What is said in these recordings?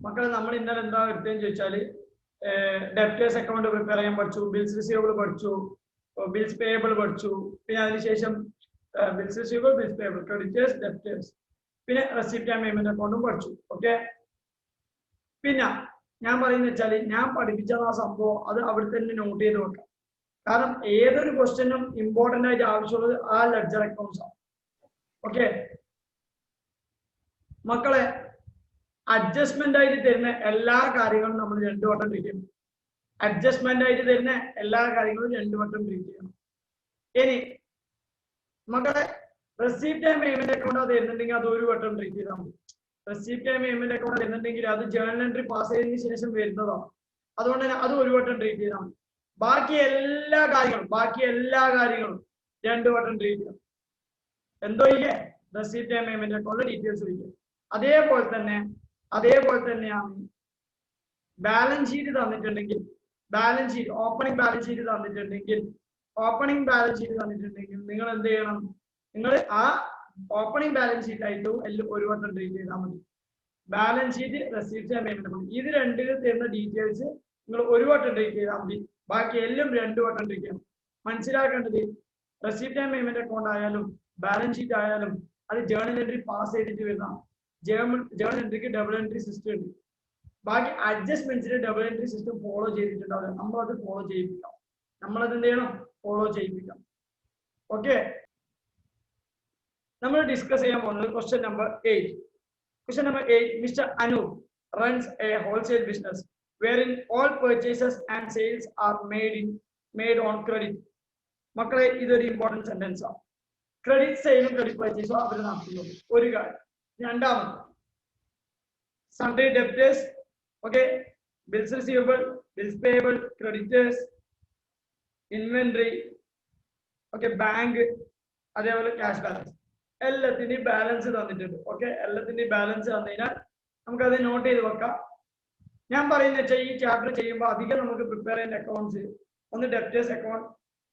മക്കളെ നമ്മൾ ഇന്നലെ എന്താ എടുത്തതെന്ന് ചോദിച്ചാൽ ഡെപ്റ്റേഴ്സ് അക്കൗണ്ട് പ്രിപ്പയർ ചെയ്യാൻ പഠിച്ചു, ബിൽസ് റിസീവബിൾ പഠിച്ചു, ബിൽസ് പേയബിൾ പഠിച്ചു, പിന്നെ അതിനുശേഷം bills receivable, bills payable, creditors, debtors, പിന്നെ റെസിപ്റ്റ് ആൻഡ് പേയ്മെന്റ് അക്കൗണ്ടും പഠിച്ചു. ഓക്കെ. പിന്നെ ഞാൻ പറയുന്നത് വെച്ചാൽ ഞാൻ പഠിപ്പിച്ച ആ സംഭവം അത് അവിടെ തന്നെ നോട്ട് ചെയ്ത് വെക്കാം. കാരണം ഏതൊരു ക്വസ്റ്റ്യനും ഇമ്പോർട്ടന്റ് ആയിട്ട് ആവശ്യമുള്ളത് ആ ലെഡ്ജർ അക്കൗണ്ട്സ് ആണ്. ഓക്കെ മക്കളെ, അഡ്ജസ്റ്റ്മെന്റ് ആയിട്ട് തരുന്ന എല്ലാ കാര്യങ്ങളും നമ്മൾ 2 വട്ടം ട്രീറ്റ് ചെയ്യണം. അഡ്ജസ്റ്റ്മെന്റ് ആയിട്ട് തരുന്ന എല്ലാ കാര്യങ്ങളും 2 വട്ടം ട്രീറ്റ് ചെയ്യണം. ഇനി മക്കളെ റെസിപ്റ്റ് ആൻഡ് പേയ്മെന്റ് അക്കൗണ്ട് അത് തരുന്നുണ്ടെങ്കിൽ അത് 1 വട്ടം ട്രീറ്റ് ചെയ്താൽ മതി. റെസിപ്റ്റ് ആൻഡ് പേയ്മെന്റ് അക്കൗണ്ട് തരുന്നുണ്ടെങ്കിൽ അത് ജേർണൽ എൻട്രി പാസ് ചെയ്തതിനു ശേഷം വരുന്നതാണ്. അതുകൊണ്ട് തന്നെ അത് 1 വട്ടം ട്രീറ്റ് ചെയ്താൽ മതി. ബാക്കി എല്ലാ കാര്യങ്ങളും 2 വട്ടം ട്രീറ്റ് ചെയ്യണം. എന്തോ ഇല്ലേ, receipt and payment account details വയ്ക്കുക. അതേപോലെ തന്നെയാണ് ബാലൻസ് ഷീറ്റ് തന്നിട്ടുണ്ടെങ്കിൽ, ഓപ്പണിംഗ് ബാലൻസ് ഷീറ്റ് തന്നിട്ടുണ്ടെങ്കിൽ നിങ്ങൾ എന്ത് ചെയ്യണം? നിങ്ങൾ ആ ഓപ്പണിംഗ് ബാലൻസ് ഷീറ്റ് ആയിട്ടും എല്ലാം 1 വട്ടം ട്രീറ്റ് ചെയ്താൽ മതി. Balance sheet, receipt and payment account ഇത് രണ്ടിലും തരുന്ന ഡീറ്റെയിൽസ് നിങ്ങൾ 1 വട്ടം ട്രീറ്റ് ചെയ്താൽ മതി. ബാക്കി എല്ലാം 2 വട്ടം ട്രീറ്റ് ചെയ്യണം. മനസ്സിലാക്കേണ്ടത് റെസിപ്റ്റ് ആൻഡ് പേയ്മെന്റ് അക്കൗണ്ട് ആയാലും ബാലൻസ് ഷീറ്റ് ആയാലും അത് ജേർണൽ എൻട്രി പാസ് ചെയ്തിട്ട് വരുന്ന ജേർണൽ എൻട്രിക്ക് ഡബിൾ എൻട്രി സിസ്റ്റം ഉണ്ട്. ബാക്കി അഡ്ജസ്റ്റ്മെന്റ്സിന് ഡബിൾ എൻട്രി സിസ്റ്റം ഫോളോ ചെയ്തിട്ടുണ്ടാവില്ല. നമ്മളത് ഫോളോ ചെയ്യിപ്പിക്കാം. നമ്മളത് എന്ത് ചെയ്യണം? ഫോളോ ചെയ്യിപ്പിക്കാം. ഓക്കെ, നമ്മൾ ഡിസ്കസ് ചെയ്യാൻ പോകുന്നത് question number 8. Question number 8. Mr. Anu runs a wholesale business wherein all purchases and sales are made on credit. മക്കളെ ഇതൊരു ഇമ്പോർട്ടന്റ് സെന്റൻസ് ആണ്. ക്രെഡിറ്റ് സെയിലും ക്രെഡിറ്റ് പർച്ചേസും അവർ നടത്തുന്നത് ഒരു കാര്യം. രണ്ടാമത് Sunday debtors, okay, bills receivable, bills payable, creditors, inventory, okay, bank, അതേപോലെ cash balance എല്ലാത്തിന്റെയും balance തന്നിട്ടുണ്ട്. ഓക്കെ, എല്ലാത്തിന്റെയും ബാലൻസ് തന്നു കഴിഞ്ഞാൽ നമുക്കത് നോട്ട് ചെയ്ത് വെക്കാം. ഞാൻ പറയുന്ന വെച്ചാൽ ഈ ചാപ്റ്റർ ചെയ്യുമ്പോൾ അധികം നമുക്ക് പ്രിപ്പയർ ചെയ്യുന്ന അക്കൗണ്ട്സ് ഒന്ന് ഡെപ്റ്റേഴ്സ് അക്കൗണ്ട്,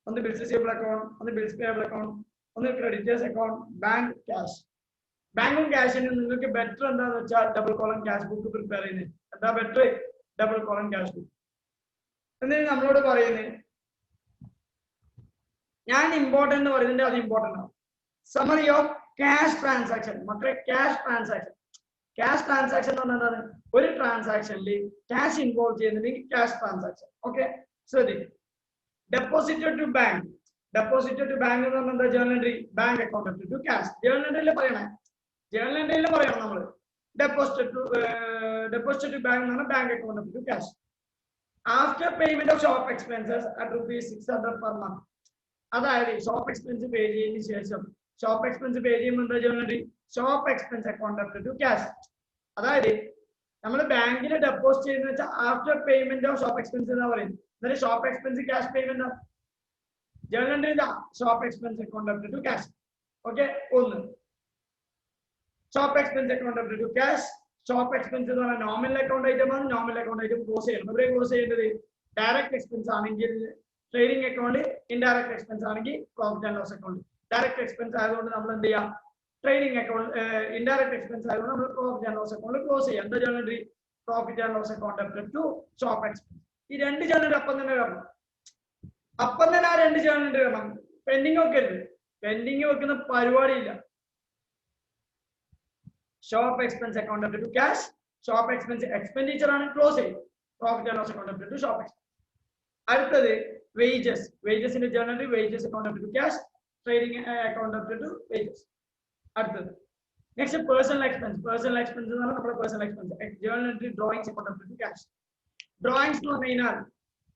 ഒന്ന് ബിൽസ് റിസീവബിൾ അക്കൗണ്ട്, ഒന്ന് ബിൽസ് പേയബിൾ അക്കൗണ്ട്, ഒന്ന് ക്രെഡിറ്റേഴ്സ് അക്കൗണ്ട്, ബാങ്ക്, ക്യാഷ്. ബാങ്കും ക്യാഷിനും നിങ്ങൾക്ക് ബെറ്റർ എന്താണെന്ന് വെച്ചാൽ double column cash book prepare ചെയ്യുന്നത്. എന്താ better? Double column cash book. എന്തിനാണ് നമ്മളോട് പറയുന്നത്? ഞാൻ ഇമ്പോർട്ടന്റ് എന്ന് പറയുന്നത് അത് ഇമ്പോർട്ടന്റ് ആണ്. Summary of cash transaction. മക്കളെ ക്യാഷ് ട്രാൻസാക്ഷൻ എന്ന് പറഞ്ഞാൽ എന്താണ്? ഒരു ട്രാൻസാക്ഷനിൽ ക്യാഷ് ഇൻവോൾവ് ചെയ്യുന്നുണ്ടെങ്കിൽ ക്യാഷ് ട്രാൻസാക്ഷൻ. ഓക്കെ, ശ്രദ്ധിക്കും. ഡെപ്പോസിറ്റഡ് ടു ബാങ്ക് എന്ന് പറഞ്ഞാൽ എന്താ? Journal entry, bank account to cash. Journal എൻട്രിയിൽ പറയണം നമ്മൾ. ഡെപ്പോസിറ്റഡ് ടു ബാങ്ക് എന്ന് പറഞ്ഞാൽ bank account to cash. After payment of shop expenses at ₹600 per month. അതായത് ഷോപ്പ് എക്സ്പെൻസ് പേ ചെയ്തതിനു ശേഷം ഷോപ്പ് എക്സ്പെൻസ് പേ ചെയ്യുമ്പോൾ എന്താ ജേർണൽ? Shop expense account to cash. അതായത് നമ്മൾ ബാങ്കിൽ ഡെപ്പോസിറ്റ് ചെയ്യുന്ന വെച്ചാൽ after payment of shop expense എന്നാ പറയുന്നത്. എന്നിട്ട് shop expense cash payment journal shop expense account to cash. Okay, ഒന്ന് shop expense account to cash. Shop expense എന്ന് പറഞ്ഞാൽ നോമിനൽ അക്കൗണ്ട് ഐറ്റം ആണ്. നോമിനൽ അക്കൗണ്ട് ഐറ്റം ക്ലോസ് ചെയ്യണം. എവിടെ ക്ലോസ് ചെയ്യേണ്ടത്? ഡയറക്റ്റ് എക്സ്പെൻസ് ആണെങ്കിൽ ട്രേഡിംഗ് അക്കൗണ്ട്, ഇൻഡയറക്റ്റ് എക്സ്പെൻസ് ആണെങ്കിൽ profit and loss account. Direct expense ആയതുകൊണ്ട് നമ്മൾ എന്ത് ചെയ്യാം? Trading account. ഇൻഡയറക്റ്റ് എക്സ്പെൻസ് ആയതുകൊണ്ട് നമ്മൾ profit and loss account close ചെയ്യാം. എന്താ journal entry? Profit and loss account to shop expense. ഈ 2 ജേർണൽ അപ്പം തന്നെ വരണം. ആ 2 ജേർണൽ എൻട്രി വരണം. പെൻഡിങ് വെക്കരുത്. പെൻഡിങ് വെക്കുന്ന പരിപാടിയില്ല. Shop expense account to cash. Shop expense expenditure ആണ്, ക്ലോസ് ചെയ്യും. Profit and loss account to shop expense. അടുത്തത് വേജസിന്റെ journal wages account to cash, trading account to wages. അടുത്തത് നെക്സ്റ്റ് പേഴ്സണൽ എക്സ്പെൻസ് എന്ന് പറഞ്ഞാൽ നമ്മുടെ personal expense journal entry drawings account to cash. Drawings എന്ന് പറഞ്ഞു കഴിഞ്ഞാൽ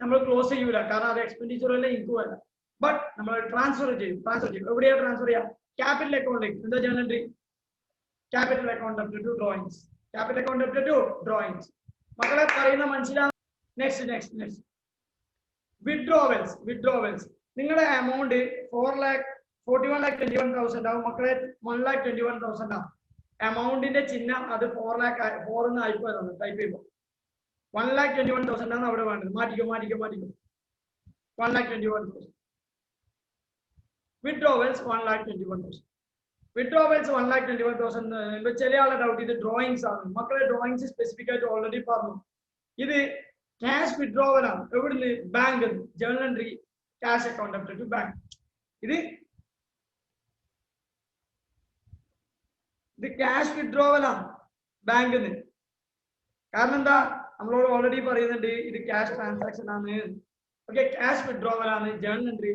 നമ്മൾ ക്ലോസ് ചെയ്യൂല, കാരണം അത് എക്സ്പെൻഡിച്ചർ അല്ല, ഇൻകം അല്ല. ബട്ട് നമ്മൾ ട്രാൻസ്ഫർ ചെയ്യും. എവിടെയാ ട്രാൻസ്ഫർ ചെയ്യാം? ക്യാപിറ്റൽ അക്കൗണ്ടിലേക്ക്. എന്താ journal entry? Capital account to drawings. മക്കളെ പറയുന്ന മനസ്സിലാവും. Next withdrawals. നിങ്ങളുടെ എമൗണ്ട് 41,21,000 ആവും. മക്കളെ 1,21,000 ആവും. എമൗണ്ടിന്റെ ചിഹ്നം അത് 4 എന്ന് ആയിപ്പോയതാണ്. ടൈപ്പ് ചെയ്യുമ്പോൾ 1,21,000 ആണ് അവിടെ വേണ്ടത്. മാറ്റിക്കോ. 1,21,000. വിഡ്രോവൽസ് 1,21,000. വിഡ്രോവൽസ് 1,21,000 ചില ആളെ ഡൗട്ട് ഇത് ഡ്രോയിങ്സ് ആണ്. മക്കളെ ഡ്രോയിങ്സ് സ്പെസിഫിക് ആയിട്ട് ഓൾറെഡി പറഞ്ഞു. ഇത് ക്യാഷ് വിഡ്രോവൽ ആണ്. എവിടുന്ന്? Bank, journal entry, cash account up to bank. ഇത് ക്യാഷ് വിഡ്രോവൽ ആണ് ബാങ്കിൽ നിന്ന്. കാരണം എന്താ? നമ്മളോട് ഓൾറെഡി പറയുന്നുണ്ട് ഇത് ക്യാഷ് ട്രാൻസാക്ഷൻ ആണ്. ഓക്കെ, ക്യാഷ് വിഡ്രോവൽ ആണ്, journal entry,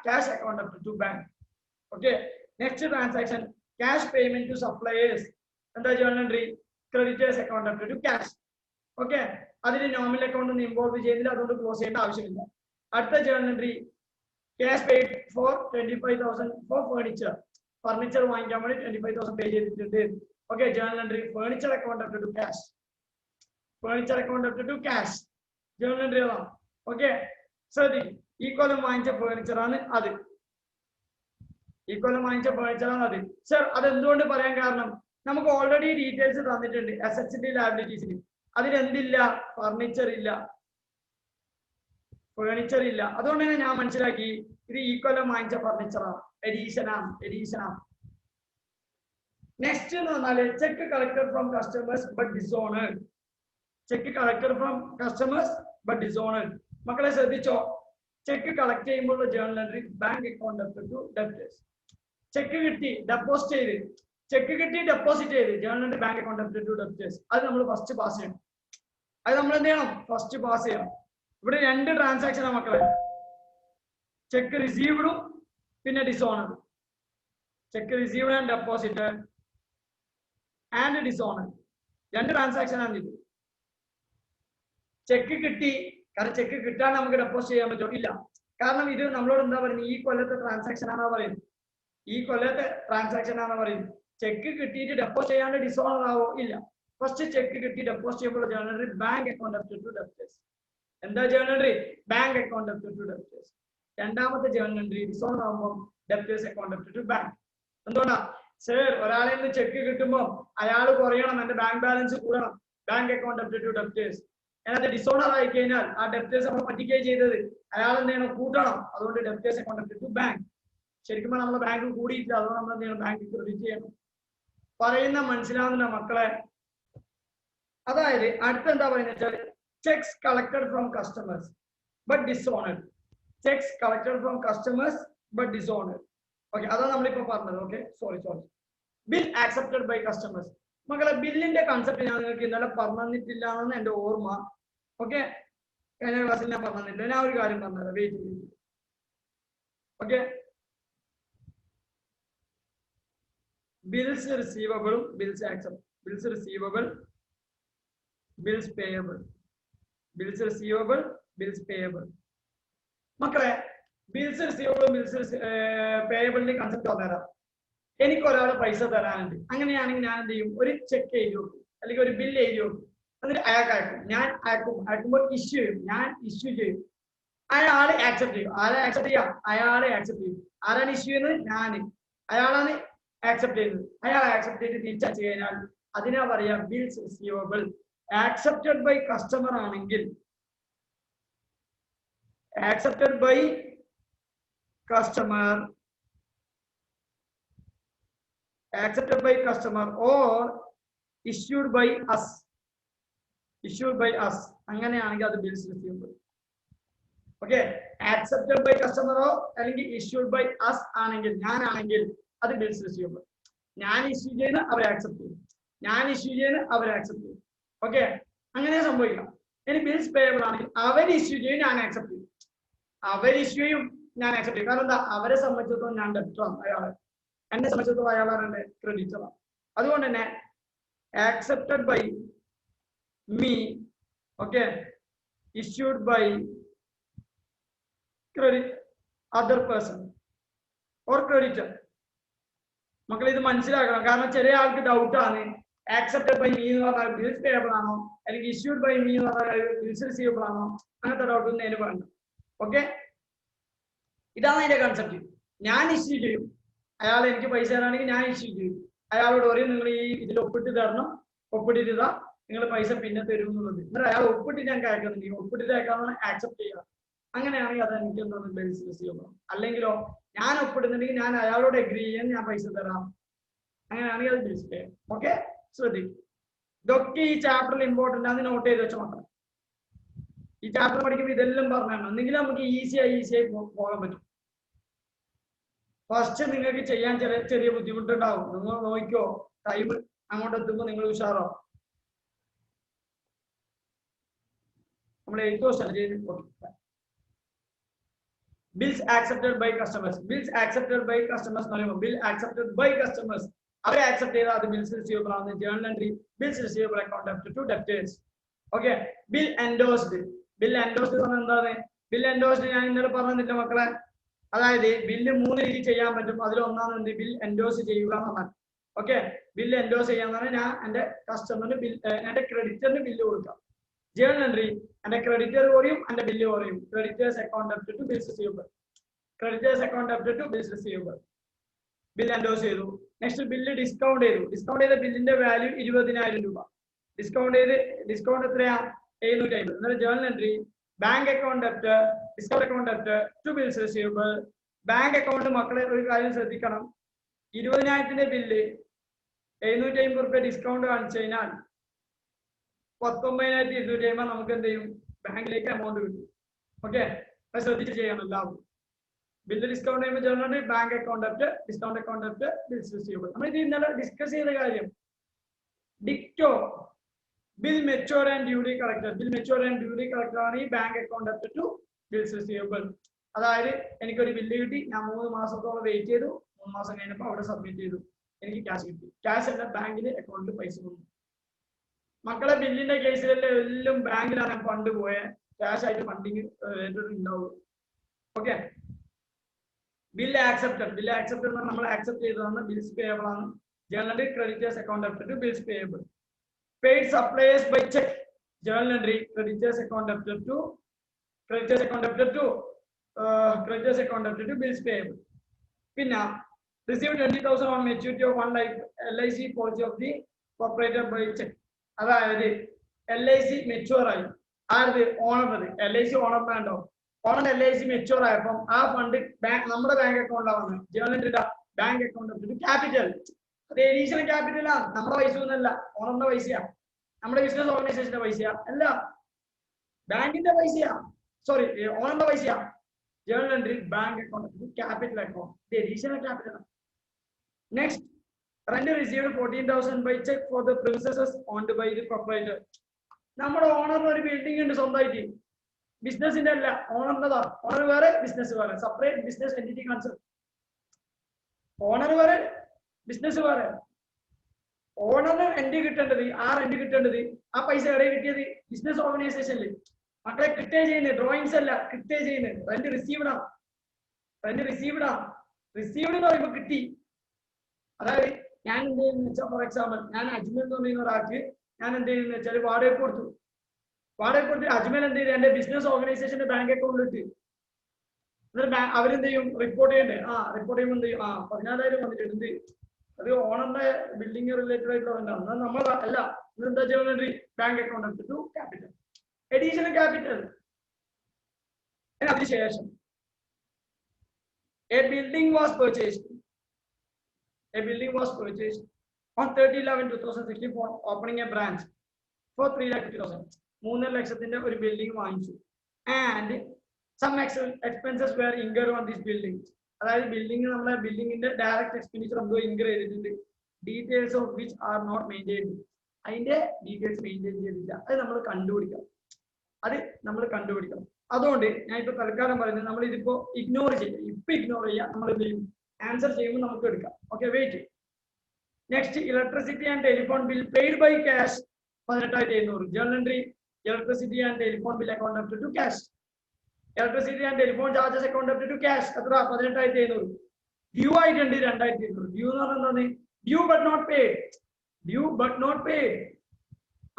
cash account up to bank. Okay, next transaction cash payment to suppliers. എന്താ? Journal entry, creditors account up to cash. Okay, അതിന് നോമിനൽ അക്കൗണ്ട് ഒന്നും ഇൻവോൾവ് ചെയ്യുന്നില്ല, അതുകൊണ്ട് close ചെയ്യേണ്ട ആവശ്യമില്ല. അടുത്ത journal entry cash paid four 25,000 for furniture. Furniture വാങ്ങിക്കാൻ വേണ്ടി 25,000 പേ ചെയ്തിട്ടുണ്ട്. Okay, journal entry furniture account up to cash. Furniture account up to cash journal entry ആണ്. ഓക്കെ, ശ്രദ്ധിക്കും, ഈ കൊല്ലം വാങ്ങിച്ച ഫർണിച്ചർ ആണ് അത്. ഈ കൊല്ലം വാങ്ങിച്ച ഫർണിച്ചർ ആണ് അത്. സർ, അത് എന്തുകൊണ്ട് പറയാൻ കാരണം നമുക്ക് ഓൾറെഡി ഡീറ്റെയിൽസ് തന്നിട്ടുണ്ട് അസറ്റ്സിന്റെ ലയബിലിറ്റീസിന്. അതിലെന്തില്ല? ഫർണിച്ചർ ഇല്ല, ഫേർണിച്ചർ ഇല്ല. അതുകൊണ്ട് തന്നെ ഞാൻ മനസ്സിലാക്കി ഇത് ഈ കൊല്ലം വാങ്ങിച്ച ഫർണിച്ചറാണ്, എഡീഷൻ ആണ്. നെക്സ്റ്റ് എന്ന് പറഞ്ഞാല് cheque collected from customers but dishonoured. Cheque collected from customers but dishonoured. മക്കളെ ശ്രദ്ധിച്ചോ, ചെക്ക് കളക്ട് ചെയ്യുമ്പോൾ journal entry bank account up to debtors. Cheque കിട്ടി, ഡെപ്പോസിറ്റ് ചെയ്ത് journal entry bank account up to debtors. അത് നമ്മൾ first pass ചെയ്യണം. അത് നമ്മൾ എന്ത് ചെയ്യണം? ഫസ്റ്റ് പാസ് ചെയ്യണം. ഇവിടെ രണ്ട് ട്രാൻസാക്ഷനാണ് മക്കളെ, ചെക്ക് റിസീവ്ഡും പിന്നെ dishonour. Check received and deposit and dishonour, രണ്ട് ട്രാൻസാക്ഷൻ ആണ് ഇത്. ചെക്ക് കിട്ടി, കാരണം ചെക്ക് കിട്ടാൻ നമുക്ക് ഡെപ്പോസിറ്റ് ചെയ്യാൻ പറ്റുമോ? ഇല്ല. കാരണം ഇത് നമ്മളോട് എന്താ പറയുന്നത്? ഈ കൊല്ലത്തെ ട്രാൻസാക്ഷൻ ആണോ പറയുന്നത്? ഈ കൊല്ലത്തെ ട്രാൻസാക്ഷൻ ആണോ പറയുന്നത്? ചെക്ക് കിട്ടിയിട്ട് ഡെപ്പോസിറ്റ് ചെയ്യാണ്ട് ഡിസോണർ ആവോ? ഇല്ല. ഫസ്റ്റ് ചെക്ക് കിട്ടി ഡെപ്പോസിറ്റ് ചെയ്യുമ്പോൾ journal entry bank account up to debtors. എന്താ journal entry? Bank account up to debtors. രണ്ടാമത്തെ ജേർണൽ എൻട്രി ഡിസോണർ ആകുമ്പോൾ debtors account up to bank. എന്തുകൊണ്ടാ? സർ, ഒരാളെ നിന്ന് ചെക്ക് കിട്ടുമ്പോൾ അയാൾ കുറയണം, എന്റെ ബാങ്ക് ബാലൻസ് കൂടണം, bank account up to debtors. അതിനകത്ത് ഡിസോണർ ആയി കഴിഞ്ഞാൽ ആ ഡെബ്റ്റേഴ്സ് നമ്മൾ പറ്റിക്കുകയും ചെയ്തത് അയാൾ എന്ത് ചെയ്യണം? കൂട്ടണം. അതുകൊണ്ട് ഡെബ്റ്റേഴ്സ് അക്കൗണ്ട് അപ് ടു ബാങ്ക്. ശരിക്കും നമ്മുടെ ബാങ്ക് കൂടിയിട്ടില്ല, അതുകൊണ്ട് നമ്മൾ എന്ത് ചെയ്യണം? ബാങ്ക് ക്രെഡിറ്റ് ചെയ്യണം. പറയുന്ന മനസ്സിലാവുന്ന മക്കളെ? അതായത് അടുത്ത എന്താ പറയുന്നത് വെച്ചാൽ cheques collected from customers but dishonoured. Cheques collected from customers but dishonoured. Okay, അതാണ് നമ്മളിപ്പോ പറഞ്ഞത്. Okay, sorry. Bill accepted by customers. മക്കളെ, ബില്ലിന്റെ കൺസെപ്റ്റ് ഞാൻ നിങ്ങൾക്ക് ഇന്നലെ പറഞ്ഞിട്ടില്ല എന്നാണ് എന്റെ ഓർമ്മ. ഓക്കെ, കഴിഞ്ഞ ക്ലാസ്സിൽ ഞാൻ പറഞ്ഞിട്ടില്ല. ഞാൻ ഒരു കാര്യം പറഞ്ഞത്, വെയിറ്റ്. ഓക്കെ, ബിൽസ് റിസീവബിളും bills accept, bills receivable, bills payable, bills receivable, bills payable. മക്കളെ, ബിൽസ് റിസീവബിളും ബിൽസ് പേയബിളിന്റെ കൺസെപ്റ്റ് പറഞ്ഞുതരാം. എനിക്ക് ഒരാൾ പൈസ തരാനുണ്ട്. അങ്ങനെയാണെങ്കിൽ ഞാൻ എന്ത് ചെയ്യും? ഒരു ചെക്ക് എഴുതി വെക്കും, അല്ലെങ്കിൽ ഒരു ബില്ല് എഴുതി വെക്കും. എന്നിട്ട് അയാൾക്ക് അയക്കും. ഞാൻ അയക്കുമ്പോൾ ഇഷ്യൂ ചെയ്യും, ഞാൻ ഇഷ്യൂ ചെയ്യും. അയാൾ ആക്സെപ്റ്റ് ചെയ്യും. ആരെ ആക്സെപ്റ്റ് ചെയ്യാം? അയാളെ ആക്സെപ്റ്റ് ചെയ്യും. ആരാണ് ഇഷ്യൂ ചെയ്യുന്നത്? ഞാൻ. അയാളാണ് ആക്സെപ്റ്റ് ചെയ്യുന്നത്. അയാൾ ആക്സെപ്റ്റ് ചെയ്ത് തിരിച്ചയച്ചു കഴിഞ്ഞാൽ അതിനാ പറയാ bills receivable. Accepted by customer ആണെങ്കിൽ, accepted by customer, accepted by customer or issued by us, issued by us. അങ്ങനെയാണെങ്കിൽ അത് bills receivable. Okay, accepted by customer or അല്ലെങ്കിൽ issued by us ആണെങ്കിൽ, ഞാനാണെങ്കിൽ അത് ബിൽസ് റിസീവബിൾ. ഞാൻ ഇഷ്യൂ ചെയ്യുന്ന അവർ accept ചെയ്യും, ഞാൻ ഇഷ്യൂ ചെയ്യുന്ന അവർ ആക്സെപ്റ്റ് ചെയ്യും. ഓക്കെ, അങ്ങനെ സംഭവിക്കാം. ഇനി ബിൽസ് പേയബിൾ ആണെങ്കിൽ അവർ ഇഷ്യൂ ചെയ്യും, ഞാൻ ആക്സെപ്റ്റ് ചെയ്യും. അവർ ഇഷ്യൂ ചെയ്യും, ഞാൻ ആക്സെപ്റ്റ് ചെയ്യും. കാരണം എന്താ? അവരെ സംബന്ധിച്ചിടത്തോളം ഞാൻ ഡെബ്റ്ററാണ്, അയാളെ. എന്നെ സംബന്ധിച്ചിടത്തോളം അയാളാണ് എന്റെ ക്രെഡിറ്ററാണ്. അതുകൊണ്ട് തന്നെ accepted by me, okay, issued by credit other person or creditor. മക്കൾ ഇത് മനസ്സിലാക്കണം. കാരണം ചില ആൾക്ക് ഡൗട്ടാണ്, ആക്സെപ്റ്റഡ് ബൈ മീ എന്ന് പറഞ്ഞാൽ ബിൽസ് പേയബിൾ ആണോ, അല്ലെങ്കിൽ ഇഷ്യൂഡ് ബൈ മീ എന്ന് പറഞ്ഞാൽ ബിൽസ് റിസീവബിൾ ആണോ? അങ്ങനത്തെ ഡൗട്ട് ഒന്നും അതിന് വേണ്ട. ഓക്കെ, ഇതാണ് അതിന്റെ കൺസെപ്റ്റ്. ഞാൻ ഇഷ്യൂ ചെയ്യും, അയാൾ എനിക്ക് പൈസ തരാണെങ്കിൽ ഞാൻ ഇഷ്യൂ ചെയ്യും. അയാളോട് പറയും, നിങ്ങൾ ഈ ഇതിൽ ഒപ്പിട്ട് തരണം, ഒപ്പിട്ടിട്ട് ഇതാ, നിങ്ങൾ പൈസ പിന്നെ തരും എന്നുള്ളത്. എന്നിട്ട് അയാൾ ഒപ്പിട്ട് ഞാൻ അയക്കുന്നുണ്ടെങ്കിൽ ഒപ്പിട്ടിട്ട് അയക്കാമെന്ന് ആക്സെപ്റ്റ് ചെയ്യുക. അങ്ങനെയാണെങ്കിൽ അത് എനിക്ക് എന്താണ് ബിൽസ് റിസീവബിൾ. അല്ലെങ്കിലോ ഞാൻ ഒപ്പിടുന്നുണ്ടെങ്കിൽ ഞാൻ അയാളോട് എഗ്രി ചെയ്യാൻ, ഞാൻ പൈസ തരാം, അങ്ങനെയാണെങ്കിൽ അത് ബിൽസ് പേ. ഓക്കെ, ശ്രദ്ധിക്കും. ഇതൊക്കെ ഈ ചാപ്റ്ററിൽ ഇമ്പോർട്ടന്റ് ആണ്, നോട്ട് ചെയ്ത് വെച്ച മക്കളെ. ഈ ചാപ്റ്റർ പഠിക്കുമ്പോൾ ഇതെല്ലാം പറഞ്ഞാൽ എന്നെങ്കിലും നമുക്ക് ഈസിയായി പോകാൻ പറ്റും. ഫസ്റ്റ് നിങ്ങൾക്ക് ചെയ്യാൻ ചെറിയ ബുദ്ധിമുട്ടുണ്ടാവും. നിങ്ങൾ നോക്കിക്കോ, ടൈം അങ്ങോട്ട് എത്തുമ്പോൾ നിങ്ങൾ ഉഷാറോ. നമ്മൾ 8 ക്വസ്റ്റ്യൻ ചെയ്ത് bills accepted by customers. Bills accepted by customers എന്ന് പറയുമ്പോൾ ബിൽ ആക്സെപ്റ്റഡ് ബൈ കസ്റ്റമേഴ്സ് അവരെ ആക്സെപ്റ്റ് ചെയ്താൽ അത് ബിൽസ് റിസീവബിൾ ആണ്. Journal entry bills receivable account ഡെപ്റ്റ് to debtors. Okay, bill endorsed. Bill endorsed എന്ന് പറഞ്ഞാൽ എന്താണ്? ബിൽ എൻഡോസ്ഡ് ഞാൻ ഇന്നലെ പറഞ്ഞില്ല മക്കളെ. അതായത് ബില്ല് 3 രീതി ചെയ്യാൻ പറ്റും. അതിൽ ഒന്നാമത് ബിൽ എൻഡോസ് ചെയ്യുക എന്നാണ്. ഓക്കെ, ബിൽ എൻഡോസ് ചെയ്യാന്ന് പറഞ്ഞാൽ ഞാൻ എന്റെ കസ്റ്റമറിന് എന്റെ ക്രെഡിറ്ററിന് ബില്ല് കൊടുക്കാം. ജേർണൽ എൻട്രി എന്റെ ക്രെഡിറ്റർ കുറയും, എന്റെ ബില്ല് കുറയും. Creditors account ഡെപ്റ്റ് to bills receivable. Creditors account ഡെപ്റ്റ് to bills receivable. Bill endorse ചെയ്തു. നെക്സ്റ്റ് ബില്ല് ഡിസ്കൗണ്ട് ചെയ്തു. ഡിസ്കൗണ്ട് ചെയ്ത ബില്ലിന്റെ വാല്യൂ 20,000 രൂപ. ഡിസ്കൗണ്ട് എത്രയാ? 750. എന്നാൽ journal entry bank account debit discount account ഡെപ്റ്റ് to bills receivable. Bank account മക്കളെ ഒരു കാര്യം ശ്രദ്ധിക്കണം. 20,000 ബില്ല് 750 രൂപ ഡിസ്കൗണ്ട് കാണിച്ചു കഴിഞ്ഞാൽ 19,250 നമുക്ക് എന്ത് ചെയ്യും? ബാങ്കിലേക്ക് എമൗണ്ട് കിട്ടും. ഓക്കെ, അത് ശ്രദ്ധിച്ച് ചെയ്യണം എല്ലാവരും. ബില്ല് ഡിസ്കൗണ്ട് ചെയ്യുമ്പോൾ journal bank account debit discount account debit bills receivable. നമ്മൾ ഇത് ഇന്നലെ ഡിസ്കസ് ചെയ്ത കാര്യം. ഡിക്റ്റോ bill mature and duly collected. Bill mature and duly collected ആണ് ഈ bank account ഡെപ്റ്റ് to bills receivable. അതായത് എനിക്കൊരു ബില്ല് കിട്ടി, ഞാൻ 3 മാസത്തോളം വെയിറ്റ് ചെയ്തു. 3 മാസം കഴിഞ്ഞപ്പോൾ അവിടെ സബ്മിറ്റ് ചെയ്തു, എനിക്ക് ക്യാഷ് കിട്ടി. ക്യാഷ് അല്ല, ബാങ്കിന് അക്കൗണ്ടിൽ പൈസ വന്നു. മക്കളെ ബില്ലിന്റെ കേസിലെല്ലാം എല്ലാം ബാങ്കിലാണ് ഫണ്ട് പോയ, ക്യാഷ് ആയിട്ട് ഫണ്ടിങ് ഉണ്ടാവുള്ളൂ. Okay, bill accepted. Bill accepted നമ്മൾ ആക്സെപ്റ്റ് ചെയ്തതാണ്. ബിൽസ് പേയബിൾ ആണ്. Journal creditors account ഡെപ്റ്റ് to bills payable. Paid suppliers by cheque. Journal entry creditors account ഡെപ്റ്റ് to creditors account ഡെപ്റ്റ് to creditors account ഡെപ്റ്റ് to bills payable. പിന്നെ receive 20,000 on maturity of 1 life LIC policy of the corporator by cheque. അതായത് LIC mature ആയി. ആരത്? Owner. LIC owner വേണ്ടോ? Owner LIC mature ആയപ്പം ആ fund നമ്മുടെ bank അക്കൗണ്ടിലാണ്. Journal entry bank account ഡെപ്റ്റ് to capital. അത് എഡീഷണൽ ക്യാപിറ്റലാണ്. നമ്മുടെ പൈസ ഒന്നല്ല, ഓണറിന്റെ പൈസയാ. നമ്മുടെ ബിസിനസ് ഓർഗനൈസേഷന്റെ പൈസയാ അല്ല, ബാങ്കിന്റെ പൈസയാ. സോറി, ഓണറിന്റെ പൈസയാ. Journal entry bank account capital account. ഇത് additional capital. Next, rent received 14,000 by cheque for the premises owned by the proprietor. നമ്മുടെ ഓണറിന് ഒരു ബിൽഡിംഗ് ഉണ്ട് സ്വന്തമായിട്ട്, ബിസിനസിന്റെ അല്ല, ഓണറിന്റെതാ. ഓണർ വേറെ, ബിസിനസ് വേറെ, separate business entity concept. Owner വേറെ, ബിസിനസ് വേറെ. ഓണറിന് റെന്റ് കിട്ടേണ്ടത്, റെന്റ് കിട്ടേണ്ടത് ആ പൈസ എവിടെ കിട്ടിയത്? ബിസിനസ് ഓർഗനൈസേഷനിൽ. മക്കളെ കിട്ടേ ചെയ്യുന്നത് ഡ്രോയിങ്സ് അല്ല, കിട്ടേ ചെയ്യുന്നത്. റെന്റ് റിസീവ്ഡ് ആണ്. റെന്റ് റിസീവ്ഡ് ആണ്. റിസീവ്ഡ് എന്ന് പറയുമ്പോൾ കിട്ടി. അതായത് ഞാൻ എന്ത് ചെയ്യുന്ന വെച്ചാൽ, ഫോർ എക്സാമ്പിൾ ഞാൻ അജ്മൽ എന്ന് പറയുന്ന ഒരാൾക്ക് ഞാൻ എന്ത് ചെയ്യുന്ന വെച്ചാൽ വാടക കൊടുത്തു. വാടക കൊടുത്തിട്ട് അജ്മൽ എന്ത് ചെയ്ത് എന്റെ ബിസിനസ് ഓർഗനൈസേഷന്റെ ബാങ്ക് അക്കൗണ്ടിൽ ഇട്ട്. എന്നിട്ട് അവരെന്ത് ചെയ്യും? റിപ്പോർട്ട് ചെയ്യണ്ടേ? റിപ്പോർട്ട് ചെയ്യുമ്പോൾ എന്ത് ചെയ്യും? 14,000 വന്നിട്ടുണ്ട്. അത് ഓണറിന്റെ ബിൽഡിംഗ് റിലേറ്റഡ് ആയിട്ടുള്ള എന്നാൽ നമ്മൾ അല്ല. എന്താ ചെയ്യുന്നത്? Bank account to capital, additional capital. അതിനുശേഷം a building was purchased on 30/11/2016 for opening a branch for 3,50,000. 3 ലക്ഷത്തിന്റെ ഒരു ബിൽഡിംഗ് വാങ്ങിച്ചു. And some expenses were incurred on this building. അതായത് ബിൽഡിംഗ്, നമ്മളെ ബിൽഡിംഗിന്റെ ഡയറക്റ്റ് എക്സ്പെൻഡിച്ചർ എന്തോ ഇൻകർ ചെയ്തിട്ടുണ്ട്. Details of which are not maintained. അതിന്റെ ഡീറ്റെയിൽസ് മെയിൻറ്റെയിൻ ചെയ്തില്ല. അത് നമ്മൾ കണ്ടുപിടിക്കണം. അതുകൊണ്ട് ഞാൻ ഇപ്പൊ തൽക്കാലം പറയുന്നത്, നമ്മൾ ഇതിപ്പോ ഇഗ്നോർ ചെയ്യും. ഇപ്പൊ ഇഗ്നോർ ചെയ്യാം. നമ്മൾ എന്ത് ചെയ്യും? ആൻസർ ചെയ്യുമ്പോൾ നമുക്ക് എടുക്കാം. Okay, wait. Next, electricity and telephone bill paid by cash 18,700. Journal entry electricity and telephone bill account ഡെപ്റ്റ് to cash. Electricity and telephone charges account ഡെപ്റ്റ് to cash എത്ര? 18,700. ഡ്യൂ ആയിട്ടുണ്ട് 2,200. ഡ്യൂ എന്ന് പറഞ്ഞാൽ എന്താണ്? Due but not paid.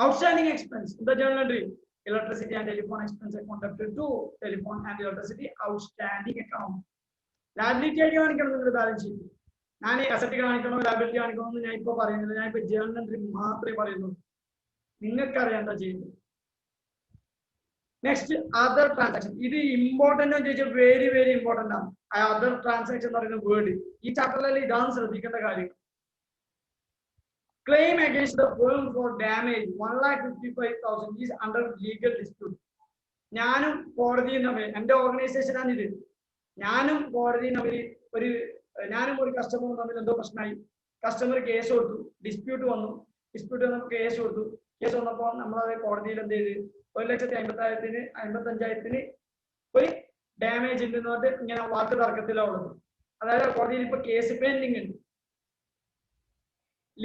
Outstanding expense. എന്താ journal entry? Electricity and telephone expense account ഡെപ്റ്റ് to telephone and electricity outstanding account. Liability ആയിട്ട് കാണിക്കണം നിങ്ങളുടെ balance sheet. ഞാൻ അസറ്റ് കാണിക്കണോ ലാബിലിറ്റി കാണിക്കണോ എന്ന് ഞാൻ ഇപ്പൊ പറയുന്നില്ല. ഞാൻ ഇപ്പൊ ജേർണൽ എൻട്രി മാത്രമേ പറയുന്നുള്ളൂ. നിങ്ങൾക്കറിയാം എന്താ ചെയ്യുന്നത്. Next, other transaction. ഇത് ഇമ്പോർട്ടന്റ് എന്ന് ചോദിച്ചാൽ വെരി വെരി ഇമ്പോർട്ടന്റ് ആണ്. അതർ ട്രാൻസാക്ഷൻ എന്ന് പറയുന്ന വേർഡ് ഈ ചാപ്റ്ററിൽ ഇതാണ് ശ്രദ്ധിക്കേണ്ട കാര്യങ്ങൾ. Claim against the firm for damage 1,55,000 is under legal dispute. ഞാനും കോടതിയും തമ്മിൽ, എന്റെ ഓർഗനൈസേഷനാണ് ഇത്, ഞാനും കോടതിയും തമ്മിൽ ഞാനും ഒരു കസ്റ്റമറും തമ്മിൽ എന്തോ പ്രശ്നമായി. കസ്റ്റമർ കേസ് കൊടുത്തു, ഡിസ്പ്യൂട്ട് വന്നപ്പോൾ കേസ് കൊടുത്തു. കേസ് വന്നപ്പോൾ നമ്മളത് കോടതിയിൽ എന്ത് ചെയ്ത് 1,50,000 ഒരു ഡാമേജ് ഉണ്ടെന്ന് പറഞ്ഞിട്ട് ഇങ്ങനെ വാക്ക് തർക്കത്തിലാണ് ഉള്ളത്. അതായത് കോടതിയിൽ ഇപ്പൊ കേസ് പെൻഡിങ് ഉണ്ട്.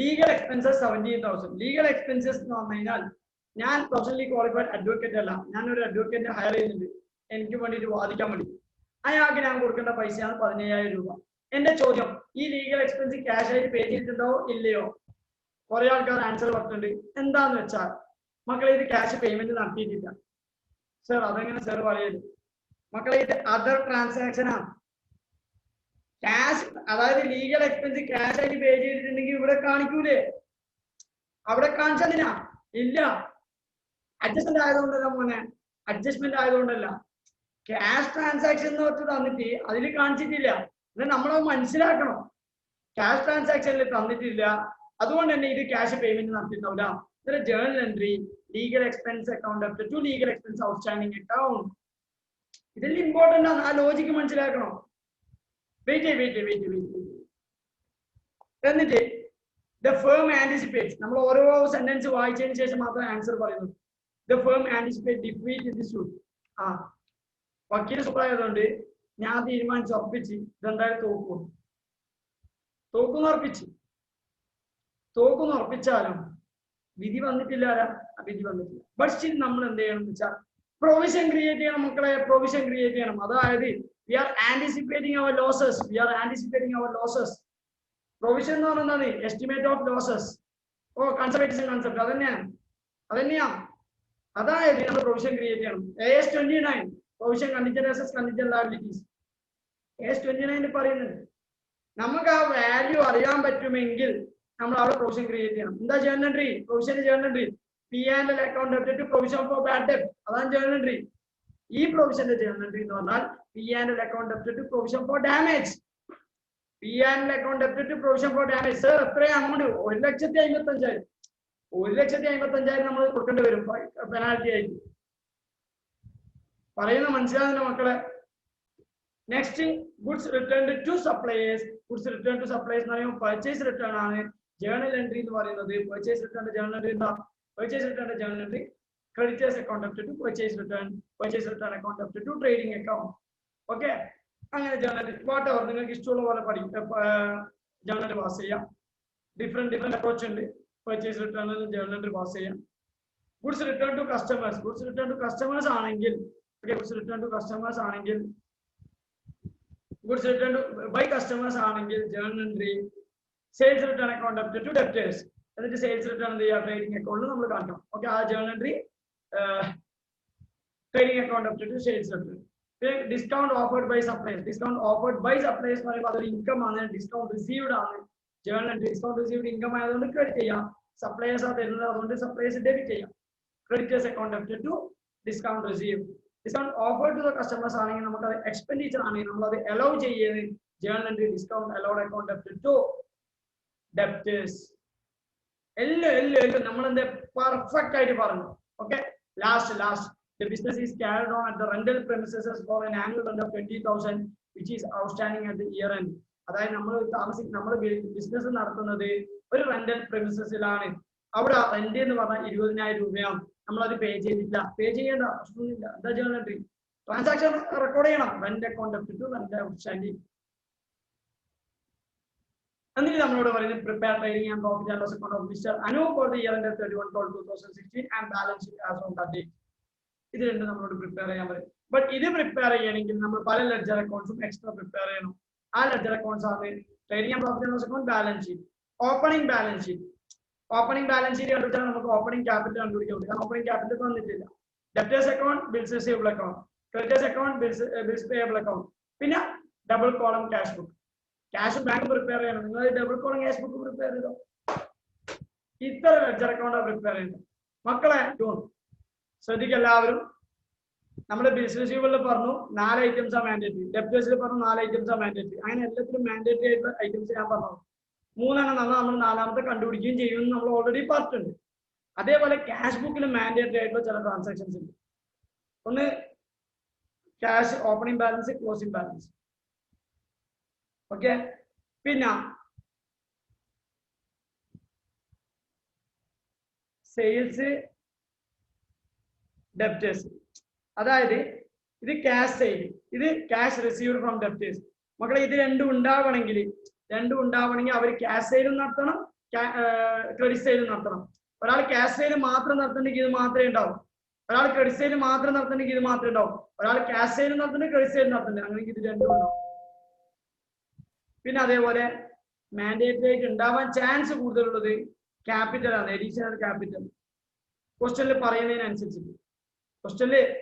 Legal expenses 17,000. ലീഗൽ എക്സ്പെൻസസ് എന്ന് പറഞ്ഞു കഴിഞ്ഞാൽ, ഞാൻ പ്രൊഫഷണലി ക്വാളിഫൈഡ് അഡ്വക്കേറ്റ് അല്ല, ഞാനൊരു അഡ്വക്കേറ്റിനെ ഹയർ ചെയ്യുന്നുണ്ട് എനിക്ക് വേണ്ടിയിട്ട് വാദിക്കാൻ വേണ്ടി. അയാൾക്ക് ഞാൻ കൊടുക്കേണ്ട പൈസയാണ് 17,000 രൂപ. എന്റെ ചോദ്യം, ഈ ലീഗൽ എക്സ്പെൻസ് ക്യാഷ് ആയിട്ട് പേ ചെയ്തിട്ടുണ്ടോ ഇല്ലയോ? കുറെ ആൾക്കാർ ആൻസർ പറഞ്ഞിട്ടുണ്ട്. എന്താന്ന് വെച്ചാൽ, മക്കളെ ഇത് ക്യാഷ് പേയ്മെന്റ് നടത്തിയിട്ടില്ല. സർ അതെങ്ങനെ സർ പറയുന്നത്? മക്കളെ ഇത് അതർ ട്രാൻസാക്ഷൻ ആണ്. ക്യാഷ്, അതായത് ലീഗൽ എക്സ്പെൻസ് ക്യാഷ് ആയിട്ട് പേ ചെയ്തിട്ടുണ്ടെങ്കിൽ ഇവിടെ കാണിക്കൂലേ? അവിടെ കാണിച്ചതിനാ ഇല്ല. അഡ്ജസ്റ്റ്മെന്റ് ആയതുകൊണ്ടല്ല മോനെ, അഡ്ജസ്റ്റ്മെന്റ് ആയതുകൊണ്ടല്ല. ക്യാഷ് ട്രാൻസാക്ഷൻ എന്ന് പറഞ്ഞ് തന്നിട്ട് അതിൽ കാണിച്ചിട്ടില്ല. എന്നാൽ നമ്മളത് മനസ്സിലാക്കണം. ക്യാഷ് ട്രാൻസാക്ഷനിൽ തന്നിട്ടില്ല, അതുകൊണ്ട് തന്നെ ഇത് ക്യാഷ് പേയ്മെന്റ് നടത്തിയിട്ടുണ്ടാവില്ല. ഇതിന്റെ journal entry legal expense account up to legal expense outstanding account. ഇതിൽ ഇമ്പോർട്ടന്റ് ആണ്, ആ ലോജിക്ക് മനസ്സിലാക്കണം. വെയിറ്റ്. എന്നിട്ട് the firm anticipates, നമ്മൾ ഓരോ സെന്റൻസ് വായിച്ചതിന് ശേഷം മാത്രമേ ആൻസർ പറയുന്നു. The firm anticipates defeat in the suit. വക്കീൽ സുപ്രായതുകൊണ്ട് ഞാൻ തീരുമാനിച്ച് ഉറപ്പിച്ച് ഇതെന്തായാലും തോക്കുന്നു ഉറപ്പിച്ചാലും വിധി വന്നിട്ടില്ല. വിധി വന്നിട്ടില്ല. ബട്ട് സ്റ്റിൽ നമ്മൾ എന്ത് ചെയ്യണം എന്ന് വെച്ചാൽ പ്രൊവിഷൻ ക്രിയേറ്റ് ചെയ്യണം മക്കളെ, പ്രൊവിഷൻ ക്രിയേറ്റ് ചെയ്യണം. അതായത് we are anticipating our losses. Provision എന്ന് പറയുന്നത് estimate of losses. Conservative concept അതന്നെയാ. അതായത് നമ്മൾ പ്രൊവിഷൻ ക്രിയേറ്റ് ചെയ്യണം. AS 29 provision contingent assets contingent liabilities. AS 29 പറയുന്നത് നമുക്ക് ആ വാല്യൂ അറിയാൻ പറ്റുമെങ്കിൽ നമ്മൾ അവിടെ പ്രൊവിഷൻ ക്രിയേറ്റ് ചെയ്യണം. എന്താ journal entry? Provision journal entry P&L account debit to provision for bad ഡെബ്റ്റ്. അതാണ് ജേർണൽ എൻട്രി. ഈ പ്രൊവിഷന്റെ ജേർണൽ എൻട്രി എന്ന് പറഞ്ഞാൽ P&L account debit to provision for damage. P&L account debit to provision for damage. Sir എത്രയും amount? 1,55,000. 1,55,000 നമ്മൾ കൊടുക്കേണ്ടി വരും penalty ആയിട്ട്. പറയുന്ന മനസ്സിലാകുന്ന മക്കളെ. Next goods return to suppliers. Goods return to suppliers എന്ന് പറയുമ്പോൾ പർച്ചേസ് റിട്ടേൺ ആണ് ജേർണൽ എൻട്രി എന്ന് പറയുന്നത്. പർച്ചേസ് റിട്ടേൺ ജേർണൽ എൻട്രി എന്താ? Purchase return journal entry creditors account debit to purchase return account debit to trading account. Okay, അങ്ങനെ journal whatever നിങ്ങൾക്ക് ഇഷ്ടമുള്ള പോലെ ജേർണൽ പാസ് ചെയ്യാം. ഡിഫറെന്റ് അപ്രോച്ച് ഉണ്ട്. പർച്ചേസ് റിട്ടേണിൽ ജേർണൽ എൻട്രി പാസ് ചെയ്യാം. Goods return to customers. Goods return to customers ആണെങ്കിൽ goods return to by customers ആണെങ്കിൽ journal entry sales return account debit to debtors. എന്നിട്ട് സെയിൽസ് റിട്ടേൺ എന്ത് ചെയ്യുക? Trading അക്കൗണ്ടിൽ നമ്മൾ കാണിക്കണം. ഓക്കെ, ആ journal entry trading account debit to sales return. Discount offered by supplies. Discount offered by supplies എന്ന് പറയുമ്പോൾ അതൊരു ഇൻകം ആണ്. ഡിസ്കൗണ്ട് റിസീവ്ഡ് ആണ്. Journal entry discount received income ആയതുകൊണ്ട് ക്രെഡിറ്റ് ചെയ്യാം. സപ്ലൈസ് ആ തരുന്നത്, അതുകൊണ്ട് സപ്ലൈസ് ഡെബിറ്റ് ചെയ്യാം. Creditors account debit to discount received. Discount offered to the customers ആണെങ്കിൽ നമുക്ക് അത് എക്സ്പെൻഡിച്ചർ ആണെങ്കിൽ നമ്മൾ അത് അലോ ചെയ്യുന്നത് journal entry discount allowed account debit to debtors. എല്ലാം നമ്മൾ എന്താ പെർഫെക്റ്റ് ആയിട്ട് പറഞ്ഞു. Okay, last the business is carried on at the rental premises for an annual rent of 20,000 which is outstanding at the year end. അതായത് നമ്മൾ business നടത്തുന്നത് ഒരു rental പ്രിമിസസിലാണ്. അവിടെ റെന്റ് എന്ന് പറഞ്ഞാൽ 20,000 രൂപയാണ്. നമ്മളത് പേ ചെയ്തില്ല. പേ ചെയ്യേണ്ട പ്രശ്നമൊന്നുമില്ല. എന്താ ജേർണൽ എൻട്രി? ട്രാൻസാക്ഷൻ റെക്കോർഡ് ചെയ്യണം. Rent account debit to rent outstanding. എന്നിട്ട് നമ്മളോട് പറയുന്നത് prepare trading and profit and loss account of mister Anu for the year end 31/12/2016 and balance sheet as on that date. ഇത് രണ്ടും നമ്മളോട് പ്രിപ്പയർ ചെയ്യാൻ പറയും. But ഇത് പ്രിപ്പയർ ചെയ്യണമെങ്കിൽ നമ്മൾ പല ലെഡ്ജർ അക്കൗണ്ട്സും എക്സ്ട്രാ പ്രിപ്പയർ ചെയ്യണം. ആ ലെഡ്ജർ അക്കൗണ്ട്സ് ആണ് trading and profit and loss account, balance sheet, opening balance sheet. Opening balance sheet കണ്ടുപിടിച്ചാൽ നമുക്ക് ഓപ്പണിംഗ് ക്യാപിറ്റൽ കണ്ടുപിടിക്കാൻ പറ്റും. ഓപ്പണിംഗ് ക്യാപിറ്റൽ തന്നിട്ടില്ല. Debtors account, bills receivable account, creditors account, bills payable account, പിന്നെ double column cash book. Cash bank prepare ചെയ്യണം. നിങ്ങൾ double column cash book prepare ചെയ്തോ. ഇത്ര ലെഡ്ജർ അക്കൗണ്ട് പ്രിപ്പയർ ചെയ്യുന്നത് മക്കളെ. ശ്രദ്ധിക്കുക എല്ലാവരും. നമ്മുടെ ബിൽസ് റിസീവബിളിൽ പറഞ്ഞു 4 ഐറ്റംസ് ആ മാൻഡേറ്ററി. ഡെപ്റ്റേഴ്സിൽ പറഞ്ഞു 4 ഐറ്റംസ് ആ മാൻഡേറ്ററി. അങ്ങനെ എല്ലാത്തിലും മാൻഡേറ്ററി ആയിട്ടുള്ള ഐറ്റംസ് ഞാൻ പറഞ്ഞു. 3 നമ്മൾ 4ാമത്തെ കണ്ടുപിടിക്കുകയും ചെയ്യുമെന്ന് നമ്മൾ ഓൾറെഡി പറഞ്ഞിട്ടുണ്ട്. അതേപോലെ ക്യാഷ് ബുക്കിൽ മാൻഡേറ്ററി ആയിട്ടുള്ള ചില ട്രാൻസാക്ഷൻസ് ഉണ്ട്. ഒന്ന് cash opening balance, closing balance. Okay, പിന്നെ സെയിൽസ്, ഡെപ്റ്റേഴ്സ്. അതായത് ഇത് ക്യാഷ് സെയിൽ, ഇത് ക്യാഷ് റിസീവ്ഡ് ഫ്രം ഡെപ്റ്റേഴ്സ്. മക്കളെ ഇത് രണ്ടും ഉണ്ടാവണമെങ്കിൽ അവർ ക്യാഷ് സെയിലും നടത്തണം, ക്രെഡിറ്റ് സെയിലും നടത്തണം. ഒരാൾ ക്യാഷ് സെയിൽ മാത്രം നടത്തണമെങ്കിൽ ഇത് മാത്രമേ ഉണ്ടാവും. ഒരാൾ ക്രെഡിറ്റ് സെയിൽ മാത്രം നടത്തണമെങ്കിൽ ഇത് മാത്രമേ ഉണ്ടാവും. ഒരാൾ ക്യാഷ് സെയിൽ നടത്തണമെങ്കിൽ ക്രെഡിറ്റ് സെയിൽ നടത്തണ്ടേ, അങ്ങനെയെങ്കിൽ ഇത് രണ്ടും ഉണ്ടാവും. പിന്നെ അതേപോലെ മാൻഡേറ്ററി ആയിട്ട് ഉണ്ടാവാൻ ചാൻസ് കൂടുതലുള്ളത് ക്യാപിറ്റൽ ആണ്, അഡീഷണൽ ക്യാപിറ്റൽ. ക്വസ്റ്റ്യനിൽ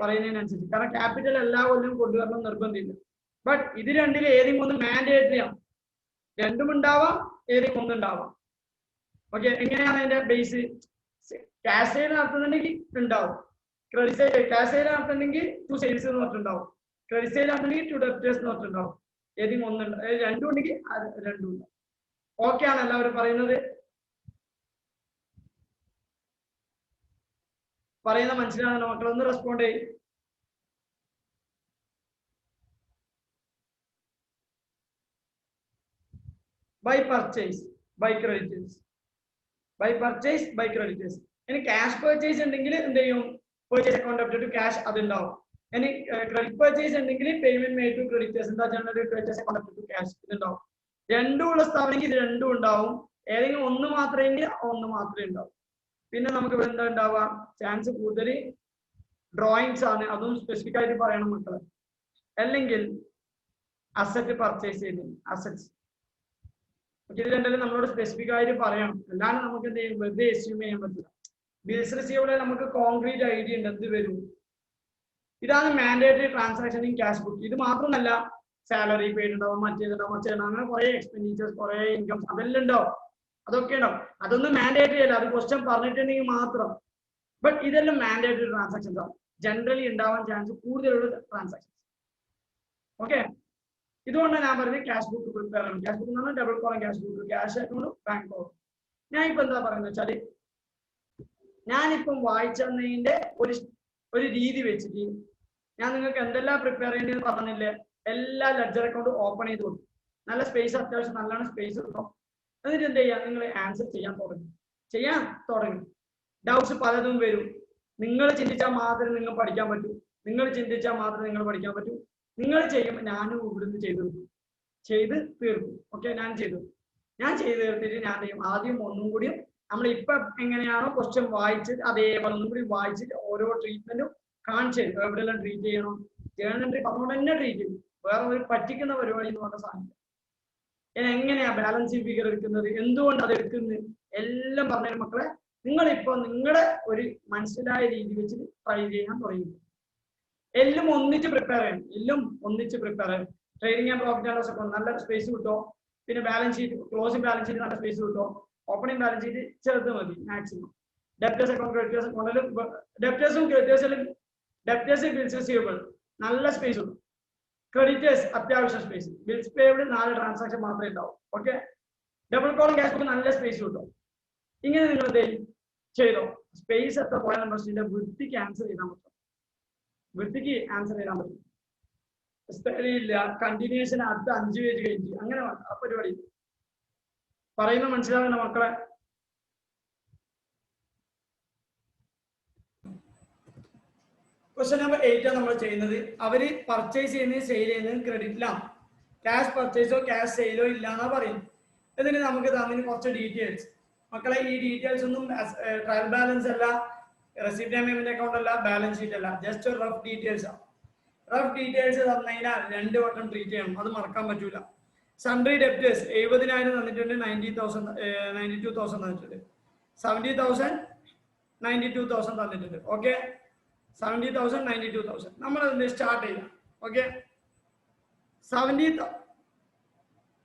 പറയുന്നതിനനുസരിച്ച്, കാരണം ക്യാപിറ്റൽ എല്ലാ കൊല്ലം കൊണ്ടുവരണം നിർബന്ധമില്ല. ബട്ട് ഇത് രണ്ടിൽ ഏതെങ്കിലും ഒന്ന് മാൻഡേറ്ററി ആണ്. രണ്ടും ഉണ്ടാവാം, ഏതെങ്കിലും ഒന്നുണ്ടാവാം. ഓക്കെ, എങ്ങനെയാണ് അതിന്റെ ബേസ്? ക്യാഷ് സെയിൽ നടത്തുന്നുണ്ടെങ്കിൽ ഉണ്ടാവും, ക്രെഡിറ്റ് സെയിൽ ക്യാഷ് സെയിൽ നടത്തുന്നുണ്ടെങ്കിൽ ടു സെയിൽസ് എന്ന് പറഞ്ഞിട്ടുണ്ടാവും, ക്രെഡിറ്റ് സെയിൽ നടത്തുന്നെങ്കിൽ ടു ഡെപ്റ്റേഴ്സ് എന്ന് പറഞ്ഞിട്ടുണ്ടാവും. ഏതെങ്കിലും ഒന്നുണ്ട്, രണ്ടും ഉണ്ടെങ്കിൽ രണ്ടും ഉണ്ടാവും. ഓക്കെ ആണ് എല്ലാവരും പറയുന്നത്? പറയുന്ന മനസ്സിലാണല്ലോ മക്കൾ? ഒന്ന് റെസ്പോണ്ട് ചെയ്യും. By purchase, by creditors, by purchase, by creditors. ഇനി ക്യാഷ് പർച്ചേസ് ഉണ്ടെങ്കിൽ എന്ത് ചെയ്യും? Purchase account debit to cash അതുണ്ടാവും. ഇനി ക്രെഡിറ്റ് പർച്ചേസ് ഉണ്ടെങ്കിൽ പേയ്മെന്റ് മെയ്ഡ് ടു ക്രെഡിറ്റേഴ്സ്, എന്താ ചെയ്യുന്നത്? Creditors account debit to cash ഇതുണ്ടാവും. രണ്ടും ഉള്ള സ്ഥാപനമെങ്കിൽ ഇത് രണ്ടും ഉണ്ടാവും. ഏതെങ്കിലും ഒന്ന് മാത്രമെങ്കിൽ ഒന്ന് മാത്രമേ ഉണ്ടാവും. പിന്നെ നമുക്ക് ഇവിടെ എന്താ ഉണ്ടാവുക? ചാൻസ് കൂടുതൽ ഡ്രോയിങ്സ് ആണ്, അതും സ്പെസിഫിക് ആയിട്ട് പറയണം മക്കളെ. അല്ലെങ്കിൽ അസറ്റ് പർച്ചേസ് ചെയ്യുന്നത്, അസറ്റ്സ്. ഇത് രണ്ടും നമ്മളോട് സ്പെസിഫിക് ആയിട്ട് പറയണം, അല്ലാണ്ട് നമുക്ക് എന്ത് ചെയ്യും? വെറുതെ എസ്യൂം ചെയ്യാൻ പറ്റില്ല. ബിൽസ് റിസീവബിൾ നമുക്ക് കോൺക്രീറ്റ് ഐഡിയ ഉണ്ട് എന്ത് വരും. ഇതാണ് mandatory transaction in cash book. ഇത് മാത്രമല്ല, സാലറി പെയ്ഡ് ഉണ്ടാവും, മറ്റേതുണ്ടാവും, അങ്ങനെ കുറെ എക്സ്പെൻഡിച്ചേഴ്സ്, കുറെ ഇൻകംസ് അതെല്ലാം ഉണ്ടാവും, അതൊക്കെ ഉണ്ടാവും. അതൊന്നും മാൻഡേറ്ററി അല്ല, അത് ക്വസ്റ്റ്യൻ പറഞ്ഞിട്ടുണ്ടെങ്കിൽ മാത്രം. ബട്ട് ഇതെല്ലാം മാൻഡേറ്ററി ട്രാൻസാക്ഷൻസ് ആണ്, ജനറലി ഉണ്ടാവാൻ ചാൻസ് കൂടുതലുള്ള ട്രാൻസാക്ഷൻസ്. ഓക്കെ, ഇതുകൊണ്ടാണ് ഞാൻ പറഞ്ഞത് ക്യാഷ് ബുക്ക് പ്രിപ്പയർ ചെയ്യണം. ക്യാഷ് ബുക്ക് എന്ന് പറഞ്ഞാൽ double column cash book, cash account, bank account. ഞാൻ ഇപ്പൊ എന്താ പറയുന്നത് വെച്ചാല്, ഞാനിപ്പം വായിച്ചതിന്റെ ഒരു രീതി വെച്ചിട്ട് ഞാൻ നിങ്ങൾക്ക് എന്തെല്ലാം പ്രിപ്പയർ ചെയ്യേണ്ടതെന്ന് പറഞ്ഞില്ലേ, എല്ലാ ലെഡ്ജർ അക്കൗണ്ട് ഓപ്പൺ ചെയ്ത് കൊടുക്കും. നല്ല സ്പേസ്, അത്യാവശ്യം നല്ലോണം സ്പേസ് കിട്ടും. എന്നിട്ട് എന്ത് ചെയ്യാം? നിങ്ങൾ ആൻസർ ചെയ്യാൻ തുടങ്ങി. ഡൗട്ട്സ് പലതും വരും. നിങ്ങൾ ചിന്തിച്ചാൽ മാത്രമേ നിങ്ങൾ പഠിക്കാൻ പറ്റൂ. നിങ്ങൾ ചെയ്യുമ്പോൾ ഞാനും ഇവിടുന്ന് ചെയ്ത് തീർക്കും. ഓക്കെ, ഞാൻ ചെയ്തു തീർത്തിട്ട് ഞാൻ ചെയ്യും. ആദ്യം ഒന്നും കൂടി നമ്മൾ ഇപ്പൊ എങ്ങനെയാണോ ക്വസ്റ്റ്യൻ വായിച്ചിട്ട് അതേപോലെ ഒന്നും കൂടി വായിച്ചിട്ട് ഓരോ ട്രീറ്റ്മെന്റും കാണിച്ചു തരും. എവിടെയെല്ലാം ട്രീറ്റ് ചെയ്യണം, ജേണൽ എൻട്രി പറഞ്ഞുകൊണ്ട് തന്നെ ട്രീറ്റ് ചെയ്യും. വേറെ ഒരു പറ്റിക്കുന്ന പരിപാടി എന്ന് പറഞ്ഞ സാധനം. എങ്ങനെയാ ബാലൻസ് ഫിഗർ എടുക്കുന്നത്, എന്തുകൊണ്ട് അത് എടുക്കുന്നത്, എല്ലാം പറഞ്ഞു മക്കളെ. നിങ്ങളിപ്പോ നിങ്ങളുടെ ഒരു മനസ്സിലായ രീതി വെച്ചിട്ട് ട്രൈ ചെയ്യാൻ തുടങ്ങി. എല്ലാം ഒന്നിച്ച് പ്രിപ്പയർ ചെയ്യണം. Trading and profit and loss account നല്ല സ്പേസ് കിട്ടോ. പിന്നെ balance sheet, closing balance sheet നല്ല സ്പേസ് കിട്ടോ. ഓപ്പണിംഗ് ബാലൻസ് ഷീറ്റ് ചെറുത് മതി മാക്സിമം. ഡെപ്റ്റേഴ്സ് അക്കൗണ്ട്, ക്രെഡിറ്റേഴ്സ് അക്കൗണ്ടിലും ഡെപ്റ്റേഴ്സ് ബിൽസ് റിസീവബിൾ നല്ല സ്പേസ് കിട്ടും. ക്രെഡിറ്റേഴ്സ് അത്യാവശ്യം സ്പേസ്. ബിൽസ് പേയ്ഡ് 4 ട്രാൻസാക്ഷൻ മാത്രമേ ഉണ്ടാവും. Okay, double column cash book നല്ല സ്പേസ് കിട്ടും. ഇങ്ങനെ നിങ്ങൾ ചെയ്തോ. സ്പേസ് എത്ര പോയാലും പ്രശ്നമില്ല, വൃത്തിക്ക് ആൻസർ ചെയ്താൽ പറ്റും. ഇല്ല കണ്ടിന്യൂഷൻ അടുത്ത 5 പേജ് കഴിഞ്ഞു അങ്ങനെ ആ പരിപാടി. പറയുന്നത് മനസ്സിലാവുന്ന മക്കളെ? ക്വസ്റ്റ്യൻ നമ്പർ 8 ആണ് നമ്മൾ ചെയ്യുന്നത്. അവര് പർച്ചേസ് ചെയ്യുന്നത്, സെയിൽ ചെയ്യുന്നത് ക്രെഡിറ്റിലാണ്. ക്യാഷ് പർച്ചേസോ ക്യാഷ് സെയിലോ ഇല്ല എന്നാ പറയുന്നത്. എന്നിട്ട് നമുക്ക് തന്നിന് കുറച്ച് ഡീറ്റെയിൽസ്. മക്കളെ ഈ ഡീറ്റെയിൽസ് ഒന്നും ട്രയൽ ബാലൻസ് അല്ല, റെസിപ്റ്റ് ആൻഡ് പേയ്മെന്റ് അക്കൗണ്ട് അല്ല, ബാലൻസ് ഷീറ്റ് അല്ല, ജസ്റ്റ് ഒരു റഫ് ഡീറ്റെയിൽസ് ആണ്. റഫ് ഡീറ്റെയിൽസ് തന്നതിനാൽ 2 വട്ടം ട്രീറ്റ് ചെയ്യണം, അത് മറക്കാൻ പറ്റൂല. സൺഡ്രി ഡെപ്റ്റേഴ്സ് 70,000 തന്നിട്ടുണ്ട്, 92,000 തന്നിട്ടുണ്ട്, 70,000 92,000 തന്നിട്ടുണ്ട്. ഓക്കെ, 70,000 92,000 നമ്മൾ അതിന്റെ സ്റ്റാർട്ട് ചെയ്യാം. ഓക്കെ, 70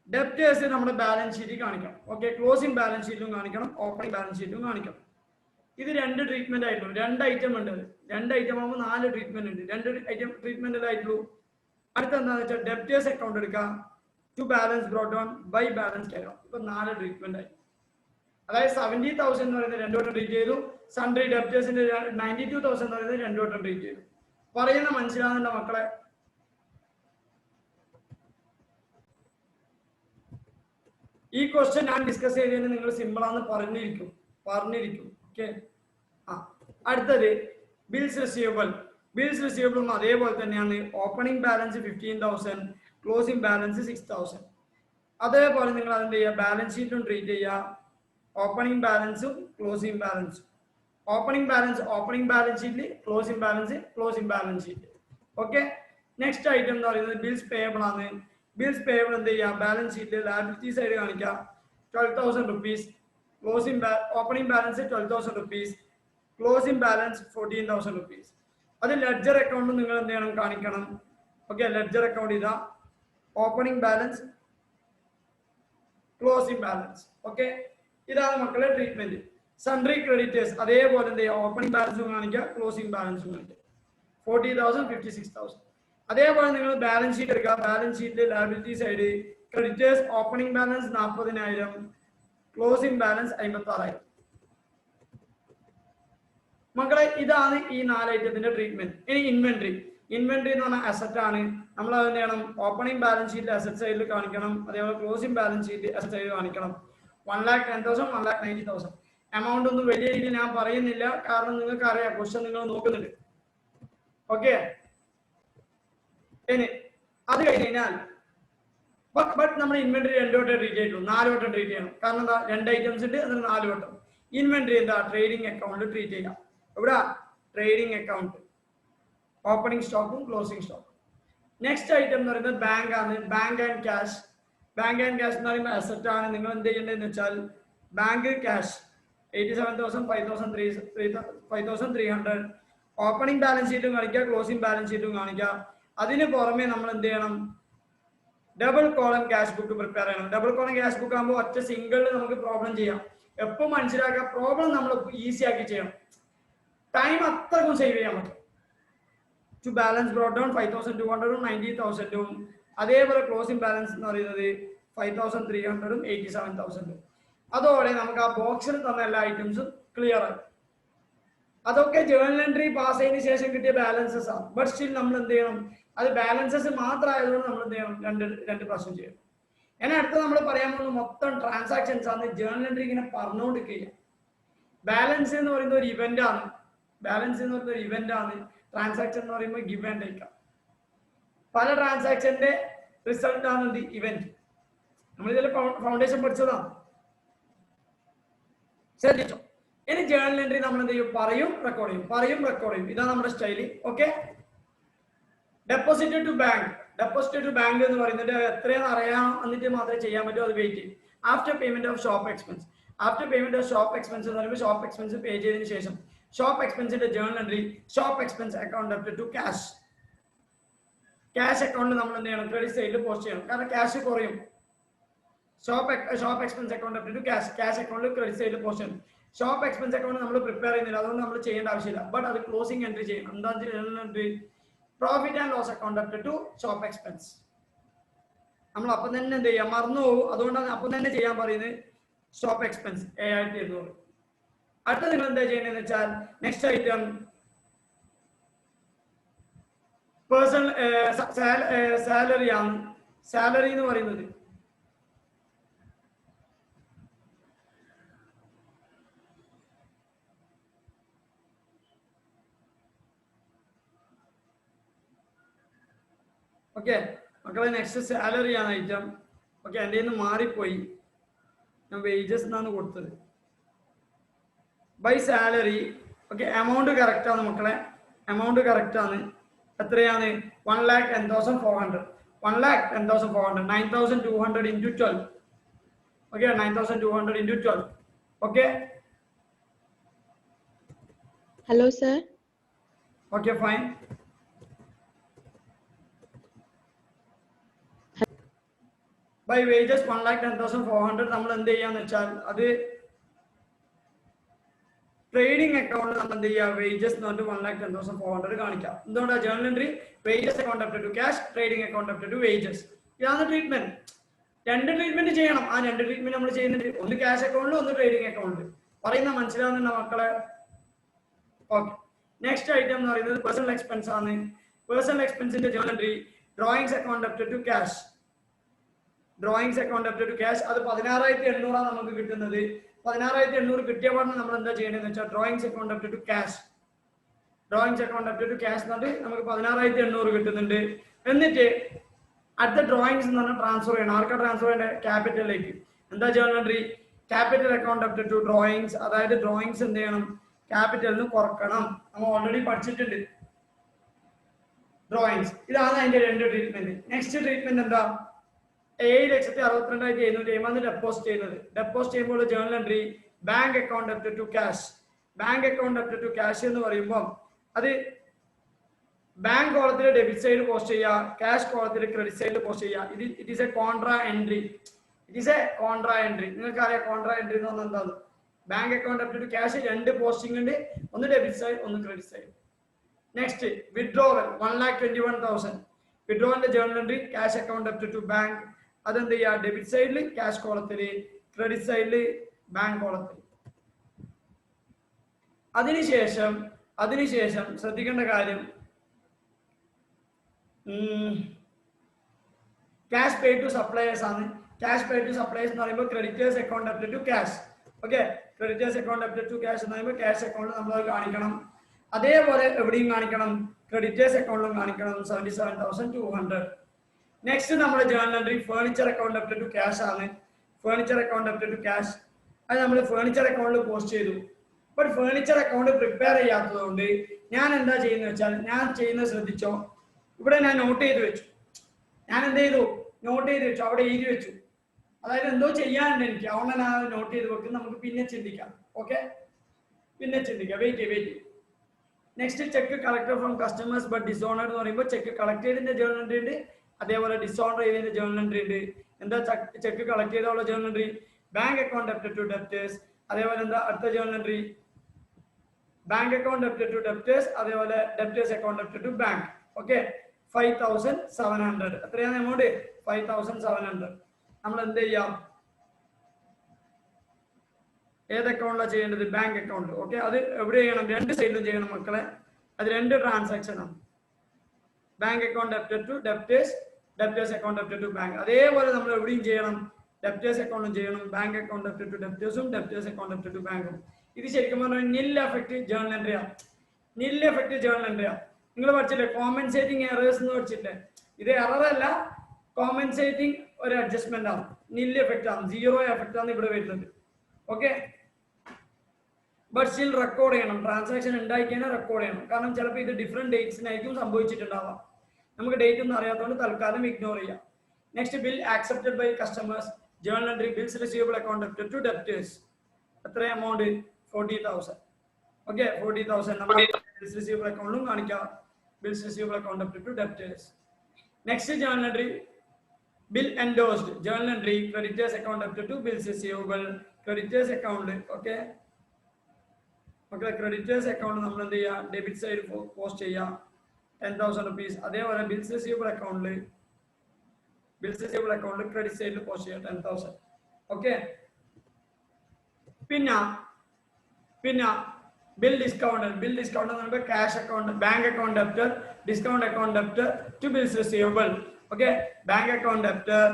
ഡെപ്റ്റേഴ്സ് നമ്മുടെ ബാലൻസ് ഷീറ്റിൽ കാണിക്കണം. ഓക്കെ, ക്ലോസിംഗ് ബാലൻസ് ഷീറ്റിലും കാണിക്കണം, ഓപ്പണിംഗ് ബാലൻസ് ഷീറ്റിലും കാണിക്കണം. ഇത് 2 ട്രീറ്റ്മെന്റ് ആയിട്ടുള്ളൂ. 2 ഐറ്റം ഉണ്ട്. 2 ഐറ്റം ആകുമ്പോൾ 4 ട്രീറ്റ്മെന്റ് ഉണ്ട്. 2 ഐറ്റം ട്രീറ്റ്മെന്റ് ആയിട്ടുള്ളൂ. അടുത്ത എന്താണെന്ന് വെച്ചാൽ ഡെപ്റ്റേഴ്സ് അക്കൗണ്ട് എടുക്കുക, to balance brought down by balance carry on. ഇപ്പൊ 4 ട്രീറ്റ്മെന്റ് ആയി. അതായത് 70,000 എന്ന് പറയുന്നത് 2 വട്ടം ട്രീറ്റ് ചെയ്തു. സൺഡ്രി ഡെപ്റ്റേഴ്സിന്റെ 92,000 എന്ന് പറയുന്നത് 2 വട്ടം ട്രീറ്റ് ചെയ്തു. പറയുന്ന മനസ്സിലാകുന്നുണ്ടോ മക്കളെ? ഈ ക്വസ്റ്റ്യൻ ഞാൻ ഡിസ്കസ് ചെയ്തതിന് നിങ്ങൾ സിമ്പിൾ ആണെന്ന് പറഞ്ഞിരിക്കും. ഓക്കെ. അടുത്തത് ബിൽസ് റിസീവബിൾ. ബിൽസ് റിസീവബിളും അതേപോലെ തന്നെയാണ്. Opening balance 15,000, closing balance 6,000. അതേപോലെ നിങ്ങൾ അതെന്ത് ചെയ്യുക, ബാലൻസ് ഷീറ്റും ട്രീറ്റ് ചെയ്യുക. ഓപ്പണിംഗ് ബാലൻസും ക്ലോസിംഗ് ബാലൻസും. ഓപ്പണിംഗ് ബാലൻസ് ഷീറ്റിൽ, closing balance sheet. Okay. Next item എന്ന് പറയുന്നത് ബിൽസ് പേയബിൾ ആണ്. ബിൽസ് പേയബിൾ എന്ത് ചെയ്യുക, ബാലൻസ് ഷീറ്റിൽ ലയബിലിറ്റി സൈഡ് കാണിക്കുക 12,000 rupees. Opening balance 12,000 rupees, closing balance 14,000 rupees. അത് ലെഡ്ജർ അക്കൗണ്ട് നിങ്ങൾ എന്ത് ചെയ്യണം, കാണിക്കണം. ഓക്കെ. ലെഡ്ജർ അക്കൗണ്ട് ഇതാ, opening balance, closing balance. Okay. ഇതാണ് മക്കളെ ട്രീറ്റ്മെന്റ്. സൺഡ്രി ക്രെഡിറ്റേഴ്സ് അതേപോലെ എന്ത് ചെയ്യുക, ഓപ്പണിംഗ് ബാലൻസും കാണിക്കുക, ക്ലോസിംഗ് ബാലൻസും കാണിക്കുക. 40,000, 56,000. അതേപോലെ നിങ്ങൾ ബാലൻസ് ഷീറ്റ് എടുക്കുക. ബാലൻസ് ഷീറ്റിൽ liability side creditors opening balance 40,000, closing balance 56,000. മക്കളെ ഇതാണ് ഈ 4 ഐറ്റത്തിന്റെ ട്രീറ്റ്മെന്റ്. ഇനി ഇൻവെന്ററി. ഇൻവെന്ററി എന്ന് പറഞ്ഞാൽ അസറ്റ് ആണ്. നമ്മൾ അത് ചെയ്യണം, ഓപ്പണിംഗ് ബാലൻസ് ഷീറ്റിൽ അസറ്റ് സൈഡിൽ കാണിക്കണം. അതേപോലെ ക്ലോസിംഗ് ബാലൻസ് ഷീറ്റ് അസറ്റ് സൈഡിൽ കാണിക്കണം. 1,10,000, 1,90,000. എമൗണ്ട് ഒന്നും വലിയ രീതിയിൽ ഞാൻ പറയുന്നില്ല, കാരണം നിങ്ങൾക്ക് അറിയാം, ക്വസ്റ്റ്യൻ നിങ്ങൾ നോക്കുന്നുണ്ട്. ഓക്കെ. ഇനി അത് കഴിഞ്ഞാൽ ബട്ട് നമ്മൾ ഇൻവെന്ററി 2 വട്ടം ട്രീറ്റ് ചെയ്തിട്ടുള്ളൂ, 4 വട്ടം ട്രീറ്റ് ചെയ്യണം. കാരണം എന്താ, 2 ഐറ്റംസ് ഉണ്ട്, അതിന് 4 വട്ടം. ഇൻവെന്ററി എന്താ, ട്രേഡിംഗ് അക്കൗണ്ട് ട്രീറ്റ് ചെയ്യാം. ഇവിടെ ട്രേഡിംഗ് അക്കൗണ്ട്, ഓപ്പണിംഗ് സ്റ്റോക്കും ക്ലോസിംഗ് സ്റ്റോക്കും. നെക്സ്റ്റ് ഐറ്റം എന്ന് പറയുന്നത് ബാങ്ക് ആണ്. Bank and cash. Bank and cash എന്ന് പറയുമ്പോൾ അസറ്റ് ആണ്. നിങ്ങൾ എന്ത് ചെയ്യേണ്ടതെന്ന് വെച്ചാൽ ബാങ്ക് ക്യാഷ് 87,000, 5,300. ഓപ്പണിംഗ് ബാലൻസ് ഷീറ്റും കാണിക്കുക, ക്ലോസിംഗ് ബാലൻസ് ഷീറ്റും കാണിക്കുക. അതിന് പുറമെ നമ്മൾ എന്ത് ചെയ്യണം, double column cash book prepare ചെയ്യണം. ഡബിൾ കോളം ക്യാഷ് ബുക്ക് ആകുമ്പോൾ ഒറ്റ സിംഗിളിൽ നമുക്ക് പ്രോബ്ലം ചെയ്യാം. എപ്പോൾ മനസ്സിലാക്കുക, പ്രോബ്ലം നമ്മൾ ഈസി ആക്കി ചെയ്യണം. ടൈം അത്രക്കും സേവ് ചെയ്യാൻ പറ്റും. To balance brought down 5,200, 90,000. അതേപോലെ ക്ലോസിംഗ് ബാലൻസ് എന്ന് പറയുന്നത് 5,300, 87,000. അതോടെ നമുക്ക് ആ ബോക്സിൽ തന്ന എല്ലാ ഐറ്റംസും ക്ലിയർ ആയി. അതൊക്കെ ജേർണൽ എൻട്രി പാസ് ചെയ്തതിനു ശേഷം കിട്ടിയ ബാലൻസസ് ആണ്. ബട്ട് സ്റ്റിൽ നമ്മൾ എന്ത് ചെയ്യണം, അത് ബാലൻസസ് മാത്രമായതുകൊണ്ട് നമ്മൾ എന്ത് ചെയ്യണം, രണ്ട് പ്രാവശ്യം ചെയ്യണം. ഇനി അടുത്ത് നമ്മൾ പറയാൻ പോകുന്ന മൊത്തം ട്രാൻസാക്ഷൻസ് ആണ്. ജേർണൽ എൻട്രി ഇങ്ങനെ പറഞ്ഞുകൊണ്ടിരിക്കുക. ബാലൻസ് എന്ന് പറയുന്ന ഒരു ഇവന്റ് ആണ്. ട്രാൻസാക്ഷൻ എന്ന് പറയുമ്പോൾ ഗിവ് ആൻഡ് ടേക്ക്. പല ട്രാൻസാക്ഷന്റെ റിസൾട്ട് ആണ് എന്ത്, ഇവന്റ്. നമ്മൾ ഇതിൽ ഫൗണ്ടേഷൻ പഠിച്ചതാണ്, ശ്രദ്ധിച്ചോ. ഇനി ജേർണൽ എൻട്രി നമ്മൾ എന്ത് ചെയ്യും, പറയും റെക്കോർഡ് ചെയ്യും. ഇതാണ് നമ്മുടെ style. Okay. Deposit to bank എന്ന് പറയുന്നത് എത്രയാണെന്ന് അറിയാം, എന്നിട്ട് മാത്രമേ ചെയ്യാൻ പറ്റൂ. അത് വെയിറ്റ് ചെയ്യും. After payment of shop expense എന്ന് പറയുമ്പോൾ ഷോപ്പ് എക്സ്പെൻസ് പേ ചെയ്തതിനു ശേഷം ഷോപ്പ് എക്സ്പെൻസിന്റെ journal entry, shop expense account debit to cash account നമ്മൾ എന്ത് ചെയ്യണം, ക്രെഡിറ്റ് സൈഡിൽ പോസ്റ്റ് ചെയ്യണം. കാരണം ക്യാഷ് കുറയും. Shop expense account debit to cash account credit സൈഡിൽ പോസ്റ്റ് ചെയ്യണം. ഷോപ്പ് എക്സ്പെൻസ് അക്കൗണ്ട് നമ്മൾ പ്രിപ്പയർ ചെയ്യുന്നില്ല, അതുകൊണ്ട് നമ്മൾ ചെയ്യേണ്ട ആവശ്യമില്ല. ബട്ട് അത് ക്ലോസിംഗ് എൻട്രി ചെയ്യണം. എന്താ journal entry, profit and loss account debit to shop expense. നമ്മൾ അപ്പം തന്നെ എന്ത് ചെയ്യാം, മറന്നു പോകും. അതുകൊണ്ടാണ് അപ്പം തന്നെ ചെയ്യാൻ പറയുന്നത്. Shop expense 7,200. അടുത്ത നിങ്ങൾ എന്താ ചെയ്യണമെന്ന് വെച്ചാൽ നെക്സ്റ്റ് ഐറ്റം പേഴ്സണൽ സാലറി ആണ്. സാലറി എന്ന് പറയുന്നത് ഓക്കെ മക്കളെ, നെക്സ്റ്റ് സാലറി ആണ് ഐറ്റം. ഓക്കെ, എൻ്റെ നിന്ന് മാറിപ്പോയി, ഞാൻ വേജസ് എന്നാണ് കൊടുത്തത്. By salary. Okay, amount correct ആണ് മക്കളെ, എമൗണ്ട് കറക്റ്റ് ആണ്. എത്രയാണ്, 1,10,400. 1,10,400, 9,200 into 12. Okay, 9,200 into 12. Okay. Hello sir. Okay, fine. By wages 1,10,400 നമ്മൾ എന്ത് ചെയ്യാന്ന് വെച്ചാൽ അത് ട്രേഡിംഗ് അക്കൗണ്ട് നമ്മൾ എന്ത് ചെയ്യുക, വേജസ് എന്ന് പറഞ്ഞിട്ട് 1,10,400 കാണിക്കാം. എന്തുകൊണ്ടാണ്, journal entry wages account debited to cash, trading account debited to wages. ഇതാണ് ട്രീറ്റ്മെന്റ്. രണ്ട് ട്രീറ്റ്മെന്റ് ചെയ്യണം. ആ രണ്ട് ട്രീറ്റ്മെന്റ് നമ്മൾ ചെയ്യുന്നുണ്ട്. ഒന്ന് ക്യാഷ് അക്കൗണ്ടിൽ, ഒന്ന് ട്രേഡിംഗ് അക്കൗണ്ടിൽ. പറയുന്ന മനസ്സിലാവുന്നുണ്ടോ മക്കളെ? ഓക്കെ. നെക്സ്റ്റ് ഐറ്റം എന്ന് പറയുന്നത് പേഴ്സണൽ എക്സ്പെൻസ് ആണ്. പേഴ്സണൽ എക്സ്പെൻസിന്റെ journal entry drawings account up to cash. Drawings account up to cash അത് 16,800 നമുക്ക് കിട്ടുന്നത്. 16,800 കിട്ടിയ പാടിന് നമ്മൾ എന്താ ചെയ്യേണ്ടതെന്ന് വെച്ചാൽ drawings account up to cash. Drawings account up to cash എന്നിട്ട് നമുക്ക് 16,800 കിട്ടുന്നുണ്ട്. എന്നിട്ട് അടുത്ത ഡ്രോയിങ്സ് എന്ന് പറഞ്ഞാൽ ട്രാൻസ്ഫർ ചെയ്യണം. ആർക്കാ ട്രാൻസ്ഫർ ചെയ്യേണ്ടത്? ക്യാപിറ്റലിലേക്ക്. എന്താ journal entry? Capital account up to drawings. അതായത് ഡ്രോയിങ്സ് എന്ത് ചെയ്യണം? ക്യാപിറ്റലിൽ നിന്ന് കുറക്കണം. നമ്മൾ ഓൾറെഡി പഠിച്ചിട്ടുണ്ട് ഡ്രോയിങ്സ്. ഇതാണ് അതിന്റെ രണ്ട് ട്രീറ്റ്മെന്റ്. നെക്സ്റ്റ് ട്രീറ്റ്മെന്റ് എന്താ? 7,62,770 ഡെപ്പോസിറ്റ് ചെയ്യുന്നത്. ഡെപ്പോസിറ്റ് ചെയ്യുമ്പോൾ journal entry bank account up to cash. Bank account up to cash എന്ന് പറയുമ്പോൾ അത് ബാങ്ക് കോളത്തിൽ ഡെബിറ്റ് സൈഡ് പോസ്റ്റ് ചെയ്യുക, ക്യാഷ് കോളത്തിൽ ക്രെഡിറ്റ് സൈഡിൽ പോസ്റ്റ് ചെയ്യുക. It is a contra entry. It is a contra entry. നിങ്ങൾക്ക് അറിയാം കോൺട്രാ എൻട്രി എന്ന് പറഞ്ഞാൽ എന്താണ്? Bank account up to cash രണ്ട് പോസ്റ്റിംഗ് ഉണ്ട്, ഒന്ന് ഡെബിറ്റ് സൈഡ്, ഒന്ന് ക്രെഡിറ്റ് സൈഡ്. Next withdrawal 1,21,000. വിഡ്രോവലിന്റെ journal entry cash account up to bank. അതെന്ത് ചെയ്യുക? ഡെബിറ്റ് സൈഡിൽ ക്യാഷ് കോളത്തിൽ, ക്രെഡിറ്റ് സൈഡിൽ ബാങ്ക് കോളത്തിൽ. അതിനുശേഷം ശ്രദ്ധിക്കേണ്ട കാര്യം ക്യാഷ് പേ ടു സപ്ലയേഴ്സ് ആണ്. ക്യാഷ് പേ ടു സപ്ലയേഴ്സ് എന്ന് പറയുമ്പോൾ creditors account up to cash. Okay, creditors account up to cash എന്ന് പറയുമ്പോൾ ക്യാഷ് അക്കൗണ്ട് നമ്മൾ കാണിക്കണം. അതേപോലെ എവിടെയും കാണിക്കണം, ക്രെഡിറ്റേഴ്സ് അക്കൗണ്ടിലും കാണിക്കണം. 77,200. നെക്സ്റ്റ് നമ്മുടെ journal entry furniture account up to cash ആണ്. Furniture account up to cash അത് നമ്മൾ ഫേർണിച്ചർ അക്കൗണ്ടിൽ പോസ്റ്റ് ചെയ്തു. ബട്ട് ഫേർണിച്ചർ അക്കൗണ്ട് പ്രിപ്പയർ ചെയ്യാത്തതുകൊണ്ട് ഞാൻ എന്താ ചെയ്യുന്നത് വെച്ചാൽ, ഞാൻ ചെയ്യുന്നത് ശ്രദ്ധിച്ചോ, ഇവിടെ ഞാൻ നോട്ട് ചെയ്ത് വെച്ചു. ഞാൻ എന്ത് ചെയ്തു? നോട്ട് ചെയ്ത് വെച്ചു, അവിടെ എഴുതി വെച്ചു. അതായത് എന്തോ ചെയ്യാനുണ്ട് എനിക്ക്, അതുകൊണ്ട് ഞാൻ നോട്ട് ചെയ്ത് വെക്കും. നമുക്ക് പിന്നെ ചിന്തിക്കാം. ഓക്കെ, പിന്നെ ചിന്തിക്കാം. Wait. Next cheque collector from customers but dishonour എന്ന് പറയുമ്പോൾ ചെക്ക് കളക്ട് ചെയ്തതിന്റെ ജേർണൽ എൻട്രി ഉണ്ട്, അതേപോലെ ഡിസോണർ ചെയ്തതിന്റെ ജേർണൽ എൻട്രി ഉണ്ട്. എന്താ ചെക്ക് കളക്ട് ചെയ്തുള്ള journal entry? Bank account up to debtors. അതേപോലെ എന്താ അടുത്ത journal entry? Bank account up to debtors, അതേപോലെ debtors account up to bank. Okay, 5,700. എത്രയാണ് എമൗണ്ട്? 5,700. നമ്മൾ എന്ത് ചെയ്യാം? ഏത് അക്കൗണ്ടിലാണ് ചെയ്യേണ്ടത്? Bank account. ഓക്കെ, അത് എവിടെ ചെയ്യണം? രണ്ട് സൈഡിലും ചെയ്യണം മക്കളെ. അത് രണ്ട് ട്രാൻസാക്ഷൻ ആണ്. Bank account up to debtors, debtors account up to bank. അതേപോലെ നമ്മൾ എവിടെയും ചെയ്യണം, ഡെപ്റ്റേഴ്സ് അക്കൗണ്ടും ചെയ്യണം, ബാങ്ക് അക്കൗണ്ട് അപ് ടു ഡെപ്റ്റേഴ്സും, ഡെപ്റ്റേഴ്സ് അക്കൗണ്ട് അപ് ടു ബാങ്കും. ഇത് ശരിക്കും പറഞ്ഞാൽ നിൽ എഫക്റ്റ് ജേർണൽ എൻട്രിയാണ്. നിൽ എഫക്റ്റ് ജേർണൽ എൻട്രിയാണ്. നിങ്ങൾ പഠിച്ചില്ലേ കോമ്പൻസേറ്റിംഗ് എറേഴ്സ് എന്ന് പഠിച്ചില്ലേ? ഇത് എറർ അല്ല, കോമ്പൻസേറ്റിംഗ് ഒരു അഡ്ജസ്റ്റ്മെന്റ് ആണ്. നിൽ എഫക്റ്റ് ആണ്, സീറോ എഫക്റ്റ് ആണ് ഇവിടെ വരുന്നത്. ഓക്കെ, ബട്ട് സ്റ്റിൽ റെക്കോർഡ് ചെയ്യണം. ട്രാൻസാക്ഷൻ ഉണ്ടാക്കിയാൽ റെക്കോർഡ് ചെയ്യണം. കാരണം ചിലപ്പോൾ ഇത് ഡിഫറെന്റ് ഡേറ്റ്സിനായിരിക്കും സംഭവിച്ചിട്ടുണ്ടാവാം. നമുക്ക് ഡേറ്റ് ഒന്നും അറിയാത്തതുകൊണ്ട് തൽക്കാലം ഇഗ്നോർ ചെയ്യാം. Next bill accepted by customers. Journal entry bills receivable account up to debtors. എത്ര എമൗണ്ട്? 40,000. ഓക്കെ, 40,000 നമ്മൾ ബിൽസ് റിസീവബിൾ അക്കൗണ്ടിലും കാണിക്കാം. Bills receivable account up to debtors. Next journal entry bill endorsed. Journal entry creditors account up to bills receivable. Creditors account. Okay, creditors account നമ്മൾ എന്ത് ചെയ്യുക? Debit side post ചെയ്യുക 10,000 rupees. അതേപോലെ bills receivable അക്കൗണ്ടിൽ credit സൈഡിൽ post ചെയ്യുക 10,000. Okay, പിന്നെ bill discount എന്ന് പറയുമ്പോൾ cash account, bank account debtor, discount account debtor to bills receivable. Okay, bank account debtor,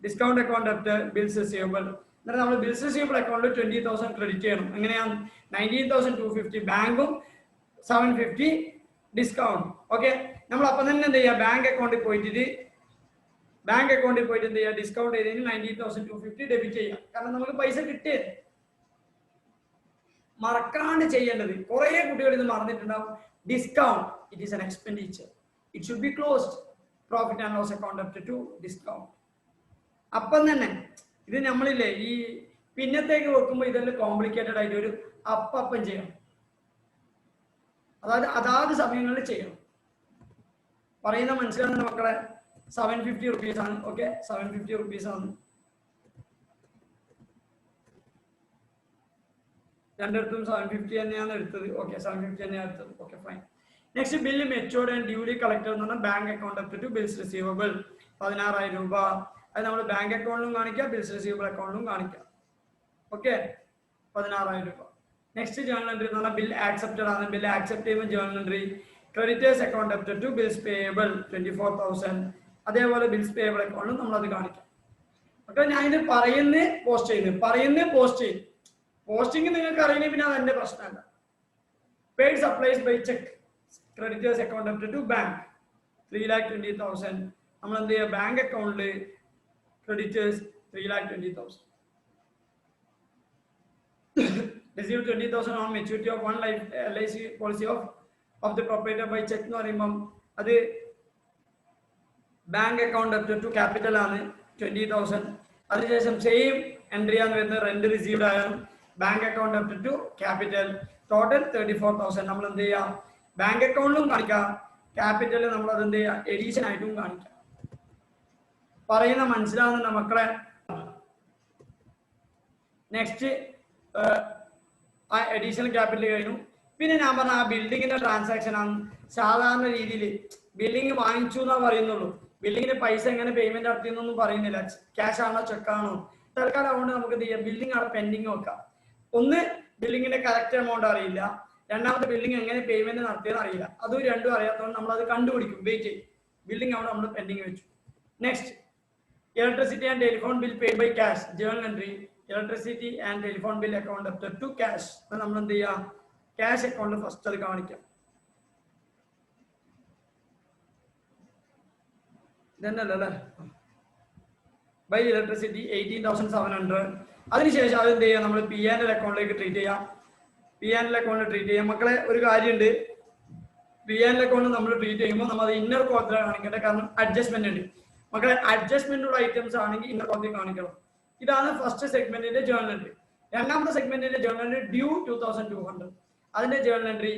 discount account debtor, bills receivable. എന്നിട്ട് നമ്മൾ ബിൽസ് റിസീവബിൾ അക്കൗണ്ടിൽ 20,000 ക്രെഡിറ്റ് ചെയ്യണം. എങ്ങനെയാണ്? 19,250 ബാങ്കും 750 ഡിസ്കൗണ്ട്. ഓക്കെ, നമ്മൾ അപ്പം തന്നെ എന്ത് ചെയ്യുക? ബാങ്ക് അക്കൗണ്ടിൽ പോയിട്ട് എന്ത് ചെയ്യുക? ഡിസ്കൗണ്ട് ചെയ്തതിന് 19,250 ഡെബിറ്റ് ചെയ്യുക. കാരണം നമുക്ക് പൈസ കിട്ടിയത്. മറക്കാണ്ട് ചെയ്യേണ്ടത്, കുറെ കുട്ടികൾ ഇത് മറന്നിട്ടുണ്ടാവും. Discount it is an expenditure, it should be closed. Profit and loss account up to discount. അപ്പം തന്നെ ഇത് നമ്മളില്ലേ ഈ പിന്നത്തേക്ക് വെക്കുമ്പോൾ ഇതെല്ലാം കോംപ്ലിക്കേറ്റഡ് ആയിട്ട് ഒരു അപ്പം ചെയ്യണം. അതായത് അതാത് സമയങ്ങളിൽ ചെയ്യണം. പറയുന്ന മനസ്സിലാകുന്ന മക്കളെ? 750 rupees ആണ്. ഓക്കെ, 750 rupees ആണ്. രണ്ടിടത്തും 750 തന്നെയാണ് എടുത്തത്. ഓക്കെ, 750 തന്നെയാണ് എടുത്തത്. Okay, fine. Next bill matured and duly collected എന്ന് പറഞ്ഞാൽ bank account up to bills receivable 16,000 രൂപ. അത് നമ്മൾ ബാങ്ക് അക്കൗണ്ടിലും കാണിക്കുക, ബിൽസ് റിസീവബിൾ അക്കൗണ്ടിലും കാണിക്കുക. ഓക്കെ, 16,000 രൂപ. നെക്സ്റ്റ് ജേണൽ എൻട്രി എന്ന് പറഞ്ഞാൽ ബിൽ ആക്സെപ്റ്റഡ് ആണ്. ബിൽ ആക്സെപ്റ്റ് ചെയ്യുമ്പോൾ journal entry creditors account debited to bills payable 24,000. അതേപോലെ ബിൽസ് പേയബിൾ അക്കൗണ്ടും നമ്മളത് കാണിക്കാം. അപ്പോൾ ഞാൻ ഇത് പറയുന്നത് പോസ്റ്റ് ചെയ്യും. പോസ്റ്റിംഗ് നിങ്ങൾക്ക് അറിയുന്നത് പിന്നെ അതെന്റെ പ്രശ്നമല്ല. Paid supplies by cheque creditors account debited to bank 3,20,000. നമ്മൾ എന്ത് ചെയ്യുക, ബാങ്ക് അക്കൗണ്ടിൽ creditors 3,20,000. Receive 20,000 on maturity of one life LIC policy of the proprietor by check എന്ന് പറയുമ്പം അത് bank account debited to capital ആണ് 20,000. അതിനുശേഷം സെയിം എൻട്രി ആണ് വരുന്നത് റെന്റ് റിസീവ്ഡ് ആയാലും bank account debited to capital total 34,000. നമ്മൾ എന്ത് ചെയ്യുക, ബാങ്ക് അക്കൗണ്ടിലും കാണിക്കാം, ക്യാപിറ്റലിൽ നമ്മൾ അത് എന്ത് ചെയ്യുക, എഡീഷൻ ആയിട്ടും കാണിക്കാം. പറയുന്ന മനസ്സിലാവുന്നുണ്ട് മക്കളെ? നെക്സ്റ്റ് ആ അഡീഷണൽ ക്യാപിറ്റൽ കഴിഞ്ഞു. പിന്നെ ഞാൻ പറഞ്ഞ ആ ബിൽഡിങ്ങിന്റെ ട്രാൻസാക്ഷൻ ആണ്. സാധാരണ രീതിയിൽ ബിൽഡിംഗ് വാങ്ങിച്ചു എന്നാ പറയുന്നുള്ളൂ. ബിൽഡിങ്ങിന് പൈസ എങ്ങനെ പേയ്മെന്റ് നടത്തിയെന്നൊന്നും പറയുന്നില്ല. ക്യാഷ് ആണോ ചെക്കാണോ? തൽക്കാലം അതുകൊണ്ട് നമുക്ക് എന്ത് ചെയ്യാം, ബിൽഡിംഗ് അവിടെ പെൻഡിങ് വെക്കാം. ഒന്ന്, ബിൽഡിങ്ങിന്റെ കറക്റ്റ് എമൗണ്ട് അറിയില്ല. രണ്ടാമത്തെ, ബിൽഡിംഗ് എങ്ങനെ പേയ്മെന്റ് നടത്തിയെന്ന് അറിയില്ല. അതും രണ്ടും അറിയാത്തതുകൊണ്ട് നമ്മൾ അത് കണ്ടുപിടിക്കും. വെയിറ്റ് ചെയ്യും. ബിൽഡിംഗ് അവിടെ നമ്മൾ പെൻഡിങ് വെച്ചു. Next, electricity and telephone bill paid by cash journal entry electricity and telephone bill account debited to cash. നമ്മൾ എന്ത് ചെയ്യാം, ക്യാഷ് അക്കൗണ്ട് ഫസ്റ്റ് അത് കാണിക്കാം. ഇതന്നല്ലേ ബൈ ഇലക്ട്രിസിറ്റി 18,700. അതിനുശേഷം അത് എന്ത് ചെയ്യാം, നമ്മൾ P&L അക്കൗണ്ടിലേക്ക് ട്രീറ്റ് ചെയ്യാം. P&L അക്കൗണ്ട് ട്രീറ്റ് ചെയ്യാം. മക്കളെ ഒരു കാര്യമുണ്ട്, P&L അക്കൗണ്ട് നമ്മൾ ട്രീറ്റ് ചെയ്യുമ്പോൾ നമ്മൾ അത് ഇന്നർ കോളത്തിലാണ് കാണിക്കേണ്ടത്. കാരണം അഡ്ജസ്റ്റ്മെന്റ് ഉണ്ട് മക്കളെ. അഡ്ജസ്റ്റ്മെന്റ് ഉള്ള ഐറ്റംസ് ആണെങ്കിൽ ഇന്നർ കോളത്തിൽ കാണിക്കണം. ഇതാണ് ഫസ്റ്റ് സെഗ്മെന്റിന്റെ ജേണൽ എൻട്രി. രണ്ടാമത്തെ സെഗ്മെന്റിന്റെ ജേണൽ എൻട്രി ഡ്യൂ 2,200. അതിന്റെ journal entry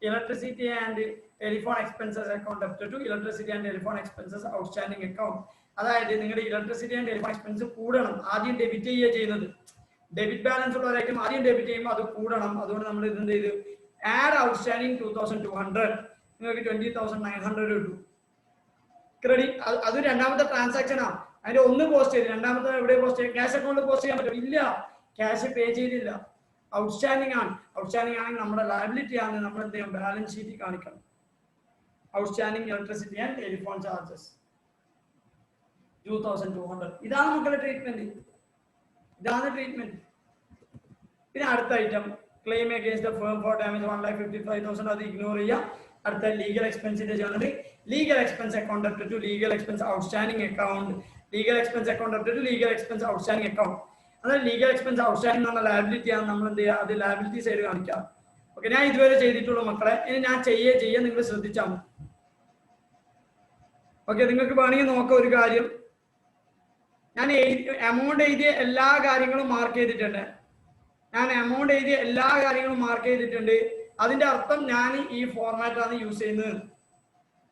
electricity and telephone expenses account debited to electricity and telephone expenses outstanding account. അതായത് നിങ്ങളുടെ ഇലക്ട്രിസിറ്റി ആൻഡ് ടെലിഫോൺ എക്സ്പെൻസ് കൂടണം. ആദ്യം ഡെബിറ്റ് ചെയ്യുക ചെയ്യുന്നത്. ഡെബിറ്റ് ബാലൻസ് ഉള്ളവരായിട്ടും ആദ്യം ഡെബിറ്റ് ചെയ്യുമ്പോൾ അത് കൂടണം. അതുകൊണ്ട് നമ്മൾ ഇതെന്ത് ചെയ്തു, ആഡ് ഔട്ട്സ്റ്റാൻഡിംഗ് 2,200. നിങ്ങൾക്ക് 20,900 കിട്ടും. ക്രെഡിറ്റ് അത് രണ്ടാമത്തെ ട്രാൻസാക്ഷൻ ആണ്. അതിന്റെ ഒന്ന് പോസ്റ്റ് ചെയ്ത് രണ്ടാമത്തെ എവിടെ പോസ്റ്റ് ചെയ്യും, ക്യാഷ് അക്കൗണ്ടിൽ പോസ്റ്റ് ചെയ്യാൻ പറ്റും? ഇല്ല, ക്യാഷ് പേ ചെയ്തില്ല, ഔട്ട്സ്റ്റാൻഡിംഗ് ആണ്. ഔട്ട്സ്റ്റാൻഡിംഗ് ആണെങ്കിൽ നമ്മുടെ ലയബിലിറ്റി ആണ്. നമ്മൾ എന്ത് ചെയ്യും, ബാലൻസ് ഷീറ്റിൽ കാണിക്കണം. Outstanding electricity and telephone charges 2,200. ഇതാണ് മക്കളുടെ ട്രീറ്റ്മെന്റ്. പിന്നെ അടുത്ത item claim against the firm for damage 1,55,000. അത് ഇഗ്നോർ ചെയ്യാം. അടുത്ത ലീഗൽ എക്സ്പെൻസിന്റെ journal legal expense account debited to legal expense outstanding account. Legal expense account debited to legal expense outstanding account. അതായത് legal expense outstanding എന്ന liability ആണ്. നമ്മൾ എന്ത് ചെയ്യുക, അത് ലയബിലിറ്റി സൈഡ് കാണിക്കാം. ഓക്കെ, ഞാൻ ഇതുവരെ ചെയ്തിട്ടുള്ളൂ മക്കളെ. ഇനി ഞാൻ ചെയ്യാൻ നിങ്ങൾ ശ്രദ്ധിച്ചാൽ മതി. ഓക്കെ, നിങ്ങൾക്ക് വേണമെങ്കിൽ നോക്കാം ഒരു കാര്യം. ഞാൻ എമൗണ്ട് എഴുതിയ എല്ലാ കാര്യങ്ങളും മാർക്ക് ചെയ്തിട്ടുണ്ട്. അതിന്റെ അർത്ഥം ഞാൻ ഈ ഫോർമാറ്റാണ് യൂസ് ചെയ്യുന്നത്.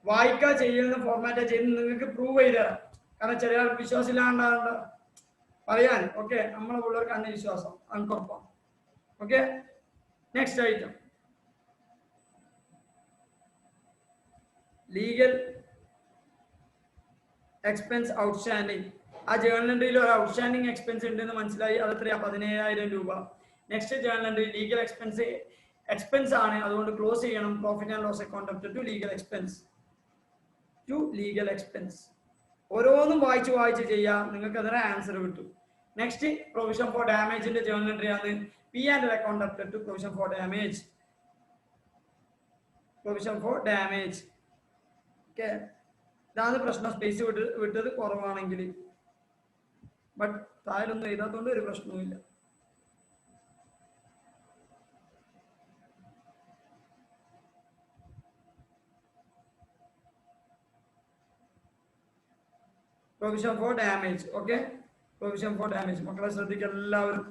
വായിക്കുക ചെയ്യുന്ന ഫോർമാറ്റാ ചെയ്യുന്നത്. നിങ്ങൾക്ക് പ്രൂവ് ചെയ്ത് തരാം. കാരണം ചില വിശ്വാസം ഇല്ലാണ്ടാണ്ട് പറയാൻ. ഓക്കെ, നമ്മളെ പിള്ളേർക്ക് അന്ന വിശ്വാസം അൺകുറപ്പാണ്. Okay, next item legal expense outstanding. ആ ജേണൽ എൻട്രിയിൽ ഒരു ഔട്ട്സ്റ്റാൻഡിംഗ് എക്സ്പെൻസ് ഉണ്ടെന്ന് മനസ്സിലായി. അത് എത്രയാ, 17,000 രൂപ. Next journal entry legal expense ആണ്, അതുകൊണ്ട് ക്ലോസ് ചെയ്യണം. Profit and loss account debited to legal expense. ഓരോന്നും വായിച്ച് ചെയ്യാം. നിങ്ങൾക്ക് അതിന് ആൻസർ കിട്ടും. നെക്സ്റ്റ് പ്രൊവിഷൻ ഫോർ ഡാമേജിന്റെ ജേണൽ എൻട്രി ആണ്. P&L account debited to provision for damage. Okay, ഇതാണ് പ്രശ്നം. സ്പേസ് വിട്ടത് കുറവാണെങ്കിൽ. ബട്ട് താഴെയൊന്നും എഴുതാത്തതുകൊണ്ട് ഒരു പ്രശ്നവുമില്ല. Provision for damage. Okay, provision for damage മക്കളെ ശ്രദ്ധിക്കുക എല്ലാവരും.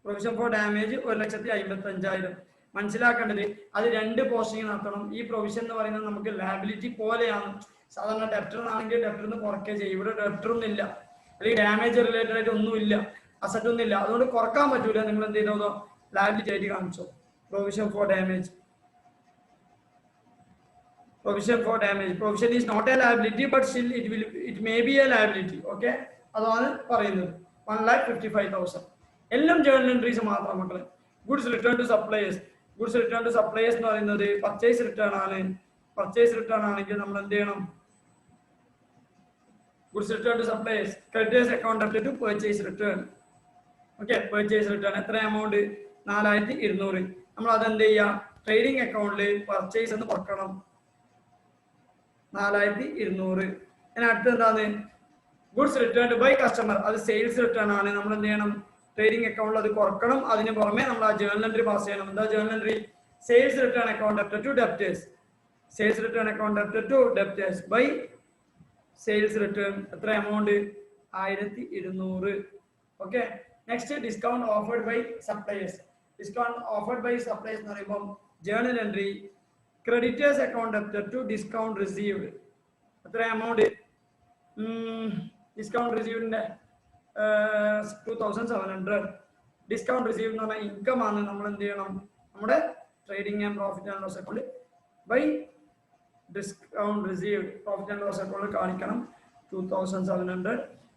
Provision for damage 1,55,000. മനസ്സിലാക്കേണ്ടത് അത് രണ്ട് പോസ്റ്റിംഗ് നടത്തണം. ഈ പ്രൊവിഷൻ എന്ന് പറയുന്നത് നമുക്ക് ലയബിലിറ്റി പോലെയാണ്. സാധാരണ ഡെപ്റ്റർ ആണെങ്കിൽ ഡെപ്റ്ററിന് കുറയ്ക്കുക ചെയ്യും. ഇവിടെ ഡെപ്റ്റർ ഒന്നും ഇല്ല, അല്ലെങ്കിൽ ഡാമേജ് റിലേറ്റഡ് ആയിട്ട് ഒന്നുമില്ല, അസറ്റ് ഒന്നും ഇല്ല. അതുകൊണ്ട് കുറക്കാൻ പറ്റൂല. നിങ്ങൾ എന്ത് ചെയ്തോ, ലയബിലിറ്റി ആയിട്ട് കാണിച്ചോ provision for damage. Provision for damage. Provision is not a liability, but still it may be a liability. Okay, അതാണ് പറയുന്നത് 1,55,000. എല്ലാം ജേർണൽ എൻട്രീസ് മാത്രം മക്കളെ. Goods return to suppliers. Goods return to suppliers എന്ന് പറയുന്നത് പർച്ചേസ് റിട്ടേൺ ആണ്. Purchase return ആണെങ്കിൽ നമ്മൾ എന്ത് ചെയ്യണം? Goods return to suppliers, creditors account debit to purchase return. Okay, purchase return എത്ര എമൗണ്ട്? 4,200. നമ്മൾ അതെന്ത് ചെയ്യാം? ട്രേഡിംഗ് അക്കൗണ്ടിൽ പർച്ചേസ് എന്ന് കൊടുക്കണം 4,200. അടുത്ത് എന്താണ്? ഗുഡ്സ് റിട്ടേൺ ബൈ കസ്റ്റമർ, അത് സെയിൽസ് റിട്ടേൺ ആണ്. നമ്മൾ എന്ത് ചെയ്യണം? ട്രേഡിംഗ് അക്കൗണ്ടിൽ അത് കുറക്കണം. അതിന് പുറമെ നമ്മൾ ആ ജേർണൽ എൻട്രി പാസ് ചെയ്യണം. എന്താ journal entry? Sales return account ഡെപ്റ്റ് to debtors. Sales return account ഡെപ്റ്റ് to debtors by sales return. എത്ര amount? 1,200. Okay, next discount offered by suppliers. Discount offered by suppliers എന്ന് പറയുമ്പോൾ journal entry creditors account ഡെപ്റ്റ് to discount received. എത്ര amount? Discount റിസീവ്ഡിന്റെ 2,700. Discount receive എന്ന് പറഞ്ഞാൽ income ആണ്. നമ്മൾ എന്ത് ചെയ്യണം? നമ്മുടെ trading and profit and loss account by discount received profit and loss account കാണിക്കണം 2,700.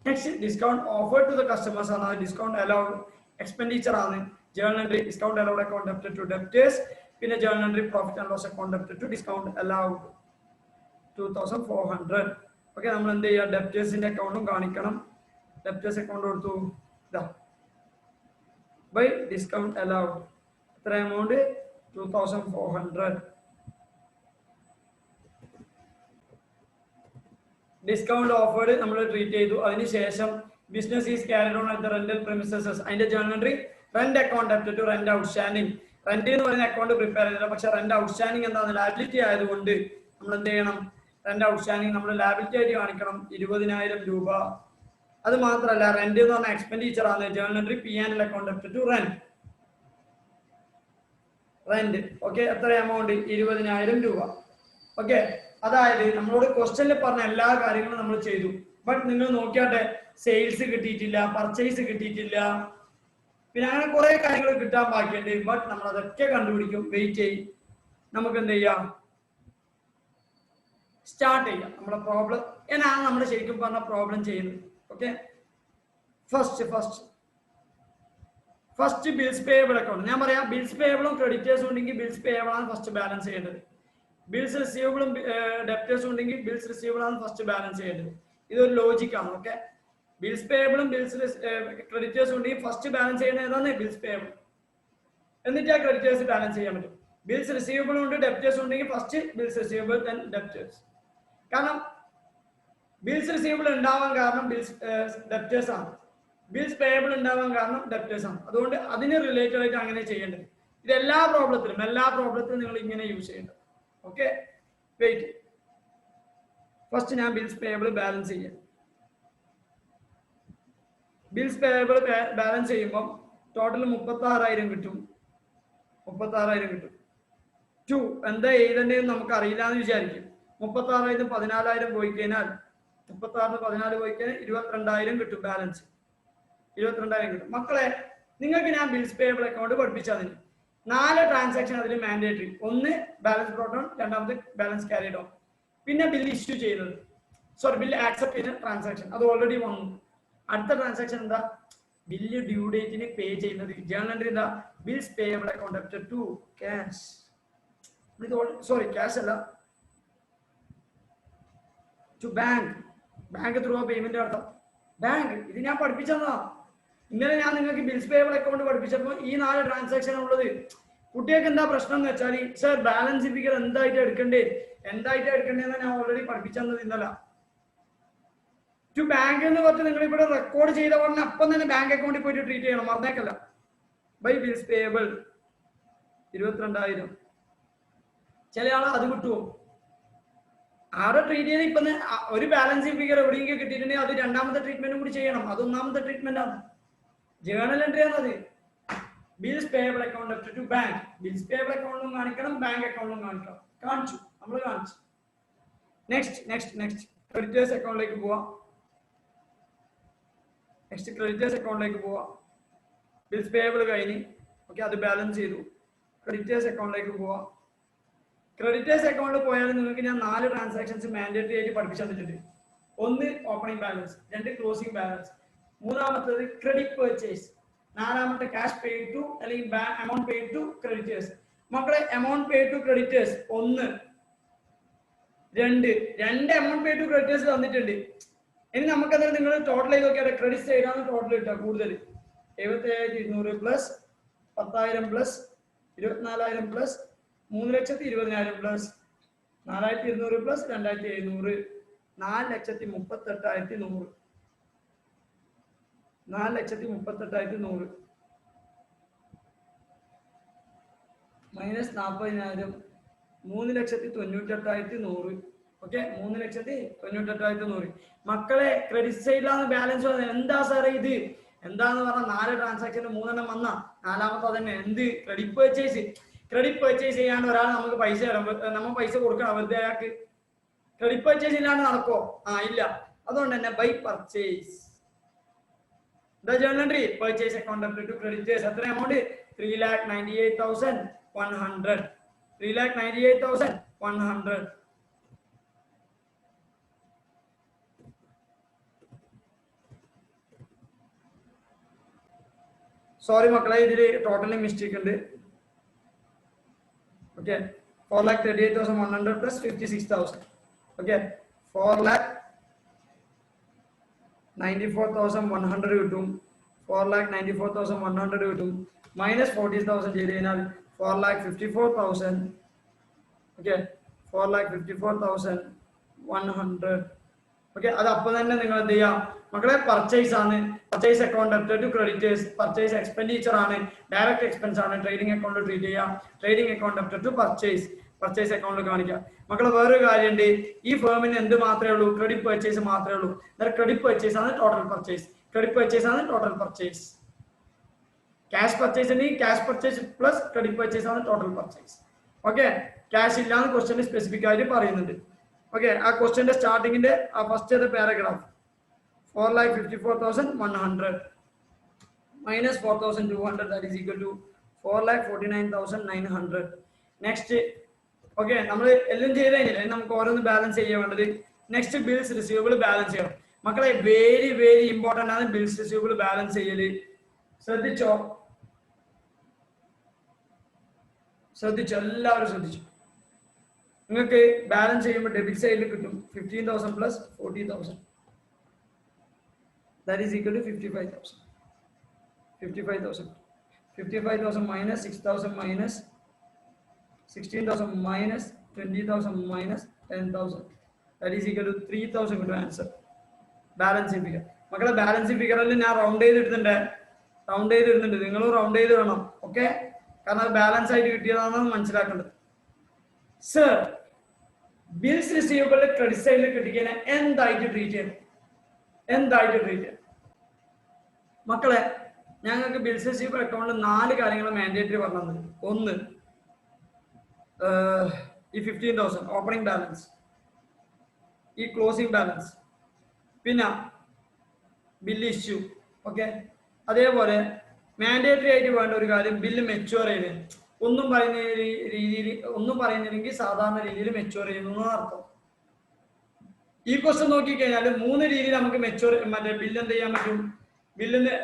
Next discount offered to the customers ആണ്. ഡിസ്കൗണ്ട് അലൗഡ് എക്സ്പെൻഡിച്ചർ ആണ്. Journal entry discount allowed account ഡെപ്റ്റ് to debtors. പിന്നെ journal entry profit and loss account ഡെപ്റ്റ് to discount allowed 2,400. Okay, നമ്മൾ എന്ത് ചെയ്യുക? ഡെപ്റ്റേഴ്സിന്റെ അക്കൗണ്ടും കാണിക്കണം. Debtors account കൊടുത്തു ഇതാ ബൈ ഡിസ്കൗണ്ട് അലൗഡ്. എത്ര എമൗണ്ട്? 2,400. ഡിസ്കൗണ്ട് ഓഫേർഡ് നമ്മൾ ട്രീറ്റ് ചെയ്തു. അതിനുശേഷം business is carried on at the rental premises. അതിന്റെ journal entry rent account ഡെപ്റ്റ് to rent outstanding. Rent എന്ന് പറയുന്ന അക്കൗണ്ട് പ്രിപ്പയർ ചെയ്തില്ല, പക്ഷെ റെന്റ് ഔട്ട്സ്റ്റാൻഡിംഗ് എന്താണ്? ലാബിലിറ്റി ആയതുകൊണ്ട് നമ്മൾ എന്ത് ചെയ്യണം? റെന്റ് ഔട്ട്സ്റ്റാൻഡിംഗ് നമ്മൾ ലാബിലിറ്റി ആയിട്ട് കാണിക്കണം 20,000 രൂപ. അത് മാത്രമല്ല, റെന്റ് എന്ന് പറഞ്ഞ എക്സ്പെൻഡിച്ചർ ആണ്. Journal entry P and L account ഡെപ്റ്റ് to rent. Rent okay, എത്ര എമൗണ്ട്? 20,000 രൂപ. ഓക്കെ, അതായത് നമ്മളോട് ക്വസ്റ്റ്യനിൽ പറഞ്ഞ എല്ലാ കാര്യങ്ങളും നമ്മൾ ചെയ്തു. ബട്ട് നിങ്ങൾ നോക്കിയാട്ടെ, സെയിൽസ് കിട്ടിയിട്ടില്ല, പർച്ചേസ് കിട്ടിയിട്ടില്ല, പിന്നെ അങ്ങനെ കുറെ കാര്യങ്ങൾ കിട്ടാൻ ബാക്കിയുണ്ട്. ബട്ട് നമ്മൾ അതൊക്കെ കണ്ടുപിടിക്കും. വെയിറ്റ് ചെയ്യും. നമുക്ക് എന്ത് ചെയ്യാം? സ്റ്റാർട്ട് ചെയ്യാം നമ്മുടെ പ്രോബ്ലം. എന്നാണ് നമ്മൾ ശരിക്കും പറഞ്ഞ പ്രോബ്ലം ചെയ്യുന്നത്. Okay, first bills payable account. ഞാൻ പറയാം, ബിൽസ് പേയബിളും ക്രെഡിറ്റേഴ്സും ഉണ്ടെങ്കിൽ ബിൽസ് പേയബിൾ ആണ് ഫസ്റ്റ് ബാലൻസ് ചെയ്യേണ്ടത്. ബിൽസ് റിസീവബിളും ഡെപ്റ്റേഴ്സും ഉണ്ടെങ്കിൽ ബിൽസ് റിസീവബിൾ ആണ് ഫസ്റ്റ് ബാലൻസ് ചെയ്യേണ്ടത്. ഇതൊരു ലോജിക്കാണ്. ഓക്കെ, ബിൽസ് പേയബിളും ബിൽസ് ക്രെഡിറ്റേഴ്സും ഉണ്ടെങ്കിൽ ഫസ്റ്റ് ബാലൻസ് ചെയ്യുന്നത് ഏതാണ്? Bills payable. എന്നിട്ട് ആ ക്രെഡിറ്റേഴ്സ് ബാലൻസ് ചെയ്യാൻ പറ്റും. ബിൽസ് റിസീവബിൾ ഉണ്ട്, ഡെപ്റ്റേഴ്സ് ഉണ്ടെങ്കിൽ first bills receivable then debtors. കാരണം ബിൽസ് റിസീവബിൾ ഉണ്ടാവാൻ കാരണം ബിൽസ് ഡെപ്റ്റേഴ്സ് ആണ്, ബിൽസ് പേയബിൾ ഉണ്ടാവാൻ കാരണം ഡെപ്റ്റേഴ്സ് ആണ്. അതുകൊണ്ട് അതിന് റിലേറ്റഡ് ആയിട്ട് അങ്ങനെ ചെയ്യേണ്ടത്. ഇത് എല്ലാ പ്രോബ്ലത്തിലും നിങ്ങൾ ഇങ്ങനെ യൂസ് ചെയ്യേണ്ടത്. Okay, wait. ഫസ്റ്റ് ഞാൻ ബിൽസ് പേയബിൾ ബാലൻസ് ചെയ്യാം. ബിൽസ് പേയബിൾ ബാലൻസ് ചെയ്യുമ്പോൾ ടോട്ടൽ 36,000 കിട്ടും. 36,000 കിട്ടും. 2 എന്താ എഴുതേണ്ടതെന്ന് നമുക്ക് അറിയില്ല എന്ന് വിചാരിക്കും. 36,000 14,000 പോയി കഴിഞ്ഞാൽ 36 14 പോയി കഴിഞ്ഞാൽ 22,000 കിട്ടും. ബാലൻസ് 22,000 കിട്ടും. മക്കളെ, നിങ്ങൾക്ക് ഞാൻ ബിൽസ് പേയബിൾ അക്കൗണ്ട് പഠിപ്പിച്ചതിന് 4 ട്രാൻസാക്ഷൻ അതിൽ മാൻഡേറ്ററി. ഒന്ന് ബാലൻസ് ബ്രോട്ട് ഓൺ, രണ്ടാമത്തെ ബാലൻസ് ക്യാരിഡ് ഓൺ, പിന്നെ ബിൽ ഇഷ്യൂ ചെയ്യുന്നത്, ബിൽ ആക്സെപ്റ്റ് ചെയ്യുന്ന ട്രാൻസാക്ഷൻ അത് ഓൾറെഡി വന്നു. അടുത്ത ട്രാൻസാക്ഷൻ എന്താ? ബില്ല് ഡ്യൂ ഡേറ്റിന് പേ ചെയ്യുന്നത്. ജേർണൽ എൻട്രി എന്താ? Bills payable account ഡെപ്റ്റ് to cash. Cash അല്ല, ടു ബാങ്ക്. ബാങ്ക് ത്രൂ ആ പേയ്മെന്റ് നടത്താം. ബാങ്ക് ഇത് ഞാൻ പഠിപ്പിച്ചതാ. ഇന്നലെ ഞാൻ നിങ്ങൾക്ക് ബിൽസ് പേയബിൾ അക്കൗണ്ട് പഠിപ്പിച്ചപ്പോൾ ഈ 4 ട്രാൻസാക്ഷൻ ഉള്ളത്. കുട്ടികൾക്ക് എന്താ പ്രശ്നം എന്ന് വെച്ചാൽ, സർ ബാലൻസ് ഫിഗർ എന്തായിട്ട് എടുക്കേണ്ടതെന്ന് ഞാൻ ഓൾറെഡി പഠിപ്പിച്ചത് ഇന്നലെ. ടു ബാങ്ക് എന്ന് പറഞ്ഞ് നിങ്ങൾ ഇവിടെ റെക്കോർഡ് ചെയ്ത ഉടനെ അപ്പം തന്നെ ബാങ്ക് അക്കൗണ്ടിൽ പോയിട്ട് ട്രീറ്റ് ചെയ്യണം, മറന്നേക്കല്ല. By bills payable 22,000. ചില ആൾ അത് കിട്ടുമോ? ആരെ ട്രീറ്റ് ചെയ്ത് ഇപ്പൊ ഒരു ബാലൻസ് ഫിഗർ എവിടെയെങ്കിലും കിട്ടിയിട്ടുണ്ടെങ്കിൽ അത് രണ്ടാമത്തെ ട്രീറ്റ്മെന്റും കൂടി ചെയ്യണം. അത് ഒന്നാമത്തെ ട്രീറ്റ്മെന്റ് ആണ്. ജേർണൽ എൻട്രി ആണ് അത്. Bills payable account to bank. Bills payable അക്കൗണ്ടും കാണിക്കണം, ബാങ്ക് അക്കൗണ്ടും കാണിക്കണം. നമ്മൾ കാണിച്ചു. നെക്സ്റ്റ് ക്രെഡിറ്റേഴ്സ് അക്കൗണ്ടിലേക്ക് പോവാം. ബിൽസ് പേയബിൾ കഴിഞ്ഞ് ഓക്കെ, അത് ബാലൻസ് ചെയ്തു. ക്രെഡിറ്റേഴ്സ് അക്കൗണ്ടിലേക്ക് പോവാം. ക്രെഡിറ്റേഴ്സ് അക്കൗണ്ടിൽ പോയാൽ നിങ്ങൾക്ക് ഞാൻ 4 ട്രാൻസാക്ഷൻസ് മാൻഡേറ്ററി ആയിട്ട് പഠിപ്പിച്ചു തന്നിട്ടുണ്ട്. ഒന്ന് ഓപ്പണിംഗ് ബാലൻസ്, 2 ക്ലോസിംഗ് ബാലൻസ്, മൂന്നാമത്തേത് ക്രെഡിറ്റ് പർച്ചേസ്, നാലാമത്തെ ക്യാഷ് പെയ്ഡ് ടു അല്ലെങ്കിൽ എമൗണ്ട് പെയ്ഡ് ടു ക്രെഡിറ്റേഴ്സ്. മക്കളെ amount paid to creditors 1 2 amount paid to creditors തന്നിട്ടുണ്ട്. ഇനി നമുക്ക് എന്തായാലും നിങ്ങൾ ടോട്ടൽ ചെയ്ത് നോക്കിയാൽ ക്രെഡിറ്റ് സൈഡാണ് ടോട്ടൽ കിട്ടുക കൂടുതൽ. 77,200 plus 10,000 plus 24,000 plus 3,20,000 plus 4,200 plus 2,700 4,38,100 4,38,100 minus 40,000 3,98,100. Okay, 3,98,100. മക്കളെ ക്രെഡിറ്റ് സൈഡിലാണ് ബാലൻസ് വന്നത്. എന്താ സാറേ ഇത്? എന്താന്ന് പറഞ്ഞാൽ 4 ട്രാൻസാക്ഷന് 3 എണ്ണം വന്ന നാലാമത്തെ തന്നെ എന്ത്? Credit purchase. ക്രെഡിറ്റ് പർച്ചേസ് ചെയ്യാണ്ട് ഒരാൾ നമുക്ക് പൈസ നമ്മൾ പൈസ കൊടുക്കണം വെറുതെ അയാൾക്ക്. ക്രെഡിറ്റ് പർച്ചേസ് ഇല്ലാണ്ട് നടക്കോ? ഇല്ല. അതുകൊണ്ട് തന്നെ by purchase the journal entry purchase account up to creditors എത്ര amount? 3,98,100. 3,98,100. സോറി മക്കളെ, ഇതില് ടോട്ടലി മിസ്റ്റേക്ക് ഉണ്ട്. Okay, 4,38,100 plus 56,000. ഓക്കെ, 4,94,100 കിട്ടും. 4,94,100 കിട്ടും. മൈനസ് 40,000 ചെയ്ത് കഴിഞ്ഞാൽ 4,54,000. ഓക്കെ, 4,54,100. ഓക്കെ, അത് അപ്പൊ തന്നെ നിങ്ങൾ എന്ത് ചെയ്യാം മക്കളെ? പർച്ചേസ് ആണ്. Purchase account ഡെപ്റ്റ് to creditors. Purchase expenditure ആണ്, ഡയറക്റ്റ് എക്സ്പെൻസ് ആണ്. ട്രേഡിംഗ് അക്കൗണ്ട് ട്രീറ്റ് ചെയ്യാം. Trading account ഡെപ്റ്റ് to purchase. Purchase account കാണിക്കാം. മക്കളെ വേറൊരു കാര്യമുണ്ട്, ഈ ഫേമിന് എന്ത് മാത്രമേ ഉള്ളൂ? ക്രെഡിറ്റ് പർച്ചേസ് മാത്രമേ ഉള്ളൂ. ക്രെഡിറ്റ് പർച്ചേസ് ആണ് ടോട്ടൽ പർച്ചേസ്. ക്രെഡിറ്റ് പർച്ചേസ് ആണ് ടോട്ടൽ പർച്ചേസ്. ക്യാഷ് പർച്ചേസ് ഉണ്ടെങ്കിൽ cash purchase plus credit purchase ആണ് ടോട്ടൽ പർച്ചേസ്. ഓക്കെ, ക്യാഷ് ഇല്ലാന്ന് ക്വസ്റ്റ്യൻ സ്പെസിഫിക് ആയിട്ട് പറയുന്നുണ്ട്. ഓക്കെ, ആ ക്വസ്റ്റ്യന്റെ സ്റ്റാർട്ടിങ്ങിന്റെ ആ first paragraph 4,54,100 minus 4,200 that is equal to 4,49,900. Next okay, നമ്മൾ എല്ലാം ചെയ്ത് കഴിഞ്ഞില്ല. നമുക്ക് ഓരോന്ന് ബാലൻസ് ചെയ്യാൻ വേണ്ടത്. നെക്സ്റ്റ് ബിൽസ് റിസീവബിൾ ബാലൻസ് ചെയ്യണം. മക്കളെ വെരി വെരി ഇമ്പോർട്ടന്റ് ആണ് ബിൽസ് റിസീവബിൾ ബാലൻസ് ചെയ്യല്. ശ്രദ്ധിച്ചോ, എല്ലാവരും ശ്രദ്ധിച്ചു. നിങ്ങൾക്ക് ബാലൻസ് ചെയ്യുമ്പോൾ ഡെബിറ്റ് സൈഡിൽ കിട്ടും 15,000 plus 40,000 that is equal to 55,000. 55,000 minus 6,000 minus 16,000 minus 20,000 minus 10,000 that is equal to 3,000 കിട്ടും ആൻസർ. Balancing figure. മക്കളെ ബാലൻസിംഗ് ഫിഗറിൽ ഞാൻ റൗണ്ട് ചെയ്തിടുന്നുണ്ട്. നിങ്ങളും റൗണ്ട് ചെയ്ത് വേണം. ഓക്കെ, കാരണം അത് ബാലൻസ് ആയിട്ട് കിട്ടിയതാണെന്ന് മനസ്സിലാക്കേണ്ടത്. സർ, ബിൽസ് റിസീവബിൾ ക്രെഡിറ്റ് സൈഡിൽ കിട്ടിക്കഴിഞ്ഞാൽ എന്തായിട്ട് ട്രീറ്റ് ചെയ്യണം? മക്കളെ ഞങ്ങൾക്ക് ബിൽസ് റിസീവബിൾ അക്കൗണ്ട് 4 കാര്യങ്ങൾ മാൻഡേറ്ററി പറഞ്ഞത്. ഒന്ന്, ഈ 15,000 ഓപ്പണിംഗ് ബാലൻസ്, ഈ ക്ലോസിംഗ് ബാലൻസ്, പിന്നെ ബില്ല് ഇഷ്യൂ. ഓക്കെ, അതേപോലെ മാൻഡേറ്ററി ആയിട്ട് വേണ്ട ഒരു കാര്യം ബില്ല് മെച്യൂർ ചെയ്ത് ഒന്നും പറയുന്നില്ലെങ്കിൽ സാധാരണ രീതിയിൽ മെച്യൂർ ചെയ്യുന്നു അർത്ഥം. ഈ ക്വസ്റ്റ്യൻ നോക്കിക്കഴിഞ്ഞാൽ 3 രീതിയിൽ നമുക്ക് ബില്ല് എന്ത് ചെയ്യാൻ പറ്റും? ബില്ലിന്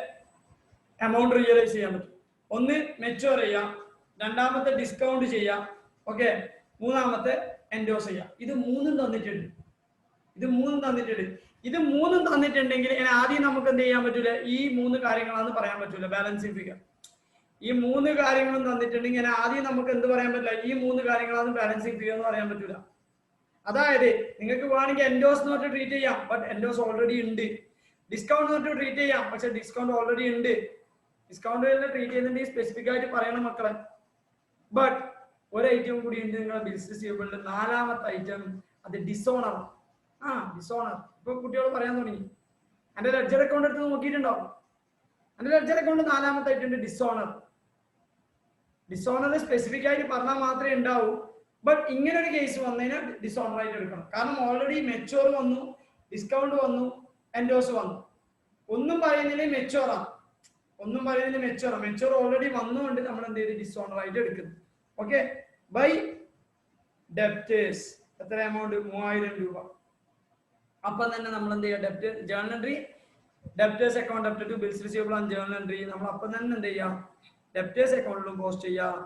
എമൗണ്ട് റിയലൈസ് ചെയ്യാൻ പറ്റും. ഒന്ന് മെച്യൂർ ചെയ്യാം, രണ്ടാമത്തെ ഡിസ്കൗണ്ട് ചെയ്യാം. ഓക്കെ, മൂന്നാമത്തെ എൻഡോസ് ചെയ്യാം. ഇത് മൂന്നും തന്നിട്ടുണ്ട്. തന്നിട്ടുണ്ടെങ്കിൽ ആദ്യം നമുക്ക് എന്ത് ചെയ്യാൻ പറ്റൂല? ഈ 3 കാര്യങ്ങളാണെന്ന് പറയാൻ പറ്റൂല. ബാലൻസിംഗ് ഫിഗർ ഈ 3 കാര്യങ്ങളും തന്നിട്ടുണ്ടെങ്കിൽ ആദ്യം നമുക്ക് എന്ത് പറയാൻ പറ്റില്ല? ഈ 3 കാര്യങ്ങളാണ് ബാലൻസിംഗ് ഫിഗർ എന്ന് പറയാൻ പറ്റൂല. അതായത് നിങ്ങൾക്ക് വേണമെങ്കിൽ എൻഡോസ് നോട്ട് ട്രീറ്റ് ചെയ്യാം, ബട്ട് എൻഡോസ് ഓൾറെഡി ഉണ്ട്. ഡിസ്കൗണ്ട് നോട്ട് ട്രീറ്റ് ചെയ്യാം, പക്ഷെ ഡിസ്കൗണ്ട് ഓൾറെഡി ഉണ്ട്. ഡിസ്കൗണ്ട് ട്രീറ്റ് ചെയ്യുന്നുണ്ടെങ്കിൽ സ്പെസിഫിക് ആയിട്ട് പറയണം മക്കളെ. ബട്ട് ഒരു ഐറ്റം കൂടി ഉണ്ട് നിങ്ങളുടെ ബിൽസ് റിസീവബിളിൽ. 4ാമത്തെ ഐറ്റം അത് ഡിസോണർ. ഡിസോണർ ഇപ്പൊ കുട്ടികൾ പറയാൻ തുടങ്ങി. എന്റെ ലെഡ്ജർ അക്കൗണ്ട് എടുത്ത് നോക്കിയിട്ടുണ്ടാവും. എന്റെ ലെഡ്ജർ അക്കൗണ്ട് 4ാമത്തെ ആയിട്ടുണ്ട് ഡിസോണർ. സ്പെസിഫിക് ആയിട്ട് പറഞ്ഞാൽ മാത്രമേ ഉണ്ടാവൂ. ബട്ട് ഇങ്ങനെ ഒരു കേസ് വന്നതിനാൽ ഡിസോണർ ആയിട്ട് എടുക്കണം. കാരണം ഓൾറെഡി മെച്യൂർ വന്നു, ഡിസ്കൗണ്ട് വന്നു, എൻഡോസ് വന്നു. ഒന്നും പറയുന്നില്ല മെച്യൂറാണ്. മെച്യൂർ ഓൾറെഡി വന്നുകൊണ്ട് നമ്മൾ എന്ത് ചെയ്ത് ഡിസോണർ ആയിട്ട് എടുക്കുന്നു. ഓക്കെ, ബൈ ഡെപ്റ്റേഴ്സ് എത്ര എമൗണ്ട് 3000 രൂപ. അപ്പം തന്നെ നമ്മൾ എന്ത് ചെയ്യുക debit journal entry debtors account ഡെപ്റ്റ് to bills receivable and journal entry നമ്മൾ അപ്പം തന്നെ എന്ത് ചെയ്യാം ഡെപ്റ്റേഴ്സ് അക്കൗണ്ടിലും പോസ്റ്റ് ചെയ്യാം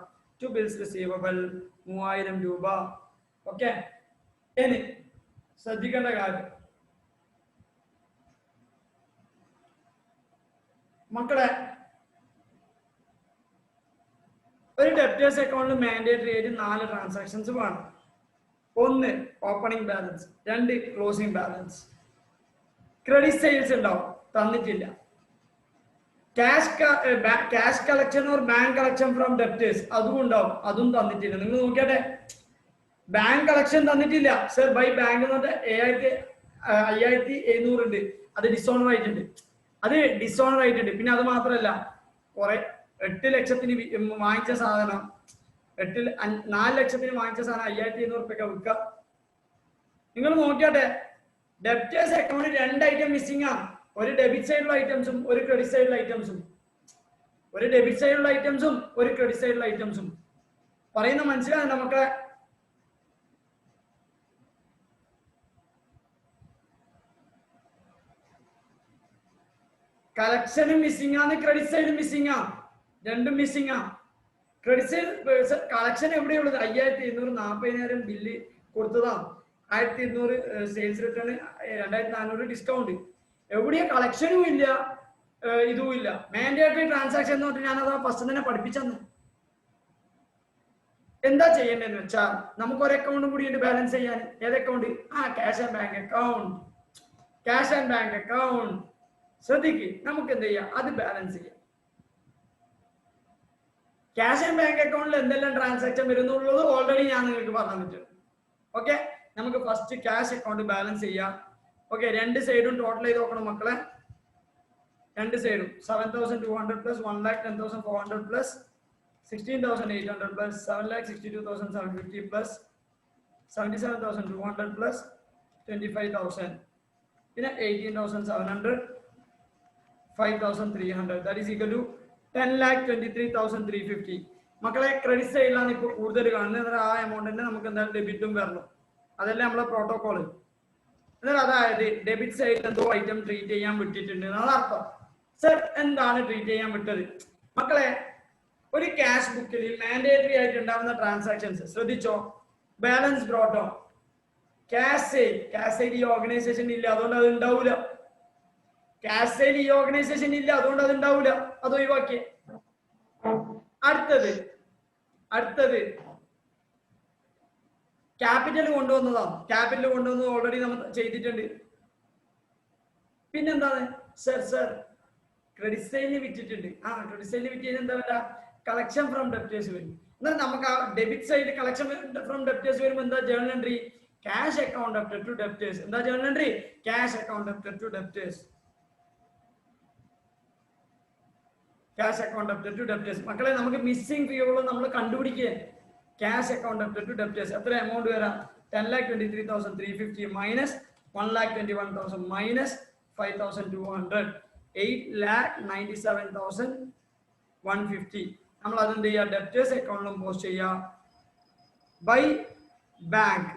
ടു ബിൽസ് റിസീവബിൾ 3000 രൂപ. ഓക്കെ, ഇനി ശ്രദ്ധിക്കേണ്ട കാര്യം മക്കളെ, ഒരു ഡെപ്റ്റേഴ്സ് അക്കൗണ്ടിൽ മാൻഡേറ്ററി ആയിട്ട് 4 ട്രാൻസാക്ഷൻസ് വേണം. 1 opening balance, 2 closing balance, credit sales ഉണ്ടാവും തന്നിട്ടില്ല, cash collection or bank collection from debtors അതും ഉണ്ടാവും, അതും തന്നിട്ടില്ല. നിങ്ങൾ നോക്കിയാട്ടെ, ബാങ്ക് കളക്ഷൻ തന്നിട്ടില്ല സർ ബൈ ബാങ്ക് എന്ന് പറഞ്ഞാൽ 5700 ഉണ്ട്, അത് ഡിസോണർ ആയിട്ടുണ്ട്, അത് ഡിസോണർ ആയിട്ടുണ്ട്. പിന്നെ അത് മാത്രമല്ല കുറെ 8 ലക്ഷത്തിന് വാങ്ങിച്ച സാധനം 4 ലക്ഷത്തിന് വാങ്ങിച്ച സാധനം 5700 രൂപയ്ക്ക് വിൽക്കുക. നിങ്ങൾ നോക്കിയാട്ടെ, ഡെപ്റ്റേഴ്സ് അക്കൗണ്ടിൽ 2 ഐറ്റം മിസ്സിംഗ് ആണ്, ഒരു ഡെബിറ്റ് സൈഡിലുള്ള ഐറ്റംസും ഒരു ക്രെഡിറ്റ് സൈഡിലുള്ള ഐറ്റംസും, ഒരു ഡെബിറ്റ് സൈഡിലുള്ള ഐറ്റംസും ഒരു ക്രെഡിറ്റ് സൈഡിലുള്ള ഐറ്റംസും. പറയുന്ന മനസ്സിലാണ് നമുക്ക്. കളക്ഷനും മിസ്സിംഗ് ആണ്, ക്രെഡിറ്റ് സൈഡും മിസ്സിംഗ് ആണ്, രണ്ടും മിസ്സിംഗ് ആണ്. ക്രെഡിറ്റ് സൈഡ് കളക്ഷൻ എവിടെയുള്ളത് 5700 40,000 ബില്ല് കൊടുത്തതാണ്, 1200 സെയിൽസ് റിട്ടേൺ, 2400 ഡിസ്കൗണ്ട്. എവിടെയാ കളക്ഷനും ഇല്ല ഇതും ഇല്ല. മാൻഡേറ്ററി ട്രാൻസാക്ഷൻ എന്ന് പറഞ്ഞാൽ ഞാനത് ഫസ്റ്റ് തന്നെ പഠിപ്പിച്ചെന്ന്. എന്താ ചെയ്യേണ്ടതെന്ന് വെച്ചാൽ നമുക്ക് ഒരു അക്കൗണ്ടും കൂടി ഉണ്ട് ബാലൻസ് ചെയ്യാൻ. ഏത് account? Cash and bank account. Cash and bank account ശ്രദ്ധിക്ക്, നമുക്ക് എന്ത് ചെയ്യാം അത് ബാലൻസ് ചെയ്യാം. ക്യാഷ് ആൻഡ് ബാങ്ക് അക്കൗണ്ടിൽ എന്തെല്ലാം ട്രാൻസാക്ഷൻ വരുന്നുള്ളത് ഓൾറെഡി ഞാൻ നിങ്ങൾക്ക് പറഞ്ഞു തന്നിട്ടുണ്ട്. ഓക്കെ, നമുക്ക് ഫസ്റ്റ് ക്യാഷ് അക്കൗണ്ട് ബാലൻസ് ചെയ്യാം. ഓക്കെ, 2 സൈഡും ടോട്ടൽ ചെയ്ത് നോക്കണം മക്കളെ. 2 സൈഡും 7,200 plus 1,10,400 plus 16,800 plus 7,62,750 plus 77,200 plus 25,000 പിന്നെ 18,700 5,300 that is equal to 10,23,350. മക്കളെ ക്രെഡിറ്റ് സൈഡിലാണ് ഇപ്പോൾ കൂടുതൽ കാണുന്നത്. ആ എമൗണ്ടിന്റെ നമുക്ക് എന്തായാലും ഡെബിറ്റും വരണം, അതല്ലേ നമ്മളെ പ്രോട്ടോകോള്. എന്നാൽ അതായത് ഡെബിറ്റ് സൈഡിൽ എന്തോ ഐറ്റം ട്രീറ്റ് ചെയ്യാൻ വിട്ടിട്ടുണ്ട് എന്നാണ് അർത്ഥം. സർ എന്താണ് ട്രീറ്റ് ചെയ്യാൻ വിട്ടത്? മക്കളെ, ഒരു ക്യാഷ് ബുക്കിൽ മാൻഡേറ്ററി ആയിട്ട് ഉണ്ടാവുന്ന ട്രാൻസാക്ഷൻസ് ശ്രദ്ധിച്ചോ. Balance brought on, cash sale ഈ ഓർഗനൈസേഷൻ ഇല്ല അതുകൊണ്ട് അത് ഉണ്ടാവില്ല. ക്യാഷ് സെയിൽ ഈ ഓർഗനൈസേഷൻ ഇല്ല അതുകൊണ്ട് അത് ഉണ്ടാവില്ല, അത് ഒഴിവാക്കിയേ. അടുത്തത് ക്യാപിറ്റൽ കൊണ്ടുവന്നതാണ്. ക്യാപിറ്റൽ കൊണ്ടുവന്നത് ഓൾറെഡി നമ്മൾ ചെയ്തിട്ടുണ്ട്. പിന്നെന്താണ്? സർ ക്രെഡിറ്റ് സെയിലിന് വിറ്റിട്ടുണ്ട്. ക്രെഡിറ്റ് സെയിലിന് വിറ്റ് എന്താ പറയുക, കളക്ഷൻ ഫ്രം ഡെപ്റ്റേഴ്സ് വരും. എന്നാൽ നമുക്ക് ആ debit side collection from debtors വരുമ്പോൾ എന്താ journal entry? Cash account debtor to debtors. എന്താ journal entry? Cash account debtor to debtors. Cash account debtor to debtors. മക്കളെ, നമുക്ക് മിസ്സിംഗ് ഫീകൾ നമ്മൾ കണ്ടുപിടിക്കുക. Cash account debtor to debtors എത്ര എമൗണ്ട് വരാം? 10,23,350 മൈനസ് 1,21,000 മൈനസ് 5,200 8,97,150. നമ്മൾ അതെന്ത് ചെയ്യുക? ഡെപ്റ്റേഴ്സ് അക്കൗണ്ടിലും പോസ്റ്റ് ചെയ്യുക. By bank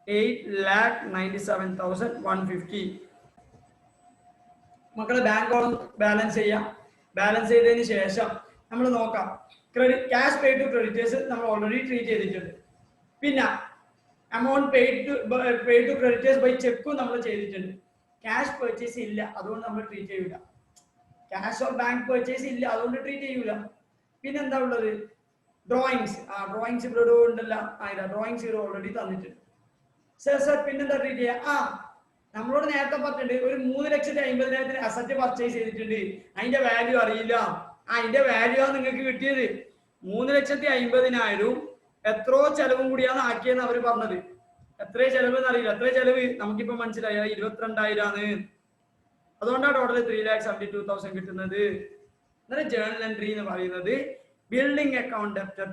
8,97,150. മക്കളെ, ബാങ്ക് ബാലൻസ് ചെയ്യാം. ബാലൻസ് ചെയ്തതിന് ശേഷം നമ്മൾ നോക്കാം. ക്യാഷ് പെയ്ഡ് ടു ക്രെഡിറ്റേഴ്സ് നമ്മൾ ഓൾറെഡി ട്രീറ്റ് ചെയ്തിട്ടുണ്ട്. പിന്നെ amount paid to creditors by ചെക്കും നമ്മൾ ചെയ്തിട്ടുണ്ട്. ക്യാഷ് പെർച്ചേസ് ഇല്ല അതുകൊണ്ട് നമ്മൾ ട്രീറ്റ് ചെയ്യൂല. ക്യാഷ് ഓർ ബാങ്ക് പെർച്ചേസ് ഇല്ല അതുകൊണ്ട് ട്രീറ്റ് ചെയ്യൂല. പിന്നെ എന്താ ഉള്ളത്? ഡ്രോയിങ്സ്. ഡ്രോയിങ്സ് ഇവിടെ ഉണ്ടല്ലോ. ഡ്രോയിങ്സ് ഇവിടെ ഓൾറെഡി തന്നിട്ടുണ്ട്. സർ പിന്നെന്താ ട്രീറ്റ് ചെയ്യുക? നമ്മളോട് നേരത്തെ പറഞ്ഞിട്ടുണ്ട് ഒരു 3,50,000 അസറ്റ് പർച്ചേസ് ചെയ്തിട്ടുണ്ട്, അതിന്റെ വാല്യൂ അറിയില്ല. അതിന്റെ വാല്യൂ ആണ് നിങ്ങൾക്ക് കിട്ടിയത്. 3,50,000 എത്രയോ ചെലവും കൂടിയാണ് ആക്കിയെന്ന് അവർ പറഞ്ഞത്. എത്ര ചെലവ് എന്നറിയില്ല. എത്ര ചെലവ് നമുക്കിപ്പോ മനസ്സിലായ 22,000 ആണ്. അതുകൊണ്ടാണ് ടോട്ടൽ 3,72,000 കിട്ടുന്നത്. എന്നാൽ ജേർണൽ എൻട്രി എന്ന് പറയുന്നത് building account debtor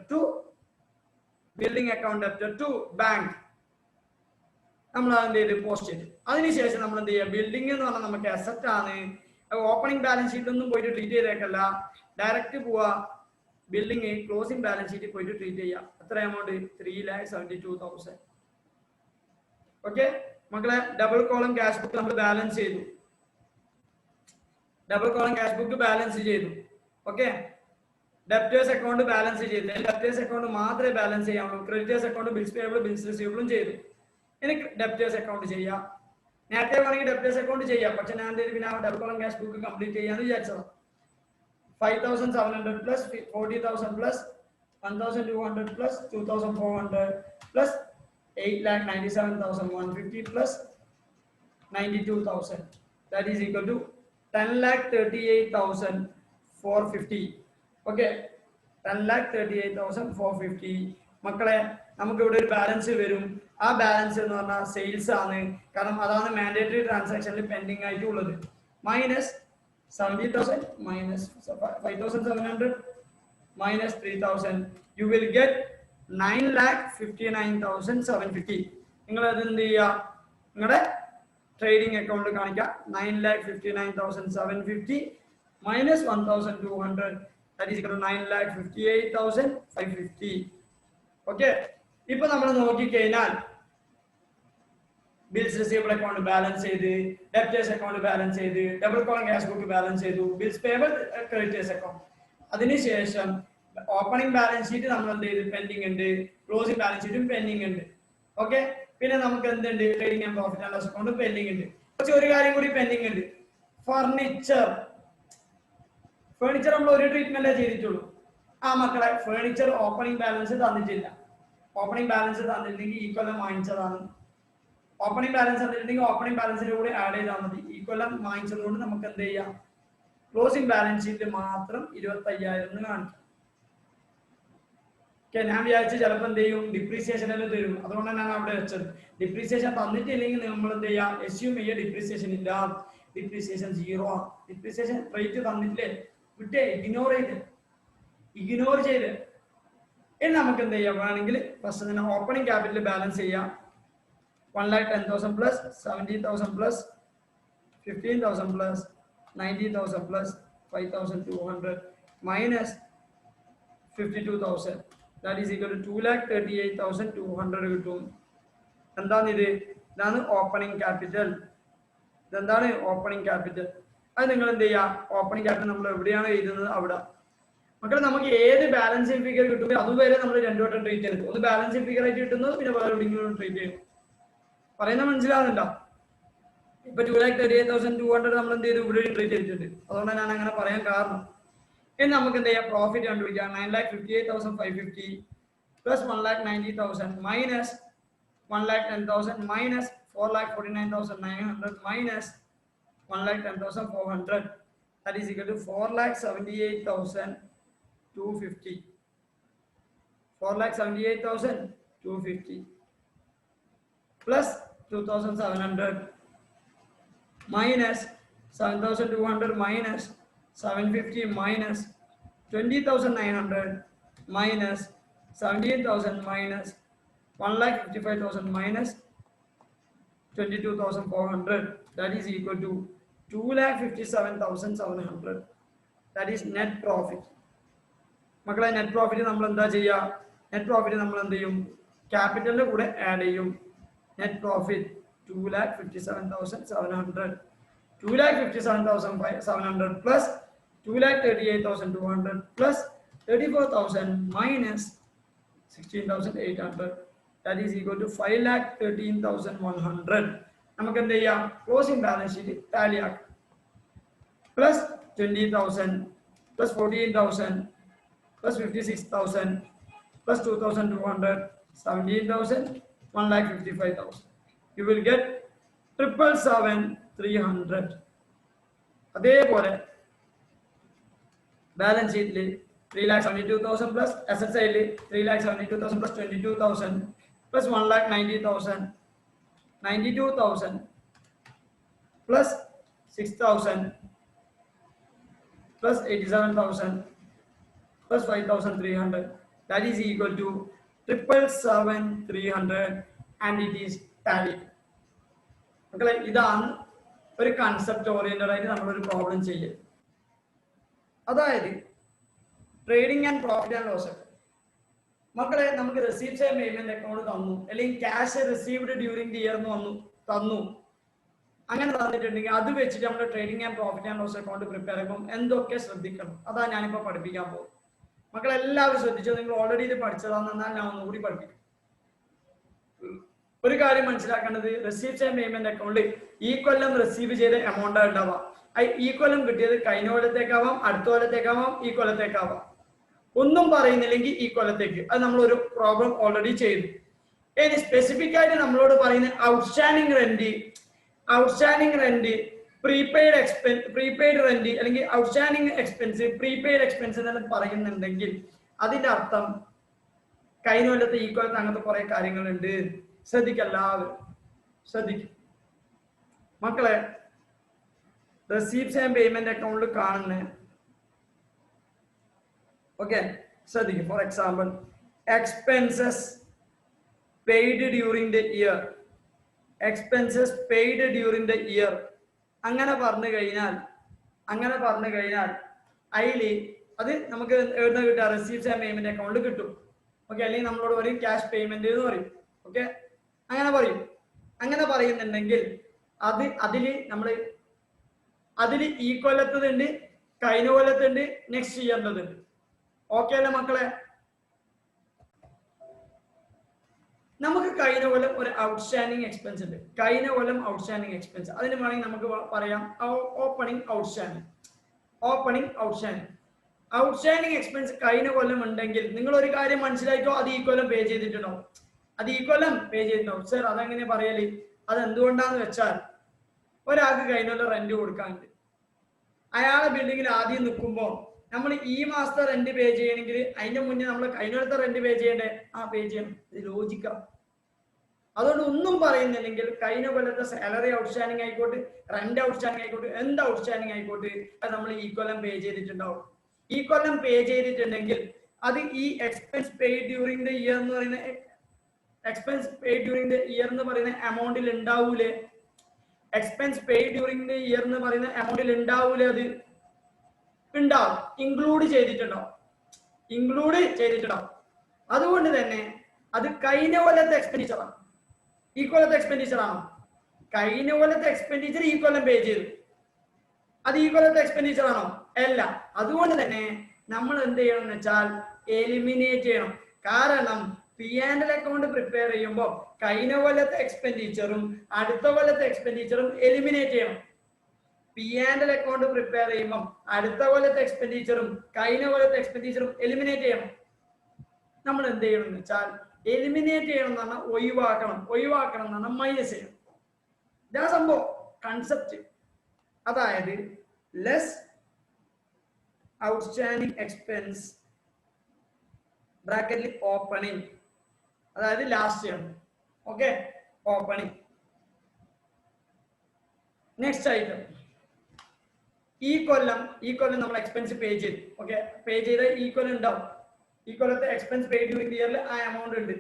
to bank നമ്മൾ അതിന്റെ ഇത് പോസ്റ്റ് ചെയ്തു. അതിനുശേഷം നമ്മൾ എന്ത് ചെയ്യുക? ബിൽഡിംഗ് എന്ന് പറഞ്ഞാൽ നമുക്ക് അസറ്റ് ആണ്. ഓപ്പണിംഗ് ബാലൻസ് ഷീറ്റൊന്നും പോയിട്ട് ട്രീറ്റ് ചെയ്തേക്കല്ല, ഡയറക്റ്റ് പോവാ ബിൽഡിംഗ് ക്ലോസിംഗ് ബാലൻസ് ഷീറ്റ് പോയിട്ട് ട്രീറ്റ് ചെയ്യാം. എത്ര എമൗണ്ട്? 3,72,000. ഓക്കെ മക്കളെ, ഡബിൾ കോളം ക്യാഷ് ബുക്ക് നമ്മൾ ബാലൻസ് ചെയ്തു. Double column cash book balance ചെയ്തു. ഓക്കെ, ഡെപ്റ്റേഴ്സ് അക്കൗണ്ട് ബാലൻസ് ചെയ്തു. ഡെപ്റ്റേഴ്സ് അക്കൗണ്ട് മാത്രമേ ബാലൻസ് ചെയ്യാവുള്ളൂ. Creditors account, bills payable, bills റിസീവബിളും ചെയ്തു. ഇനി ഡെപ്റ്റേഴ്സ് അക്കൗണ്ട് ചെയ്യാം. നേരത്തെ വേണമെങ്കിൽ ഡെപ്റ്റേഴ്സ് അക്കൗണ്ട് ചെയ്യാം, പക്ഷെ ഞാൻ പിന്നെ ആ double column cash book complete ചെയ്യാന്ന് വിചാരിച്ചതാണ്. 5,700 plus 40,000 plus 1,200 plus 2,400 plus 8,97,150 plus 92,000. That is equal to 10,38,450. Okay, 10,38,450. മക്കളെ, നമുക്ക് ഇവിടെ ഒരു ബാലൻസ് വരും. ആ ബാലൻസ് എന്ന് പറഞ്ഞാൽ സെയിൽസ് ആണ്, കാരണം അതാണ് മാൻഡേറ്ററി ട്രാൻസാക്ഷനിൽ പെൻഡിങ് ആയിട്ട് ഉള്ളത്. Minus 70,000 minus 5,700 minus 3,000, you will get 9,59,750. നിങ്ങൾ അത് എന്ത് ചെയ്യുക? നിങ്ങളുടെ ട്രേഡിംഗ് അക്കൗണ്ട് കാണിക്കുക. 9,59,750 minus 1,200, that is equal to 9,58,550. Okay, ഇപ്പൊ നമ്മൾ നോക്കിക്കഴിഞ്ഞാൽ ബിൽസ് റിസീവബിൾ അക്കൗണ്ട് ബാലൻസ് ചെയ്ത്, ഡെപ്റ്റേഴ്സ് അക്കൗണ്ട് ബാലൻസ് ചെയ്ത്, double column cash book balance ചെയ്തു, ബിൽസ് പേയബിൾ, ക്രെഡിറ്റേഴ്സ് അക്കൗണ്ട്. അതിനുശേഷം ഓപ്പണിംഗ് ബാലൻസ് ഷീറ്റ് നമ്മൾ എന്ത് ചെയ്ത് പെൻഡിങ് ഉണ്ട്, ക്ലോസിംഗ് ബാലൻസ് ഷീറ്റും പെൻഡിങ് ഉണ്ട്. ഓക്കെ, പിന്നെ നമുക്ക് എന്തുണ്ട്? Trading and profit and loss account pending ഉണ്ട്. പക്ഷെ ഒരു കാര്യം കൂടി പെൻഡിങ് ഉണ്ട്, ഫർണിച്ചർ. ഫർണിച്ചർ നമ്മൾ ഒരു ട്രീറ്റ്മെന്റ് ചെയ്തിട്ടുള്ളൂ. ആ മക്കളെ, ഫർണിച്ചർ ഓപ്പണിംഗ് ബാലൻസ് തന്നിട്ടില്ല. ഓപ്പണിംഗ് ബാലൻസ് തന്നില്ലെങ്കിൽ ഈ കൊല്ലം വാങ്ങിച്ചതാണ്. ഓപ്പണിംഗ് ബാലൻസ് തന്നിട്ടുണ്ടെങ്കിൽ ഓപ്പണിംഗ് ബാലൻസിന്റെ കൂടെ ആഡ് ചെയ്താൽ മതി. ഈ കൊല്ലം വാങ്ങിച്ചതുകൊണ്ട് നമുക്ക് എന്ത് ചെയ്യാം? ക്ലോസിംഗ് ബാലൻസ് ഷീറ്റ് മാത്രം 25,000 കാണിക്കാം. ഓക്കെ, ഞാൻ വിചാരിച്ചു ചിലപ്പോൾ എന്ത് ചെയ്യും, ഡിപ്രീസിയേഷൻ എല്ലാം തരും. അതുകൊണ്ടാണ് ഞാൻ അവിടെ വെച്ചത്. ഡിപ്രീസിയേഷൻ തന്നിട്ടില്ലെങ്കിൽ നമ്മൾ എന്ത് ചെയ്യാം? എസ്യൂം ചെയ്യുക ഡിപ്രീസിയേഷൻ ഇല്ല, ഡിപ്രീസിയേഷൻ 0 ആണ്. ഡിപ്രീസിയേഷൻ റേറ്റ് തന്നിട്ടില്ലേ, വിട്ടേ, ഇഗ്നോർ ചെയ്ത്. ഇനി നമുക്ക് എന്ത് ചെയ്യാം? വേണമെങ്കിൽ ഫസ്റ്റ് തന്നെ ഓപ്പണിംഗ് ക്യാപിറ്റൽ ബാലൻസ് ചെയ്യാം. 1,10,000 plus 70,000 plus 15,000 plus 90,000 plus 5,200 minus 52,000. That is equal to 2,38,200 കിട്ടും. എന്താണ് ഇത്? ഇതാണ് ഓപ്പണിംഗ് ക്യാപിറ്റൽ. ഇതെന്താണ് ഓപ്പണിംഗ് ക്യാപിറ്റൽ? അത് നിങ്ങൾ എന്ത് ചെയ്യുക? ഓപ്പണിംഗ് ക്യാപിറ്റൽ നമ്മൾ എവിടെയാണ് എഴുതുന്നത് അവിടെ. മക്കളെ, നമുക്ക് ഏത് ബാലൻസിംഗ് ഫിഗർ കിട്ടുമ്പോൾ അതുവരെ നമ്മൾ രണ്ടു വട്ടം ട്രീറ്റ് ചെയ്തു. ഒന്ന് ബാലൻസിംഗ് ഫിഗർ ആയിട്ട് കിട്ടുന്നത്, പിന്നെ വേറെ എവിടെയെങ്കിലും ട്രീറ്റ് ചെയ്യും. പറയുന്ന മനസ്സിലാവുന്നുണ്ടോ? ഇപ്പൊ 2,38,200 നമ്മൾ എന്ത് ചെയ്തു? ഇവിടെ ട്രീറ്റ് ചെയ്തിട്ടുണ്ട്. അതുകൊണ്ടാണ് ഞാൻ അങ്ങനെ പറയാൻ കാരണം. ഇനി നമുക്ക് എന്ത് ചെയ്യാം? പ്രോഫിറ്റ് കണ്ടുപിടിക്കാം. 9,58,550 plus 1,90,000 minus 1,10,000 minus 4,49,900 minus 1,10,400. That is equal to 4,78,250. 4,78,250 plus 2,700 minus 7,200 minus 750 minus 20,900 minus 17,000 minus 1,55,000 minus 22,400. That is equal to 2,57,700. That is net profit. മക്കളെ, നെറ്റ് പ്രോഫിറ്റ് നമ്മൾ എന്താ ചെയ്യുക? നെറ്റ് പ്രോഫിറ്റ് നമ്മൾ എന്ത് ചെയ്യും? ക്യാപിറ്റലിന്റെ കൂടെ ആഡ് ചെയ്യും. Net profit 2,57,700. 2,57,700 plus 2,38,200 plus 34,000 minus 16,800. That is equal to 5,13,100. നമുക്ക് എന്ത് ചെയ്യാം? ക്ലോസിംഗ് ബാലൻസ് ഷീറ്റ് ടാലി ആക്കാം. Plus 20,000 plus 14,000 plus 56,000 plus 2,200 17,000 1,55,000. You will get 777,300. അതേപോലെ ബാലൻസ് ഷീറ്റിൽ 3,72,000 പ്ലസ് അസറ്റ് സൈഡിൽ 3,72,000 plus 22,000 plus 1,90,000 92,000 plus 6,000 plus 87,000 plus 5,300. That is equal to 777,300 and it is tallied. മക്കളെ, ഇതാണ് ഒരു കൺസെപ്റ്റ് ഓറിയന്റഡ് ആയിട്ട് നമ്മളൊരു പ്രോബ്ലം ചെയ്യുക. അതായത് trading and profit and loss account. മക്കളെ നമുക്ക് റെസീപ്റ്റ്സ് ആൻഡ് പേയ്മെന്റ് അക്കൗണ്ട് തന്നു, അല്ലെങ്കിൽ cash received during the year എന്ന് തന്നു. അങ്ങനെ തന്നിട്ടുണ്ടെങ്കിൽ അത് വെച്ചിട്ട് നമ്മുടെ trading and profit and loss account prepare ചെയ്യുമ്പോൾ എന്തൊക്കെ ശ്രദ്ധിക്കണം, അതാണ് ഞാനിപ്പോൾ പഠിപ്പിക്കാൻ പോകും. മക്കളെല്ലാവരും ശ്രദ്ധിച്ചോ, നിങ്ങൾ ഓൾറെഡി ഇത് പഠിച്ചതാണെന്നാൽ ഞാൻ ഒന്നുകൂടി പഠിപ്പിക്കും. ഒരു കാര്യം മനസ്സിലാക്കേണ്ടത്, റെസീപ്റ്റ്സ് ആൻഡ് പേയ്മെന്റ് അക്കൗണ്ട് ഈ കൊല്ലം റിസീവ് ചെയ്ത എമൗണ്ട് ഉണ്ടാവാം. ഈ കൊല്ലം കിട്ടിയത് കഴിഞ്ഞ കൊല്ലത്തേക്കാവാം, അടുത്ത കൊല്ലത്തേക്കാവാം, ഈ കൊല്ലത്തേക്കാവാം. ഒന്നും പറയുന്നില്ലെങ്കിൽ ഈ കൊല്ലത്തേക്ക്. അത് നമ്മളൊരു പ്രോബ്ലം ഓൾറെഡി ചെയ്തു. ഇനി സ്പെസിഫിക് ആയിട്ട് നമ്മളോട് പറയുന്ന ഔട്ട്സ്റ്റാൻഡിങ് റെന്റ്, പ്രീപെയ്ഡ് റെന്റ്, അല്ലെങ്കിൽ ഔട്ട്സ്റ്റാൻഡിങ് എക്സ്പെൻസ്, പ്രീപെയ്ഡ് എക്സ്പെൻസ് എന്നെല്ലാം പറയുന്നുണ്ടെങ്കിൽ അതിന്റെ അർത്ഥം കഴിഞ്ഞ കൊല്ലത്തെ ഈ കൊല്ലത്ത് അങ്ങനത്തെ കുറെ കാര്യങ്ങളുണ്ട്. ശ്രദ്ധിക്കല്ലാവരും ശ്രദ്ധിക്കും. മക്കളെ റെസീപ്റ്റ്സ് ആൻഡ് പേയ്മെന്റ് അക്കൗണ്ടിൽ കാണുന്ന ഓക്കെ ശ്രദ്ധിക്കും. For example expenses paid during the year, expenses paid during the year അങ്ങനെ പറഞ്ഞു കഴിഞ്ഞാൽ അതിൽ അത് നമുക്ക് എവിടെ കിട്ടുക, റെസീപ്റ്റ്സ് ആൻഡ് പേയ്മെന്റ് അക്കൗണ്ടിൽ കിട്ടും. ഓക്കെ, അല്ലെങ്കിൽ നമ്മളോട് പറയും ക്യാഷ് പേയ്മെന്റ് എന്ന് പറയും. ഓക്കെ, അങ്ങനെ പറയുന്നുണ്ടെങ്കിൽ അതിൽ ഈ കൊല്ലത്തുണ്ട്, കഴിഞ്ഞ കൊല്ലത്തുണ്ട്, നെക്സ്റ്റ് ഇയറിൻ്റെതുണ്ട്. ഓക്കെ അല്ലേ മക്കളെ? നമുക്ക് കഴിഞ്ഞ കൊല്ലം ഒരു ഔട്ട്സ്റ്റാൻഡിങ് എക്സ്പെൻസ് ഉണ്ട്. അതിന് വേണമെങ്കിൽ നമുക്ക് പറയാം ഓപ്പണിംഗ് ഔട്ട്സ്റ്റാൻഡിങ് എക്സ്പെൻസ് കഴിഞ്ഞ കൊല്ലം ഉണ്ടെങ്കിൽ നിങ്ങൾ ഒരു കാര്യം മനസ്സിലാക്കിയോ, അത് ഈ കൊല്ലം പേ ചെയ്തിട്ടുണ്ടാവും. സർ അതെങ്ങനെ പറയല്? അത് എന്തുകൊണ്ടാന്ന് വെച്ചാൽ ഒരാൾക്ക് കഴിഞ്ഞ കൊല്ലം റെന്റ് കൊടുക്കാനുണ്ട്. അയാളെ ബിൽഡിങ്ങിൽ ആദ്യം നിൽക്കുമ്പോൾ നമ്മൾ ഈ മാസത്തെ റെന്റ് പേ ചെയ്യണമെങ്കിൽ അതിന്റെ മുന്നേ നമ്മൾ കഴിഞ്ഞ കൊല്ലത്തെ റെന്റ് പേ ചെയ്യണ്ടേ? പേ ചെയ്യണം. ഇത് ലോജിക്കാണ്. അതുകൊണ്ട് ഒന്നും പറയുന്നില്ലെങ്കിൽ കഴിഞ്ഞ കൊല്ലത്തെ സാലറി ഔട്ട്സ്റ്റാൻഡിങ് ആയിക്കോട്ടെ, റെന്റ് ഔട്ട്സ്റ്റാൻഡിങ് ആയിക്കോട്ടെ, എന്ത് ഔട്ട്സ്റ്റാൻഡിങ് ആയിക്കോട്ടെ, അത് നമ്മൾ ഈ കൊല്ലം പേ ചെയ്തിട്ടുണ്ടാവും. ഈ കൊല്ലം പേ ചെയ്തിട്ടുണ്ടെങ്കിൽ അത് ഈ expense paid during the year എന്ന് പറയുന്ന എമൗണ്ടിൽ ഉണ്ടാവൂലേ? അത് ഉണ്ടാവും, ഇൻക്ലൂഡ് ചെയ്തിട്ടുണ്ടാവും. അതുകൊണ്ട് തന്നെ അത് കഴിഞ്ഞ കൊല്ലത്തെ എക്സ്പെൻഡിച്ചറാണ്. ഈ കൊല്ലത്തെ എക്സ്പെൻഡിച്ചർ ആണോ? കഴിഞ്ഞ കൊല്ലത്തെ എക്സ്പെൻഡിച്ചർ ഈ കൊല്ലം പേ ചെയ്തു. അത് ഈ കൊല്ലത്തെ എക്സ്പെൻഡിച്ചർ ആണോ? അല്ല. അതുകൊണ്ട് തന്നെ നമ്മൾ എന്ത് ചെയ്യണം എന്ന് വെച്ചാൽ എലിമിനേറ്റ് ചെയ്യണം. കാരണം P&L അക്കൗണ്ട് പ്രിപ്പയർ ചെയ്യുമ്പോൾ കഴിഞ്ഞ കൊല്ലത്തെ എക്സ്പെൻഡിച്ചറും അടുത്ത കൊല്ലത്തെ എക്സ്പെൻഡിച്ചറും എലിമിനേറ്റ് ചെയ്യണം. P&L അക്കൗണ്ട് പ്രിപ്പയർ ചെയ്യുമ്പോൾ അടുത്ത കൊല്ലത്തെ എക്സ്പെൻഡിച്ചറും കഴിഞ്ഞ കൊല്ലത്തെ എക്സ്പെൻഡിച്ചറും എലിമിനേറ്റ് ചെയ്യണം. നമ്മൾ എന്ത് ചെയ്യണം എന്ന് വെച്ചാൽ എലിമിനേറ്റ് ചെയ്യണം എന്ന് പറഞ്ഞാൽ ഒഴിവാക്കണം എന്ന് പറഞ്ഞാൽ മൈനസ് ചെയ്യണം. ഇതാ സംഭവം, കൺസെപ്റ്റ്. അതായത് ലെസ് ഔട്ട്സ്റ്റാൻഡിങ് എക്സ്പെൻസ് ബ്രാക്കറ്റിൽ ഓപ്പണിംഗ്, അതായത് last year. Okay, opening. Next item, ഈ കൊല്ലം നമ്മൾ എക്സ്പെൻസ് പേ ചെയ്തു. ഓക്കെ, പേ ചെയ്ത ഈ കൊല്ലം ഉണ്ടാവും. ഈ കൊല്ലത്തെ എക്സ്പെൻസ് പേ ഡ്യൂറിംഗ് ഇയറിൽ ആ എമൗണ്ട് ഉണ്ട്.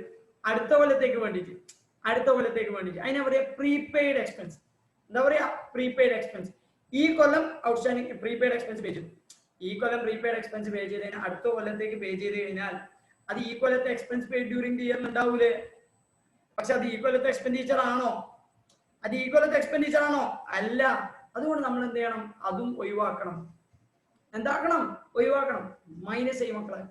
അടുത്ത കൊല്ലത്തേക്ക് വേണ്ടിയിട്ട് അതിനെ പറയാ പ്രീപെയ്ഡ് എക്സ്പെൻസ്. ഈ കൊല്ലം ഔട്ട്സ്റ്റാൻഡിങ് പ്രീപെയ്ഡ് എക്സ്പെൻസ് പേ ചെയ്തു. ഈ കൊല്ലം പ്രീപെയ്ഡ് എക്സ്പെൻസ് പേ ചെയ്ത് കഴിഞ്ഞാൽ അടുത്ത കൊല്ലത്തേക്ക് പേ ചെയ്ത് കഴിഞ്ഞാൽ അത് ഈ കൊല്ലത്തെ എക്സ്പെൻസ് പേ ഡ്യൂറിംഗ് ദി ഇയറിൽ ഉണ്ടാവൂലേ? പക്ഷെ അത് ഈ കൊല്ലത്തെ എക്സ്പെൻഡിച്ചർ ആണോ? അല്ല. അതുകൊണ്ട് നമ്മൾ എന്ത് ചെയ്യണം? അതും ഒഴിവാക്കണം. മൈനസ് ചെയ്യും മക്കളെ,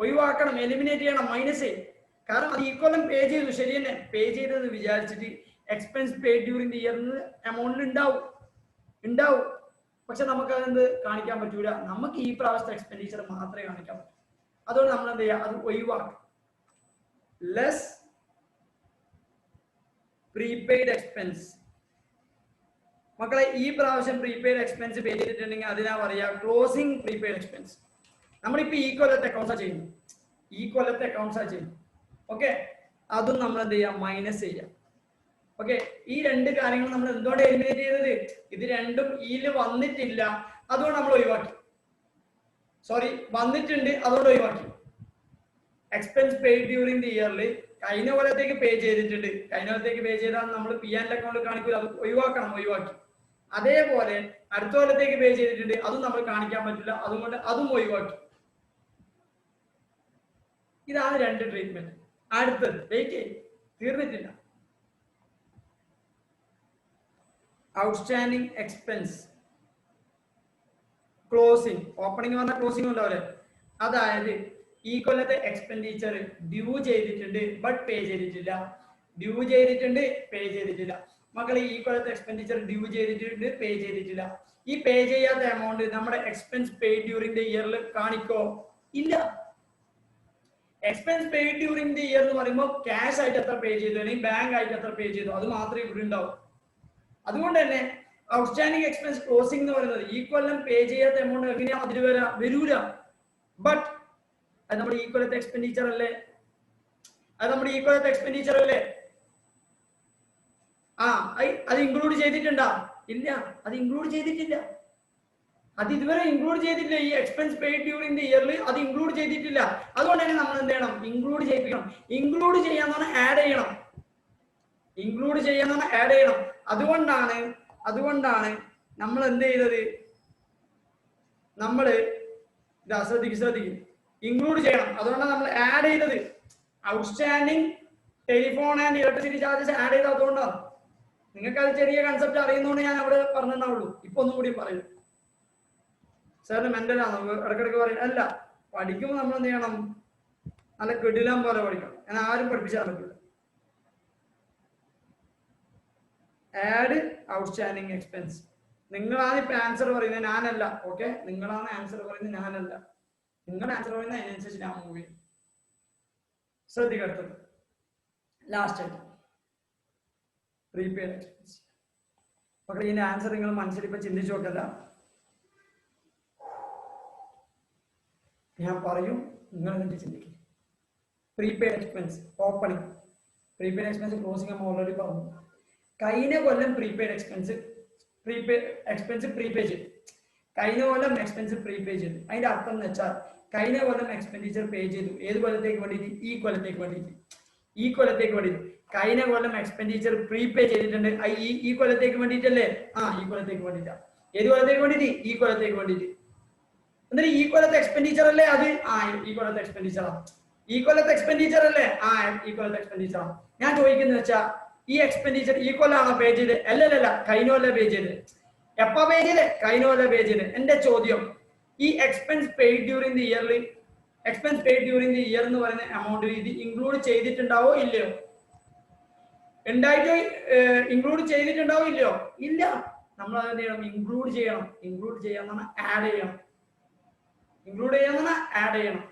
ഒഴിവാക്കണം, എലിമിനേറ്റ് ചെയ്യണം, മൈനസ് ചെയ്യും. കാരണം അത് ഈ കൊല്ലം പേ ചെയ്തു, ശരി തന്നെ, പേ ചെയ്തെന്ന് വിചാരിച്ചിട്ട് expense pay during the year എമൗണ്ടിൽ ഉണ്ടാവും. പക്ഷെ നമുക്ക് അതെന്ത് കാണിക്കാൻ പറ്റൂല. നമുക്ക് ഈ പ്രാവശ്യത്തെ എക്സ്പെൻഡിച്ചർ മാത്രമേ കാണിക്കാൻ പറ്റൂ. അതുകൊണ്ട് നമ്മൾ എന്ത് ചെയ്യുക? അത് ഒഴിവാക്കും. Less prepaid expense. മക്കളെ ഈ പ്രാവശ്യം പ്രീപെയ്ഡ് എക്സ്പെൻസ് പേ ചെയ്തിട്ടുണ്ടെങ്കിൽ അതിനാ പറയാ ക്ലോസിംഗ് പ്രീപെയ്ഡ് എക്സ്പെൻസ്. നമ്മളിപ്പോ ഈ കൊല്ലത്തെ അക്കൗണ്ട്സാ ചെയ്യുന്നു. ഓക്കെ, അതും നമ്മൾ എന്ത് ചെയ്യാം? മൈനസ് ചെയ്യാം. ഓക്കെ, ഈ രണ്ട് കാര്യങ്ങൾ നമ്മൾ എന്തുകൊണ്ട് എലിമിനേറ്റ് ചെയ്തത്? ഇത് രണ്ടും ഇതിൽ വന്നിട്ടില്ല, അതുകൊണ്ട് നമ്മൾ ഒഴിവാക്കി. വന്നിട്ടുണ്ട്, അതുകൊണ്ട് ഒഴിവാക്കി. എക്സ്പെൻസ് പെയ്ഡ് ഡ്യൂറിംഗ് ദി ഇയറിൽ കഴിഞ്ഞ കൊല്ലത്തേക്ക് പേ ചെയ്തിട്ടുണ്ട്. കഴിഞ്ഞ കൊല്ലത്തേക്ക് പേ ചെയ്താൽ നമ്മൾ P&L അക്കൗണ്ട് കാണിക്കില്ല, അത് ഒഴിവാക്കി. അതേപോലെ അടുത്ത കൊല്ലത്തേക്ക് പേ ചെയ്തിട്ടുണ്ട്, അതും നമ്മൾ കാണിക്കാൻ പറ്റില്ല, അതുകൊണ്ട് അതും ഒഴിവാക്കി. ഇതാണ് 2 ട്രീറ്റ്മെന്റ്. അടുത്തത് വെയിറ്റ് തീർന്നിട്ടില്ല. Outstanding expense closing. ഓപ്പണിംഗ് പറഞ്ഞാൽ ക്ലോസിംഗ് ഉണ്ടാവില്ലേ, അതായത് ഈ കൊല്ലത്തെ എക്സ്പെൻഡിച്ചർ ഡ്യൂ ചെയ്തിട്ടുണ്ട് ബട്ട് പേ ചെയ്തിട്ടില്ല, ഡ്യൂ ചെയ്തിട്ടുണ്ട് പേ ചെയ്തിട്ടില്ല. മക്കളെ ഈ കൊല്ലത്തെ എക്സ്പെൻഡിച്ചർ ഡ്യൂ ചെയ്തിട്ടുണ്ട് പേ ചെയ്തിട്ടില്ല. ഈ പേ ചെയ്യാത്ത എമൗണ്ട് നമ്മുടെ എക്സ്പെൻസ് പെയ്ഡ് ഡ്യൂറിംഗ് ദ ഇയറിൽ കാണിക്കോ? ഇല്ല. Expense paid during the year എന്ന് പറയുമ്പോൾ ക്യാഷ് ആയിട്ട് എത്ര പേ ചെയ്തു അല്ലെങ്കിൽ ബാങ്ക് ആയിട്ട് എത്ര പേ ചെയ്തു അത് മാത്രമേ ഇവിടെ ഉണ്ടാവും. അതുകൊണ്ട് തന്നെ ഔട്ട്സ്റ്റാൻഡിംഗ് എക്സ്പെൻസ് ക്ലോസിംഗ് എന്ന് പറയുന്നത് ഈ കൊല്ലം പേ ചെയ്യാത്ത എമൗണ്ട് എങ്ങനെയാ അതിൽ വരൂല. ബട്ട് അത് നമ്മുടെ ഈ കൊല്ലത്തെ എക്സ്പെൻഡിച്ചർ അല്ലേ, അത് നമ്മുടെ ഈ കൊല്ലത്തെ എക്സ്പെൻഡിച്ചർ അല്ലേ. അത് ഇൻക്ലൂഡ് ചെയ്തിട്ടുണ്ടാ? ഇല്ല, അത് ഇൻക്ലൂഡ് ചെയ്തിട്ടില്ല. അത് ഇതുവരെ ഇൻക്ലൂഡ് ചെയ്തിട്ടില്ല. ഈ എക്സ്പെൻസ് പെയ്ഡ് ഡ്യൂറിംഗ് ദി ഇയറിൽ അത് ഇൻക്ലൂഡ് ചെയ്തിട്ടില്ല. അതുകൊണ്ട് തന്നെ നമ്മൾ എന്ത് ചെയ്യണം? ഇൻക്ലൂഡ് ചെയ്യിപ്പിക്കണം. ഇൻക്ലൂഡ് ചെയ്യാന്ന് ആഡ് ചെയ്യണം. ഇൻക്ലൂഡ് ചെയ്യാന്ന് ആഡ് ചെയ്യണം. അതുകൊണ്ടാണ് നമ്മൾ എന്ത് ചെയ്തത്? നമ്മൾ ശ്രദ്ധിക്കും, ഇൻക്ലൂഡ് ചെയ്യണം. അതുകൊണ്ടാണ് നമ്മൾ ആഡ് ചെയ്തത്. Outstanding telephone and electricity charges add ചെയ്തത് അതുകൊണ്ടാണ്. നിങ്ങൾക്ക് അത് ചെറിയ കൺസെപ്റ്റ് അറിയുന്നതുകൊണ്ട് ഞാൻ അവിടെ പറഞ്ഞിട്ടുള്ളൂ. ഇപ്പൊ ഒന്നും കൂടി പറയും. സാറിന് മെന്റലാണോ ഇടക്കിടക്ക് പറയും? അല്ല, പഠിക്കുമ്പോൾ നമ്മൾ എന്ത് ചെയ്യണം? നല്ല കിടിലം പോലെ പഠിക്കണം. ഞാൻ ആരും പഠിപ്പിച്ചാൽ പറ്റില്ല. Add outstanding expense. നിങ്ങളാണ് ഇപ്പൊ ആൻസർ പറയുന്നത്, ഞാനല്ല. ഓക്കെ, നിങ്ങളാണ് ആൻസർ പറയുന്നത്, ഞാനല്ല. നിങ്ങൾ ആൻസർ പറയുന്നത് അതിനനുസരിച്ച് ഞാൻ മൂവ് ചെയ്യും. ശ്രദ്ധിക്കടുത്തത് ലാസ്റ്റ് ആയിട്ട് പ്രീപെയ്ഡ് എക്സ്പെൻസ്. മക്കളെ ഇതിന്റെ ആൻസർ നിങ്ങൾ മനസ്സിൽ ഇപ്പൊ ചിന്തിച്ചു നോക്കല്ല, ഞാൻ പറയും, നിങ്ങൾ എന്നിട്ട് ചിന്തിക്കും. Prepaid expense opening, prepaid expense closing നമ്മൾ ഓൾറെഡി പറഞ്ഞു. കഴിഞ്ഞ കൊല്ലം പ്രീപെയ്ഡ് എക്സ്പെൻസ് പ്രീപേ ചെയ്തു. കഴിഞ്ഞ കൊല്ലം എക്സ്പെൻസ് പ്രീപേ ചെയ്തു. അതിന്റെ അർത്ഥം എന്ന് വെച്ചാൽ കഴിഞ്ഞ കൊല്ലം എക്സ്പെൻഡിച്ചർ പേ ചെയ്തു. ഏത് കൊല്ലത്തേക്ക് വേണ്ടിയിട്ട്? ഈ കൊല്ലത്തേക്ക് വേണ്ടിയിട്ട്. ഈ കൊല്ലത്തേക്ക് വേണ്ടിയിട്ട് കഴിഞ്ഞ കൊല്ലം എക്സ്പെൻഡിച്ചർ പ്രീപേ ചെയ്തിട്ടുണ്ട്. ഈ കൊല്ലത്തേക്ക് വേണ്ടിയിട്ടല്ലേ? ഈ കൊല്ലത്തേക്ക് വേണ്ടിയിട്ടാ. ഏത് കൊല്ലത്തേക്ക് വേണ്ടിയിട്ട്? ഈ കൊല്ലത്തേക്ക് വേണ്ടിയിട്ട്. എന്നിട്ട് ഈ കൊല്ലത്തെ എക്സ്പെൻഡിച്ചർ അല്ലേ അത്? ഈ കൊല്ലത്തെ എക്സ്പെൻഡിച്ചറാണ്. ഈ കൊല്ലത്തെ എക്സ്പെൻഡിച്ചർ അല്ലേ? ഈ കൊല്ലത്തെ എക്സ്പെൻഡിച്ചറാണ്. ഞാൻ ചോദിക്കുന്നത് വെച്ചാൽ ഈ എക്സ്പെൻഡിച്ചർ ഈ കൊല്ലാണോ പേ ചെയ്ത്? അല്ലല്ല, കഴിഞ്ഞ കൊല്ലം പേ ചെയ്ത്. എപ്പോ പേ ചെയ്ത്? കഴിഞ്ഞ കൊല്ലം പേ ചെയ്ത്. എന്റെ ചോദ്യം, ഈ expense paid during the yearly, expense paid during the year എന്ന് പറയുന്ന എമൗണ്ട് ഇത് ഇൻക്ലൂഡ് ചെയ്തിട്ടുണ്ടാവോ ഇല്ലയോ? ഉണ്ടായിട്ട് ഇൻക്ലൂഡ് ചെയ്തിട്ടുണ്ടാവോ ഇല്ലയോ? ഇല്ല. നമ്മൾ അത് എന്ത് ചെയ്യണം? ഇൻക്ലൂഡ് ചെയ്യണം. ഇൻക്ലൂഡ് ചെയ്യാന്നാണ് ആഡ് ചെയ്യണം. ഇൻക്ലൂഡ് ചെയ്യാന്നാണ് ആഡ് ചെയ്യണം.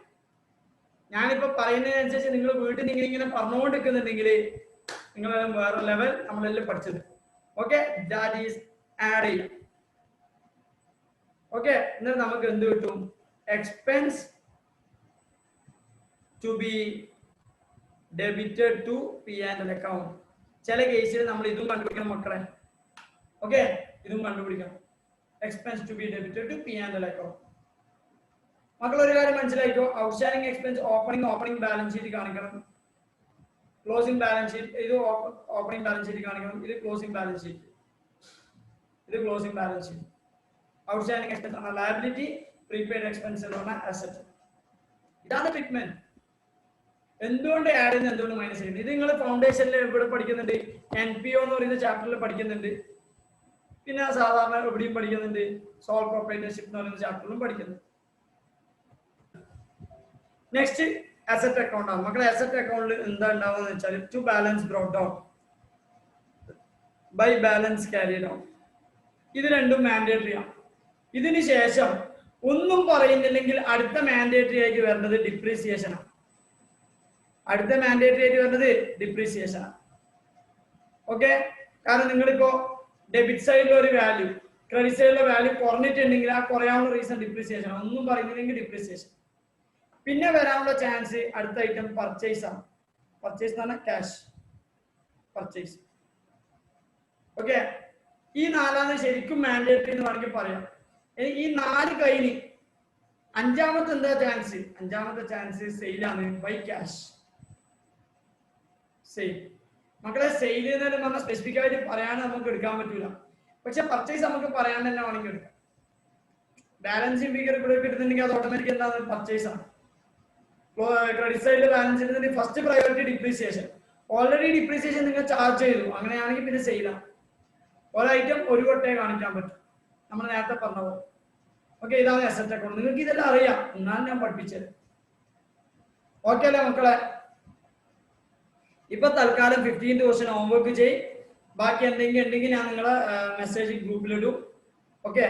ഞാനിപ്പോ പറയുന്നതിനനുസരിച്ച് നിങ്ങൾ വീട്ടിൽ നിന്ന് ഇങ്ങനെ പറഞ്ഞുകൊണ്ടിരിക്കുന്നുണ്ടെങ്കിൽ നിങ്ങളെല്ലാം വേറെ ലെവൽ നമ്മളെല്ലാം പഠിച്ചത്. ഓക്കെ, ദാറ്റ് ഈസ് ആഡ് ചെയ്യാം. ഓക്കെ, എന്നിട്ട് നമുക്ക് എന്ത് കിട്ടും? Expense to be debited to P and L account. ചില കേസിൽ നമ്മൾ ഇതും കണ്ടുപിടിക്കണം മക്കളെ. ഓക്കെ, ഇതും കണ്ടുപിടിക്കണം. Expense to be debited to P and L account. മക്കൾ ഒരു കാര്യം മനസ്സിലാക്കിയോ? Outstanding expense opening balance sheet കാണിക്കണം. ക്ലോസിംഗ് ബാലൻസ് ഷീറ്റ്, ഇത് ഓപ്പണിംഗ് ബാലൻസ് ഷീറ്റ് കാണിക്കണം. ഇത് ക്ലോസിംഗ് ബാലൻസ് ഷീറ്റ്, ഇത് closing balance sheet. Outstanding expense ആണ് ലയബിലിറ്റി, പ്രീപെയ്ഡ് എക്സ്പെൻസ് എന്ന് പറഞ്ഞാൽ അസറ്റ്. ഇതാണ് ട്രീറ്റ്മെന്റ്. എന്തുകൊണ്ട് ആഡ് ചെയ്യുന്നത്, എന്തുകൊണ്ട് മൈനസ് ചെയ്യുന്നത്? ഇത് നിങ്ങൾ ഫൗണ്ടേഷനിൽ ഇവിടെ പഠിക്കുന്നുണ്ട്, NPO എന്ന് പറയുന്ന ചാപ്റ്ററിൽ പഠിക്കുന്നുണ്ട്, പിന്നെ സാധാരണ എവിടെയും പഠിക്കുന്നുണ്ട്, സോൾ പ്രൊപ്പറേറ്റർഷിപ്പ് എന്ന് പറയുന്ന ചാപ്റ്ററിലും പഠിക്കുന്നുണ്ട്. നെക്സ്റ്റ് അസറ്റ് അക്കൗണ്ട് ആണ് മക്കളെ. അസറ്റ് അക്കൗണ്ടിൽ എന്താ ഉണ്ടാവുക വെച്ചാൽ to balance brought down by balance carry down. ഇത് രണ്ടും മാൻഡേറ്ററി ആണ്. ഇതിന് ശേഷം ഒന്നും പറയുന്നില്ലെങ്കിൽ അടുത്ത മാൻഡേറ്ററി ആയിട്ട് വരുന്നത് ഡിപ്രീസിയേഷൻ ആണ്. അടുത്ത മാൻഡേറ്ററി ആയിട്ട് വരുന്നത് ഡിപ്രീസിയേഷൻ ആണ്. ഓക്കെ, കാരണം നിങ്ങളിപ്പോ ഡെബിറ്റ് സൈഡിലെ ഒരു വാല്യൂ ക്രെഡിറ്റ് സൈഡിലെ വാല്യൂ കുറഞ്ഞിട്ടുണ്ടെങ്കിൽ ആ കുറയാനുള്ള റീസൺ ഡിപ്രീസിയേഷൻ ആണ്. ഒന്നും പറയുന്നില്ലെങ്കിൽ ഡിപ്രീസിയേഷൻ. പിന്നെ വരാനുള്ള ചാൻസ് അടുത്ത ഐറ്റം പർച്ചേസ് ആണ്. പർച്ചേസ് എന്ന് പറഞ്ഞാൽ ക്യാഷ് പർച്ചേസ്. ഓക്കെ, ഈ നാലാമത് ശരിക്കും മാൻഡേറ്ററി എന്ന് വേണമെങ്കിൽ പറയാം. ഈ 4 കഴിഞ്ഞ് അഞ്ചാമത്തെ എന്താ ചാൻസ്? അഞ്ചാമത്തെ ചാൻസ് സെയിലാണ് ബൈ ക്യാഷ്. സെയിൽ മക്കളെ, സെയിൽ എന്ന് പറഞ്ഞാൽ സ്പെസിഫിക് ആയിട്ട് പറയാൻ നമുക്ക് എടുക്കാൻ പറ്റൂല. പക്ഷെ പർച്ചേസ് നമുക്ക് പറയാണ്ട് തന്നെ വേണമെങ്കിൽ എടുക്കാം. ബാലൻസിങ് ഫിഗർ ഇവിടെ കിട്ടുന്നുണ്ടെങ്കിൽ അത് ഓട്ടോമാറ്റിക് എന്താണ് പർച്ചേസ് ആണ്. ക്രെഡിറ്റ് സൈഡിൽ balance first priority depreciation. Already depreciation നിങ്ങൾ ചാർജ് ചെയ്തു, അങ്ങനെയാണെങ്കിൽ പിന്നെ സെയിലാണ്. ഒരു ഐറ്റം ഒരു കൊട്ടേ കാണിക്കാൻ പറ്റും, നമ്മൾ നേരത്തെ പറഞ്ഞ പോലെ. ഓക്കെ, ഇതാണ് അസറ്റ് അക്കൗണ്ട്. നിങ്ങൾക്ക് ഇതെല്ലാം അറിയാം, എന്നാലും ഞാൻ പഠിപ്പിച്ചത്. ഓക്കെ അല്ലേ മക്കളെ? ഇപ്പൊ തൽക്കാലം 15th ക്വസ്റ്റ്യൻ ഹോംവർക്ക് ചെയ്യും. ബാക്കി എന്തെങ്കിലും ഉണ്ടെങ്കിൽ ഞാൻ നിങ്ങളെ മെസ്സേജ് ഗ്രൂപ്പിലിടും. ഓക്കെ.